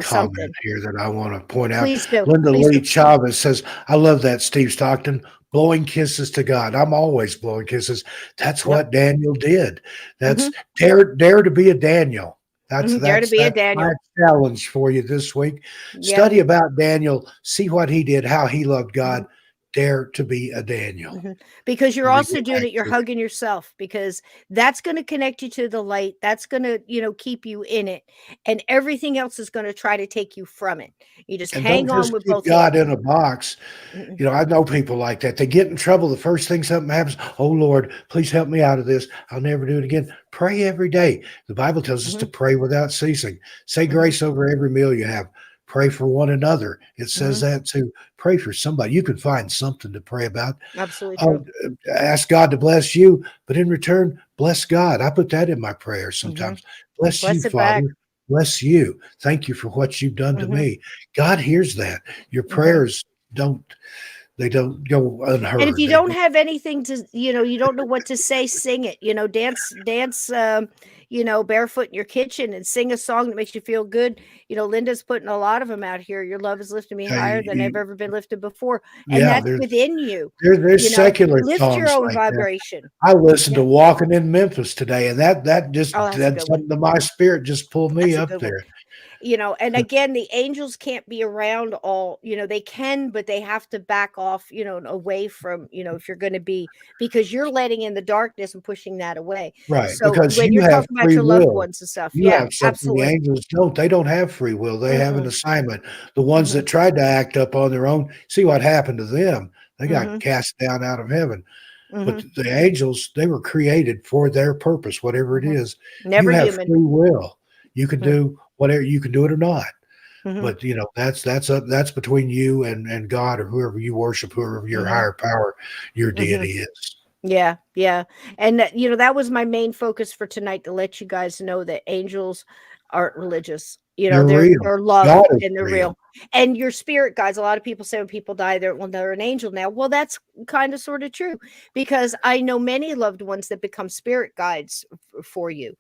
something here that I want to point out. Please do. Linda Please Lee do. Chavez says, I love that, Steve Stockton. Blowing kisses to God. I'm always blowing kisses. That's what Daniel did. That's dare to be a Daniel. That's dare to be a Daniel. My challenge for you this week. Study about Daniel. See what he did, how he loved God. Dare to be a Daniel. Because you're also doing it. You're hugging yourself, because that's going to connect you to the light. That's going to, keep you in it. And everything else is going to try to take you from it. You just hang on with both God in a box. I know people like that. They get in trouble. The first thing something happens, oh Lord, please help me out of this. I'll never do it again. Pray every day. The Bible tells us to pray without ceasing. Say grace over every meal you have. Pray for one another. It says that to pray for somebody. You can find something to pray about. Absolutely true. Ask God to bless you, but in return, bless God. I put that in my prayer sometimes. Bless you, Father. bless you. Thank you for what you've done to me. God hears that. Your prayers they don't go unheard. And if you don't have anything to, you don't know what to say, sing it, dance, barefoot in your kitchen and sing a song that makes you feel good. Linda's putting a lot of them out here. Your love is lifting me higher than I've ever been lifted before. And that's within you. There's secular lift songs your own like vibration. that. I listened to Walking in Memphis today, and that just that's something to my spirit, just pulled me up there. And again, the angels can't be around all, they can, but they have to back off, away from, if you're going to be, because you're letting in the darkness and pushing that away. Right. So because when you you're have talking about free your loved will. ones and stuff, You yeah, have something absolutely. the angels don't. They don't have free will. They have an assignment. The ones that tried to act up on their own, see what happened to them. They got cast down out of heaven. But the angels, they were created for their purpose, whatever it is. Never you have human. free will. You can do whatever, you can do it or not. But that's between you and God, or whoever you worship, whoever your higher power, your deity is. Yeah. And that was my main focus for tonight, to let you guys know that angels aren't religious. They're real. They're loved God is and they're real. real. And your spirit guides, a lot of people say when people die, they're an angel now. Well, that's kind of sort of true, because I know many loved ones that become spirit guides for you.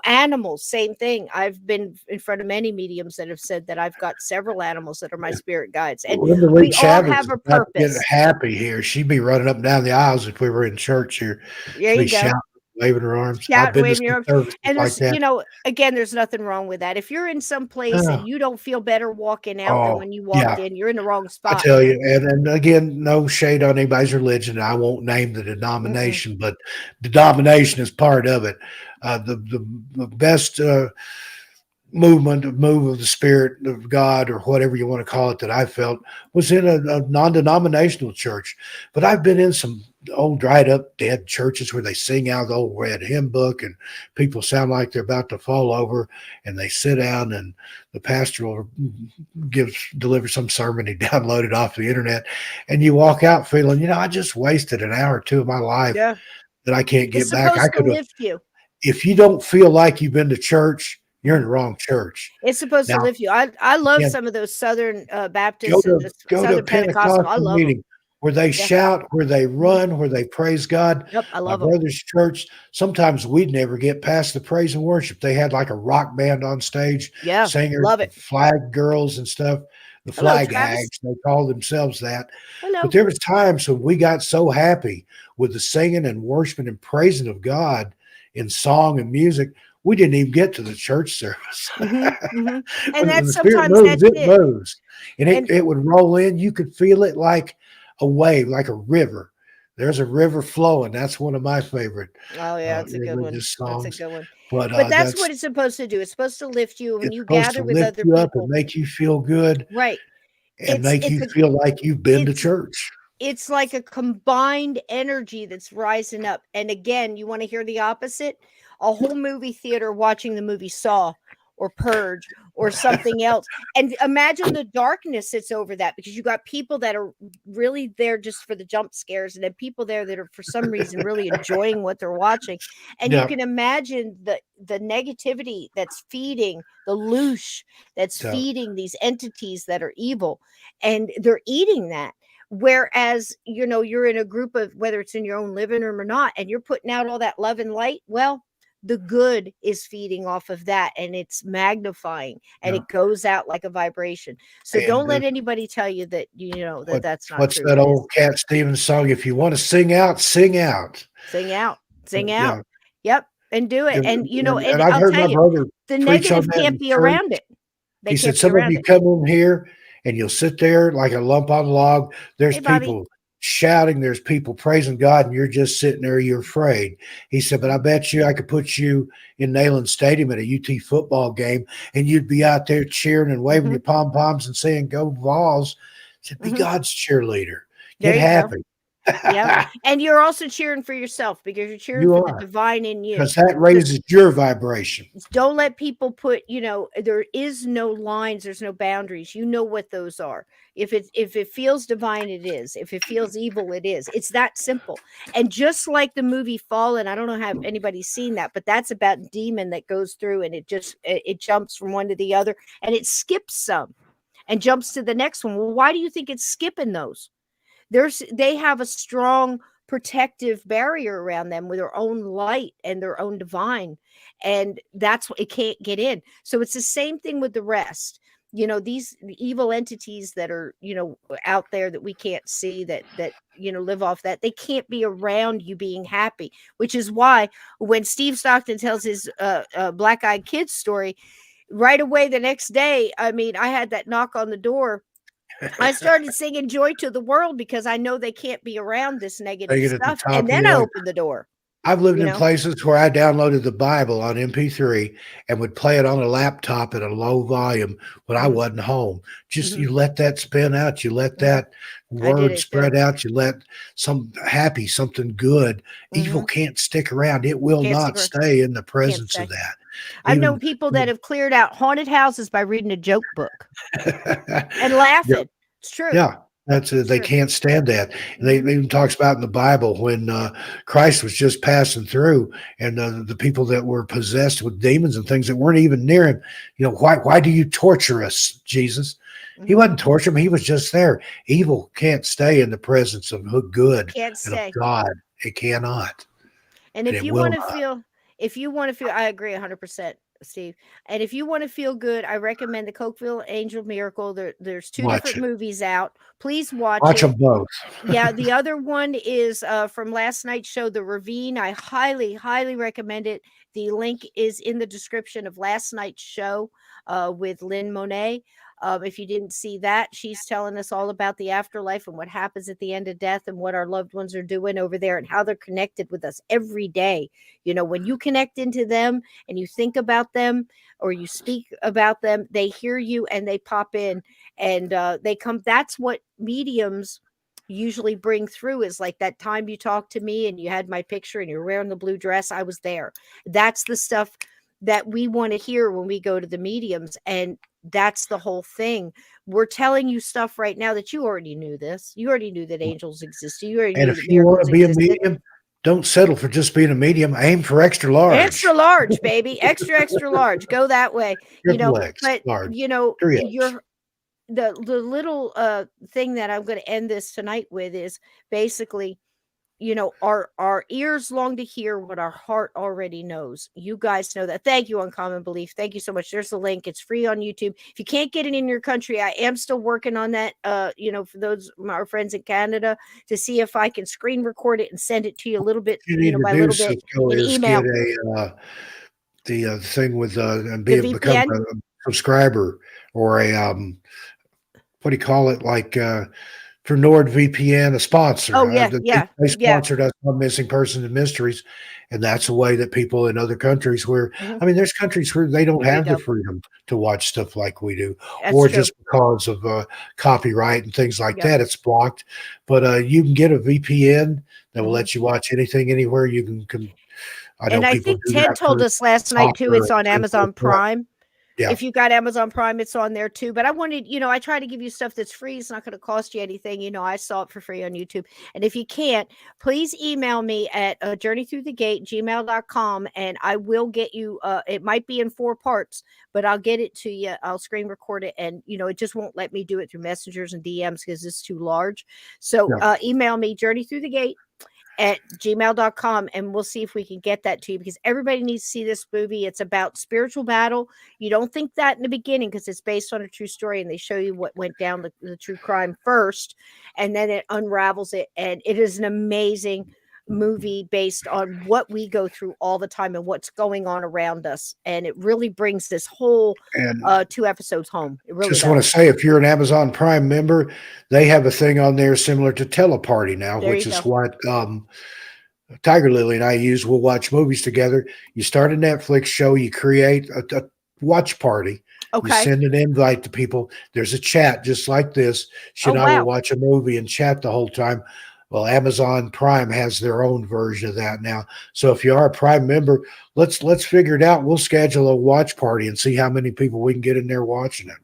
Animals, same thing. I've been in front of many mediums that have said that I've got several animals that are my spirit guides. And we all have a purpose. Happy here. She'd be running up and down the aisles if we were in church here. There you go. Shouting, waving her arms. Shout, I've been to waving your some arms. services And like there's, that. again, there's nothing wrong with that. If you're in some place and you don't feel better walking out than when you walked in, you're in the wrong spot. I tell you, and again, no shade on anybody's religion. I won't name the denomination, but the denomination is part of it. The best move of the Spirit of God, or whatever you want to call it, that I felt was in a non-denominational church. But I've been in some old dried up dead churches where they sing out the old red hymn book and people sound like they're about to fall over, and they sit down and the pastor will deliver some sermon he downloaded off the internet, and you walk out feeling, I just wasted an hour or two of my life that I can't get back. I could have. If you don't feel like you've been to church, you're in the wrong church. It's supposed to lift you. I love some of those Southern Baptists and the Southern Pentecostal. I love them. Where they shout, where they run, where they praise God. Yep, I love My brother's church, sometimes we'd never get past the praise and worship. They had like a rock band on stage, singers, love it. flag girls and stuff. The flag hags, they call themselves that. But there was times when we got so happy with the singing and worshiping and praising of God in song and music, we didn't even get to the church service. And when that's the Spirit sometimes moves, that's it moves. And it would roll in. You could feel it like a wave, like a river. There's a river flowing. That's one of my favorite. Oh yeah, that's a good one. Songs. That's a good one. But that's what it's supposed to do. It's supposed to lift you when you supposed gather to with lift other you people. up and make you feel good. Right. And make you feel like you've been to church. It's like a combined energy that's rising up. And again, you want to hear the opposite? A whole movie theater watching the movie Saw or Purge or something else. And imagine the darkness that's over that, because you got people that are really there just for the jump scares, and then people there that are for some reason really enjoying what they're watching. And you can imagine the negativity that's feeding the loosh, that's feeding these entities that are evil, and they're eating that. Whereas, you're in a group of, whether it's in your own living room or not, and you're putting out all that love and light, well, the good is feeding off of that, and it's magnifying, and it goes out like a vibration. So don't let anybody tell you that, that's not what's true. that old Cat Stevens song? If you want to sing out, sing out. Sing out. Sing out. Yep. And do it. And, and I've heard my brother the preach negative on that can't in be church. around it. He said, some of you come in here and you'll sit there like a lump on a log. There's people shouting, there's people praising God, and you're just sitting there, you're afraid. He said, but I bet you I could put you in Neyland Stadium at a UT football game, and you'd be out there cheering and waving your pom-poms and saying, go Vols. He said, be God's cheerleader. Get happy. Yeah. And you're also cheering for yourself because you're cheering for the divine in you. Because that raises your vibration. Don't let people put, there is no lines, there's no boundaries. You know what those are. If it feels divine, it is. If it feels evil, it is. It's that simple. And just like the movie Fallen, I don't know how anybody's seen that, but that's about demon that goes through and it jumps from one to the other and it skips some and jumps to the next one. Well, why do you think it's skipping those? They have a strong protective barrier around them with their own light and their own divine, and that's what it can't get in. So it's the same thing with the rest. These evil entities that are out there that we can't see, that live off that, they can't be around you being happy, which is why when Steve Stockton tells his black-eyed kids story, right away the next day, I had that knock on the door. I started singing Joy to the World because I know they can't be around this negative stuff. And then I opened the door. I've lived in places where I downloaded the Bible on MP3 and would play it on a laptop at a low volume when I wasn't home. Just you let that spin out. You let that word spread out. You let something good. Evil can't stick around. It will not stay in the presence of that. I've known people that have cleared out haunted houses by reading a joke book and laughing. Yeah. It's true. Yeah. They can't stand that. And they even talks about in the Bible when Christ was just passing through, and the people that were possessed with demons and things that weren't even near him. Why do you torture us, Jesus? He wasn't torturing him. He was just there. Evil can't stay in the presence of good and of God. It cannot. And if you want to feel, I agree 100%. Steve, and if you want to feel good, I recommend the Cokeville Angel Miracle. There's two different movies out. Please watch them both. Yeah, the other one is from last night's show, The Ravine. I highly recommend it. The link is in the description of last night's show with Lynn Monet. If you didn't see that, she's telling us all about the afterlife and what happens at the end of death and what our loved ones are doing over there and how they're connected with us every day. When you connect into them and you think about them or you speak about them, they hear you and they pop in and they come. That's what mediums usually bring through, is like that time you talked to me and you had my picture and you're wearing the blue dress. I was there. That's the stuff that we want to hear when we go to the mediums. And that's the whole thing. We're telling you stuff right now that you already knew this. You already knew that angels existed. You already knew if you want to be a medium, don't settle for just being a medium. Aim for extra large. Extra large, baby. Extra large. Go that way. But large. You're the little thing that I'm going to end this tonight with is basically, our ears long to hear what our heart already knows. You guys know that. Thank you, Uncommon Belief. Thank you so much. There's the link. It's free on YouTube. If you can't get it in your country, I am still working on that, for those our friends in Canada, to see if I can screen record it and send it to you a little bit, by little bit in email. Get the thing with become a subscriber or a what do you call it, like for NordVPN, a sponsor. Oh, yeah, They sponsored us on Missing Persons and Mysteries, and that's a way that people in other countries where, there's countries where they don't have the freedom to watch stuff like we do, just because of copyright and things like that, it's blocked. But you can get a VPN that will let you watch anything, anywhere. You can I think Ted told us last night, too, it's on Amazon Prime. Yeah. If you got Amazon Prime, it's on there too. But I wanted, I try to give you stuff that's free. It's not going to cost you anything. I saw it for free on YouTube. And if you can't, please email me at journeythroughthegate@gmail.com and I will get you, it might be in 4 parts, but I'll get it to you. I'll screen record it. And, it just won't let me do it through messengers and DMs because it's too large. So email me journeythroughthegate@gmail.com and we'll see if we can get that to you, because everybody needs to see this movie. It's about spiritual battle. You don't think that in the beginning because it's based on a true story and they show you what went down, the true crime first, and then it unravels it. And it is an amazing movie based on what we go through all the time and what's going on around us. And it really brings this whole 2 episodes home. It really just want to say, if you're an Amazon Prime member, they have a thing on there similar to Teleparty now, which is what Tiger Lily and I use. We'll watch movies together. You start a Netflix show, you create a watch party. You send an invite to people. There's a chat just like this. She and I will watch a movie and chat the whole time. Well, Amazon Prime has their own version of that now. So if you are a Prime member, let's figure it out. We'll schedule a watch party and see how many people we can get in there watching it.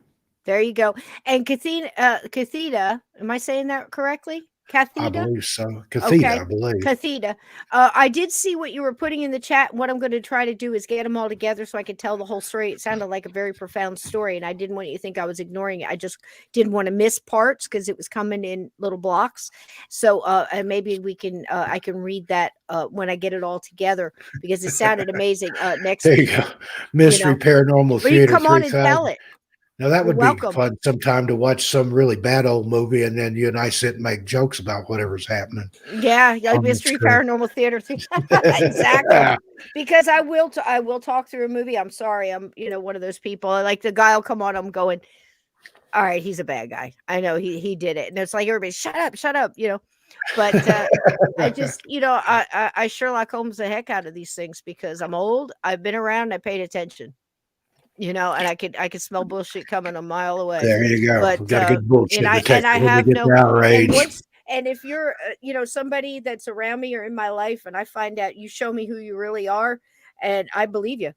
There you go. And Catheta, am I saying that correctly? I Catheta? believe so. Catheta, Okay. I believe. Catheta. I did see what you were putting in the chat. What I'm going to try to do is get them all together so I could tell the whole story. It sounded like a very profound story, and I didn't want you to think I was ignoring it. I just didn't want to miss parts because it was coming in little blocks. So and maybe we can I can read that when I get it all together because it sounded amazing. Next There you week, go. Mystery Paranormal or you Theater come on and 3000. tell it. Now that You're would be welcome. fun sometime to watch some really bad old movie, and then you and I sit and make jokes about whatever's happening. Yeah, like on the Mystery screen. Paranormal Theater. Exactly. Because I will talk through a movie. I'm sorry. I'm, one of those people. Like the guy will come on, I'm going, all right, he's a bad guy. I know he did it. And it's like everybody, shut up, But I just, I Sherlock Holmes the heck out of these things because I'm old. I've been around, I paid attention. And I could smell bullshit coming a mile away. There you go. But We've got a good bullshit and I detector when we have get no outraged. and if you're somebody that's around me or in my life and I find out you show me who you really are and I believe you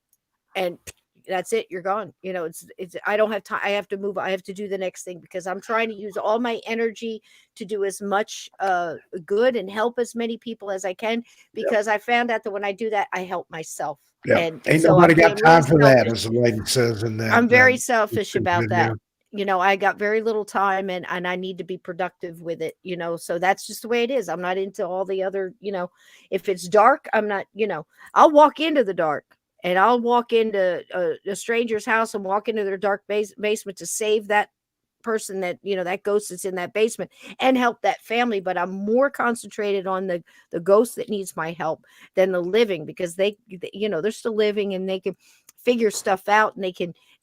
and that's it, you're gone. It's I don't have time. I have to move. I have to do the next thing because I'm trying to use all my energy to do as much good and help as many people as I can because I found out that when I do that, I help myself. Yeah, And ain't so nobody I'm got being time really for that, selfish. as the lady says in that. I'm very selfish about that. Video. I got very little time and I need to be productive with it, so that's just the way it is. I'm not into all the other, if it's dark, I'm not, I'll walk into the dark and I'll walk into a stranger's house and walk into their dark basement to save that person that that ghost that's in that basement and help that family, but I'm more concentrated on the ghost that needs my help than the living because they're still living and they can figure stuff out and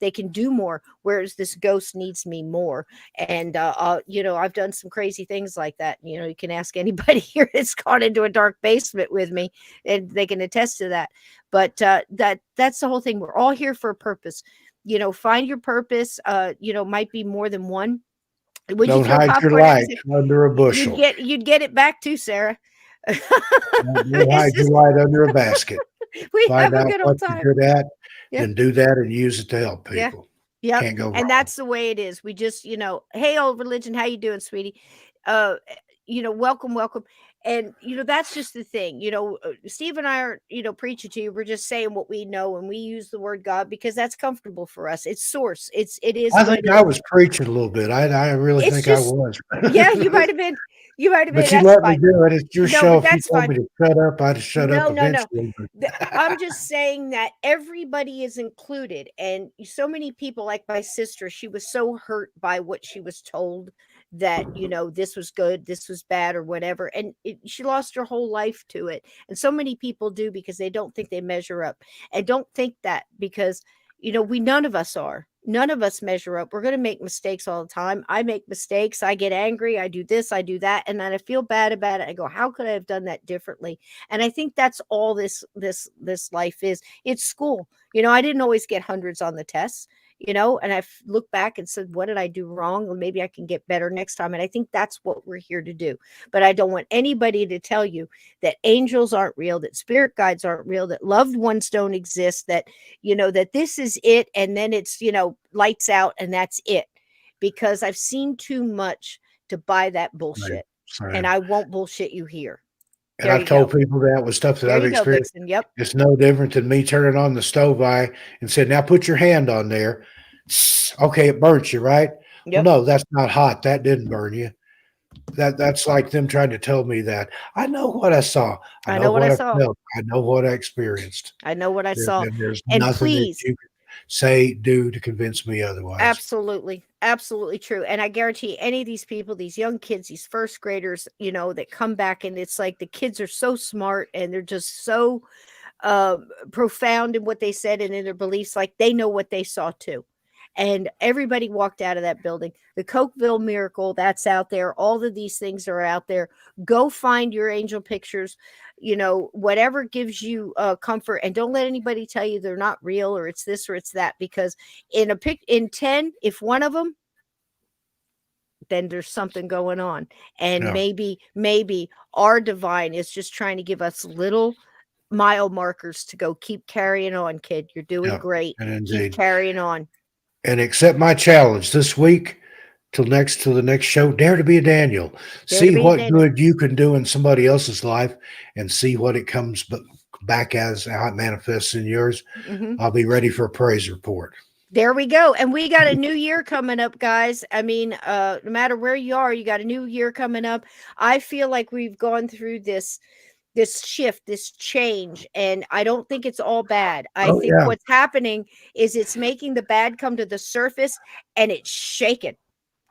they can do more, whereas this ghost needs me more. And I've done some crazy things like that. You can ask anybody here that's gone into a dark basement with me and they can attest to that. But that's the whole thing. We're all here for a purpose. Find your purpose. Might be more than one. Would Don't you throw hide your popcorn at light me? under a bushel. You'd get it back too, Sarah. Don't hide your light under a basket. We Find have a out good what old you're time. good at Yeah. and do that and use it to help people. Yeah. Can't go wrong. And that's the way it is. We just, hey, old religion, how you doing, sweetie? Welcome. And, that's just the thing, Steve and I aren't, preaching to you. We're just saying what we know. And we use the word God because that's comfortable for us. It's source. It is. I think I was preaching a little bit. I really think I was. Yeah, you might have been. But you let me do it. It's your show. If you told me to shut up, I'd shut up eventually. No. I'm just saying that everybody is included. And so many people, like my sister, she was so hurt by what she was told that, this was good, this was bad, or whatever. And she lost her whole life to it. And so many people do because they don't think they measure up. And don't think that because, none of us are. None of us measure up. We're going to make mistakes all the time. I make mistakes. I get angry. I do this, I do that. And then I feel bad about it. I go, how could I have done that differently? And I think that's all this life is. It's school. I didn't always get hundreds on the tests, and I looked back and said, what did I do wrong? Well, maybe I can get better next time. And I think that's what we're here to do. But I don't want anybody to tell you that angels aren't real, that spirit guides aren't real, that loved ones don't exist, that, that this is it. And then it's, lights out and that's it. Because I've seen too much to buy that bullshit. Right. And I won't bullshit you here. And I've told people that with stuff that I've experienced. Yep. It's no different than me turning on the stove eye and said, now put your hand on there. Okay, it burnt you, right? Yep. Well, no, that's not hot. That didn't burn you. That's like them trying to tell me that. I know what I saw. I know what I felt. I know what I experienced. I know what I saw. There's and nothing please, that you can say, do to convince me otherwise. Absolutely. Absolutely true. And I guarantee any of these people, these young kids, these first graders, that come back and it's like the kids are so smart and they're just so profound in what they said and in their beliefs, like they know what they saw too. And everybody walked out of that building. The Cokeville miracle, that's out there. All of these things are out there. Go find your angel pictures, whatever gives you comfort. And don't let anybody tell you they're not real or it's this or it's that. Because in 10, if one of them then there's something going on. And Yeah. maybe our divine is just trying to give us little mile markers to go, keep carrying on, kid. You're doing Yeah, great. and Keep indeed. carrying on. And accept my challenge this week till the next show. Dare to be a Daniel. Dare to See be a what Daniel. good you can do in somebody else's life, and see what it comes back as, how it manifests in yours. Mhm. I'll be ready for a praise report. There we go. And we got a new year coming up, guys. I mean, no matter where you are, you got a new year coming up. I feel like we've gone through this shift, this change, and I don't think it's all bad. I Oh think yeah, what's happening is it's making the bad come to the surface, and it's shaking.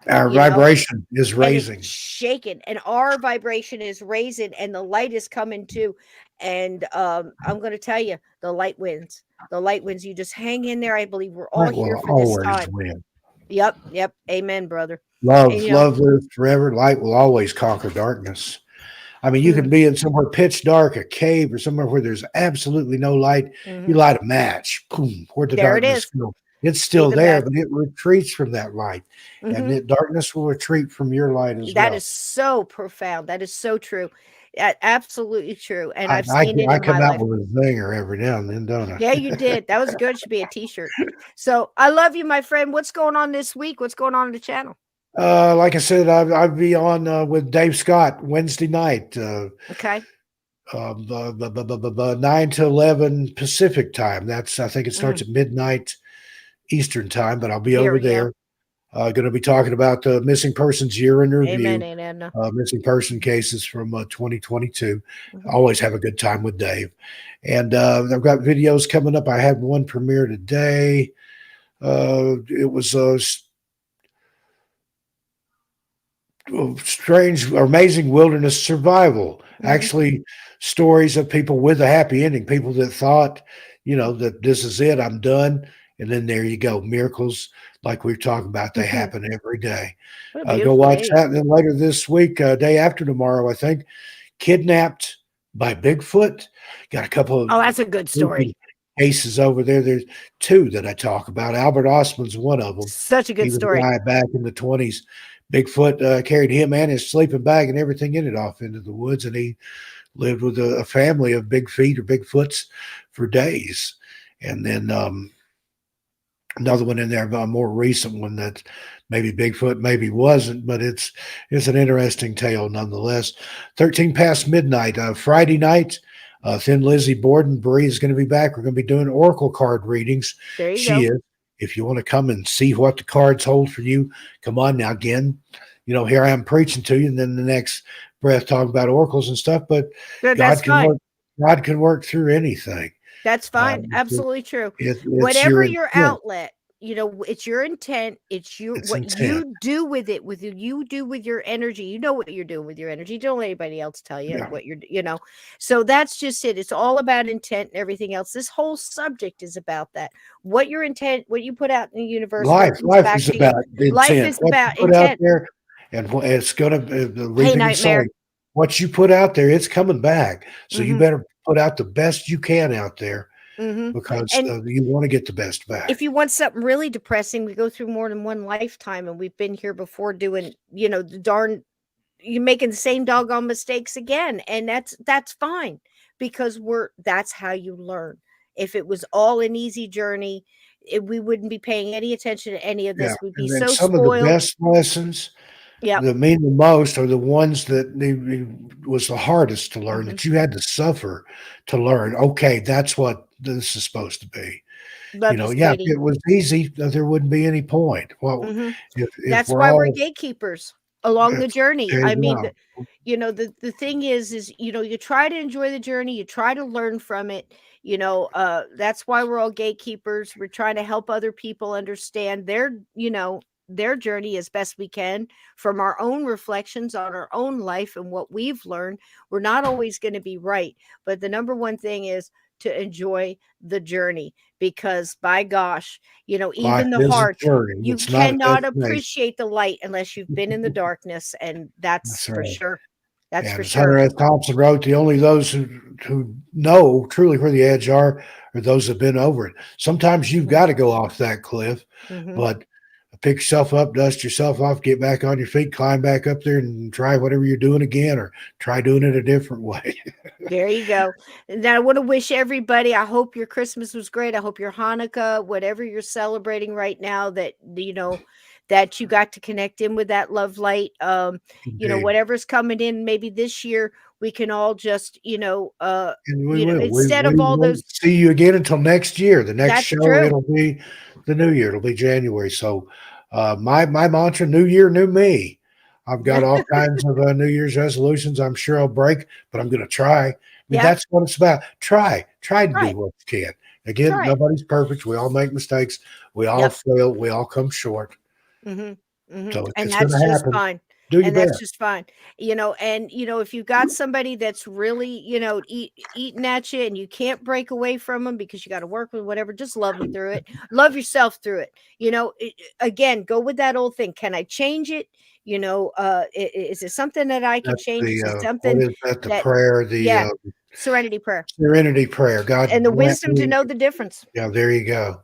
our You know, vibration is and it's raising. shaking, and our vibration is raising, and the light is coming too. And I'm going to tell you, the light wins. The light wins. You just hang in there. I believe we're all Light here will for this always time. win. Yep. Amen, brother. And Love lives forever. Light will always conquer darkness. I mean, you can be in somewhere pitch dark, a cave, or somewhere where there's absolutely no light. You light a match, boom, where'd the There it darkness is. go? It's See still the there, match. but it retreats from that light. And the darkness will retreat from your light as That well. is so profound. That is so true. Absolutely true. And I've I seen it in come my out life. with a zinger every now and then, don't I? Yeah, you did. That was good. Should be a t-shirt. So I love you, my friend. What's going on this week? What's going on the channel? Like I said, I'll be on with Dave Scott Wednesday night. Okay. 9 to 11 Pacific time. I think it starts at midnight Eastern time, but I'll be There over we go. there. Going to be talking about the missing persons year in review, Amen, Edna. missing person cases from 2022. Always have a good time with Dave. And I've got videos coming up. I had one premiere today. It was strange or amazing wilderness survival. Actually, stories of people with a happy ending, people that thought, that this is it, I'm done. And then there you go. Miracles like we've talked about, they happen every day. Go watch that. And then later this week, day after tomorrow, I think, Kidnapped by Bigfoot. Got a couple of that's a good story. Cases over there. There's two that I talk about. Albert Osman's one of them. Such a good story. He was a guy back in the 20s. Bigfoot carried him and his sleeping bag and everything in it off into the woods, and he lived with a family of big feet or Bigfoots for days. And then another one in there, a more recent one that maybe Bigfoot, maybe wasn't, but it's an interesting tale nonetheless. 13 past midnight, Friday night. Thin Lizzie Borden Bree is going to be back. We're going to be doing oracle card readings. There you go. Is. If you want to come and see what the cards hold for you, come on now. Again, here I am preaching to you, and then the next breath talking about oracles and stuff. But God can work through anything. That's fine. Absolutely true. It's Whatever your outlet, it's your intent. It's what intent. you do with it, you do with your energy. You know what you're doing with your energy. Don't let anybody else tell you what you're, So that's just it. It's all about intent and everything else. This whole subject is about that. What your intent, what you put out in the universe. Life is about intent. Life is about intent. Out there, and it's going to what you put out there, it's coming back. So you better put out the best you can out there. Because you want to get the best back. If you want something really depressing, we go through more than one lifetime, and we've been here before doing, you're making the same doggone mistakes again, and that's fine, because that's how you learn. If it was all an easy journey, we wouldn't be paying any attention to any of this. We'd be so some spoiled. Of the best lessons that mean the most are the ones that was the hardest to learn, that you had to suffer to learn. Okay, that's what this is supposed to be. If it was easy, there wouldn't be any point. Well, that's why we're gatekeepers along the journey. I mean, the thing is, you try to enjoy the journey, you try to learn from it. That's why we're all gatekeepers. We're trying to help other people understand their journey as best we can from our own reflections on our own life and what we've learned. We're not always going to be right, but the number one thing is to enjoy the journey, because by gosh, even the hard, you cannot appreciate the light unless you've been in the darkness, and that's for sure. That's for sure. Hunter S. Thompson wrote, "The only those who know truly where the edge are those that have been over it." Sometimes you've got to go off that cliff, but pick yourself up, dust yourself off, get back on your feet, climb back up there and try whatever you're doing again, or try doing it a different way. There you go. And I want to wish everybody, I hope your Christmas was great. I hope your Hanukkah, whatever you're celebrating right now, that, that you got to connect in with that love light. Whatever's coming in, maybe this year we can all just, and we will. Instead we of all won't those. see you again until next year. The next show, true. It'll be the new year. It'll be January. So my mantra, new year, new me. I've got all kinds of New Year's resolutions. I'm sure I'll break, but I'm going to try. I mean, that's what it's about. Try to do what you can. Again, nobody's perfect. We all make mistakes. We all fail. We all come short. Mm-hmm. Mm-hmm. So and it's that's going to just happen. fine. Do your And best. that's just fine. If you've got somebody that's really, eating at you and you can't break away from them because you got to work with whatever, just love them through it. Love yourself through it. Again, go with that old thing. Can I change it? Is it something that I can change? Is it something what is that? The prayer, the serenity prayer. Serenity prayer. God, and the wisdom to know the difference. Yeah, there you go.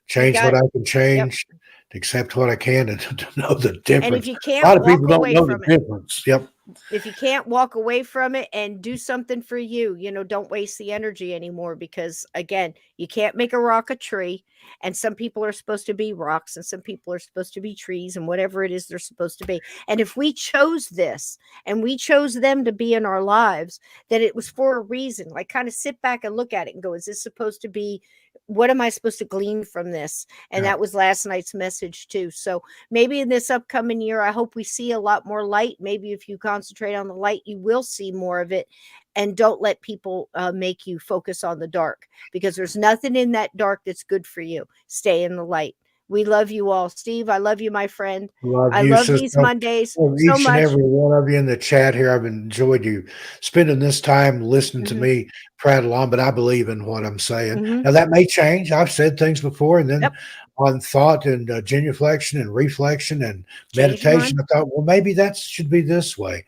Change what I can change, accept what I can, and to know the difference. And if you can't, a lot of people walk don't away know from the difference. Yep. If you can't walk away from it and do something for you, don't waste the energy anymore, because again, you can't make a rock a tree, and some people are supposed to be rocks and some people are supposed to be trees, and whatever it is they're supposed to be. And if we chose this and we chose them to be in our lives, then it was for a reason. Like, kind of sit back and look at it and go, is this supposed to be, what am I supposed to glean from this? And that was last night's message too. So maybe in this upcoming year, I hope we see a lot more light. Maybe if you concentrate on the light, you will see more of it. And don't let people make you focus on the dark, because there's nothing in that dark that's good for you. Stay in the light. We love you all. Steve, I love you, my friend. I love these Mondays so each much. and every one of you in the chat here. I've enjoyed you spending this time listening to me prattle on, but I believe in what I'm saying. Now, that may change. I've said things before, and then on thought and genuflection and reflection and meditation, I thought, well, maybe that should be this way.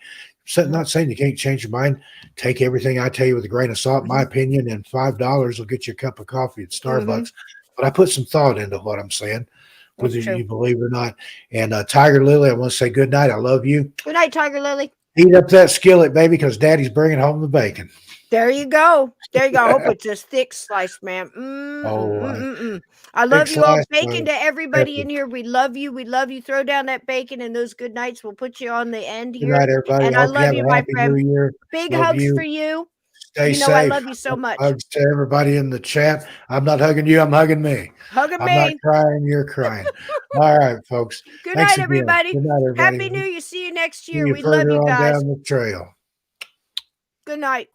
Not saying you can't change your mind. Take everything I tell you with a grain of salt. My opinion, and $5 will get you a cup of coffee at Starbucks. But I put some thought into what I'm saying, whether you believe it or not. And Tiger Lily, I want to say good night. I love you. Good night, Tiger Lily. Heat up that skillet, baby, because Daddy's bringing home the bacon. There you go. There you go. I hope it's a thick slice, man. I love you all. Bacon to everybody in here. We love you. We love you. Throw down that bacon and those good nights. We'll put you on the end here. Good night, everybody. And I love you, my friend. New Year. Big hugs for you. Stay safe. I love you so much. Hugs to everybody in the chat. I'm not hugging you. I'm hugging me. Hugging me. I'm not crying. You're crying. All right, folks. Good night, everybody. Good night, everybody. Happy New Year. See you next year. See you We love you guys. Down the trail. Good night.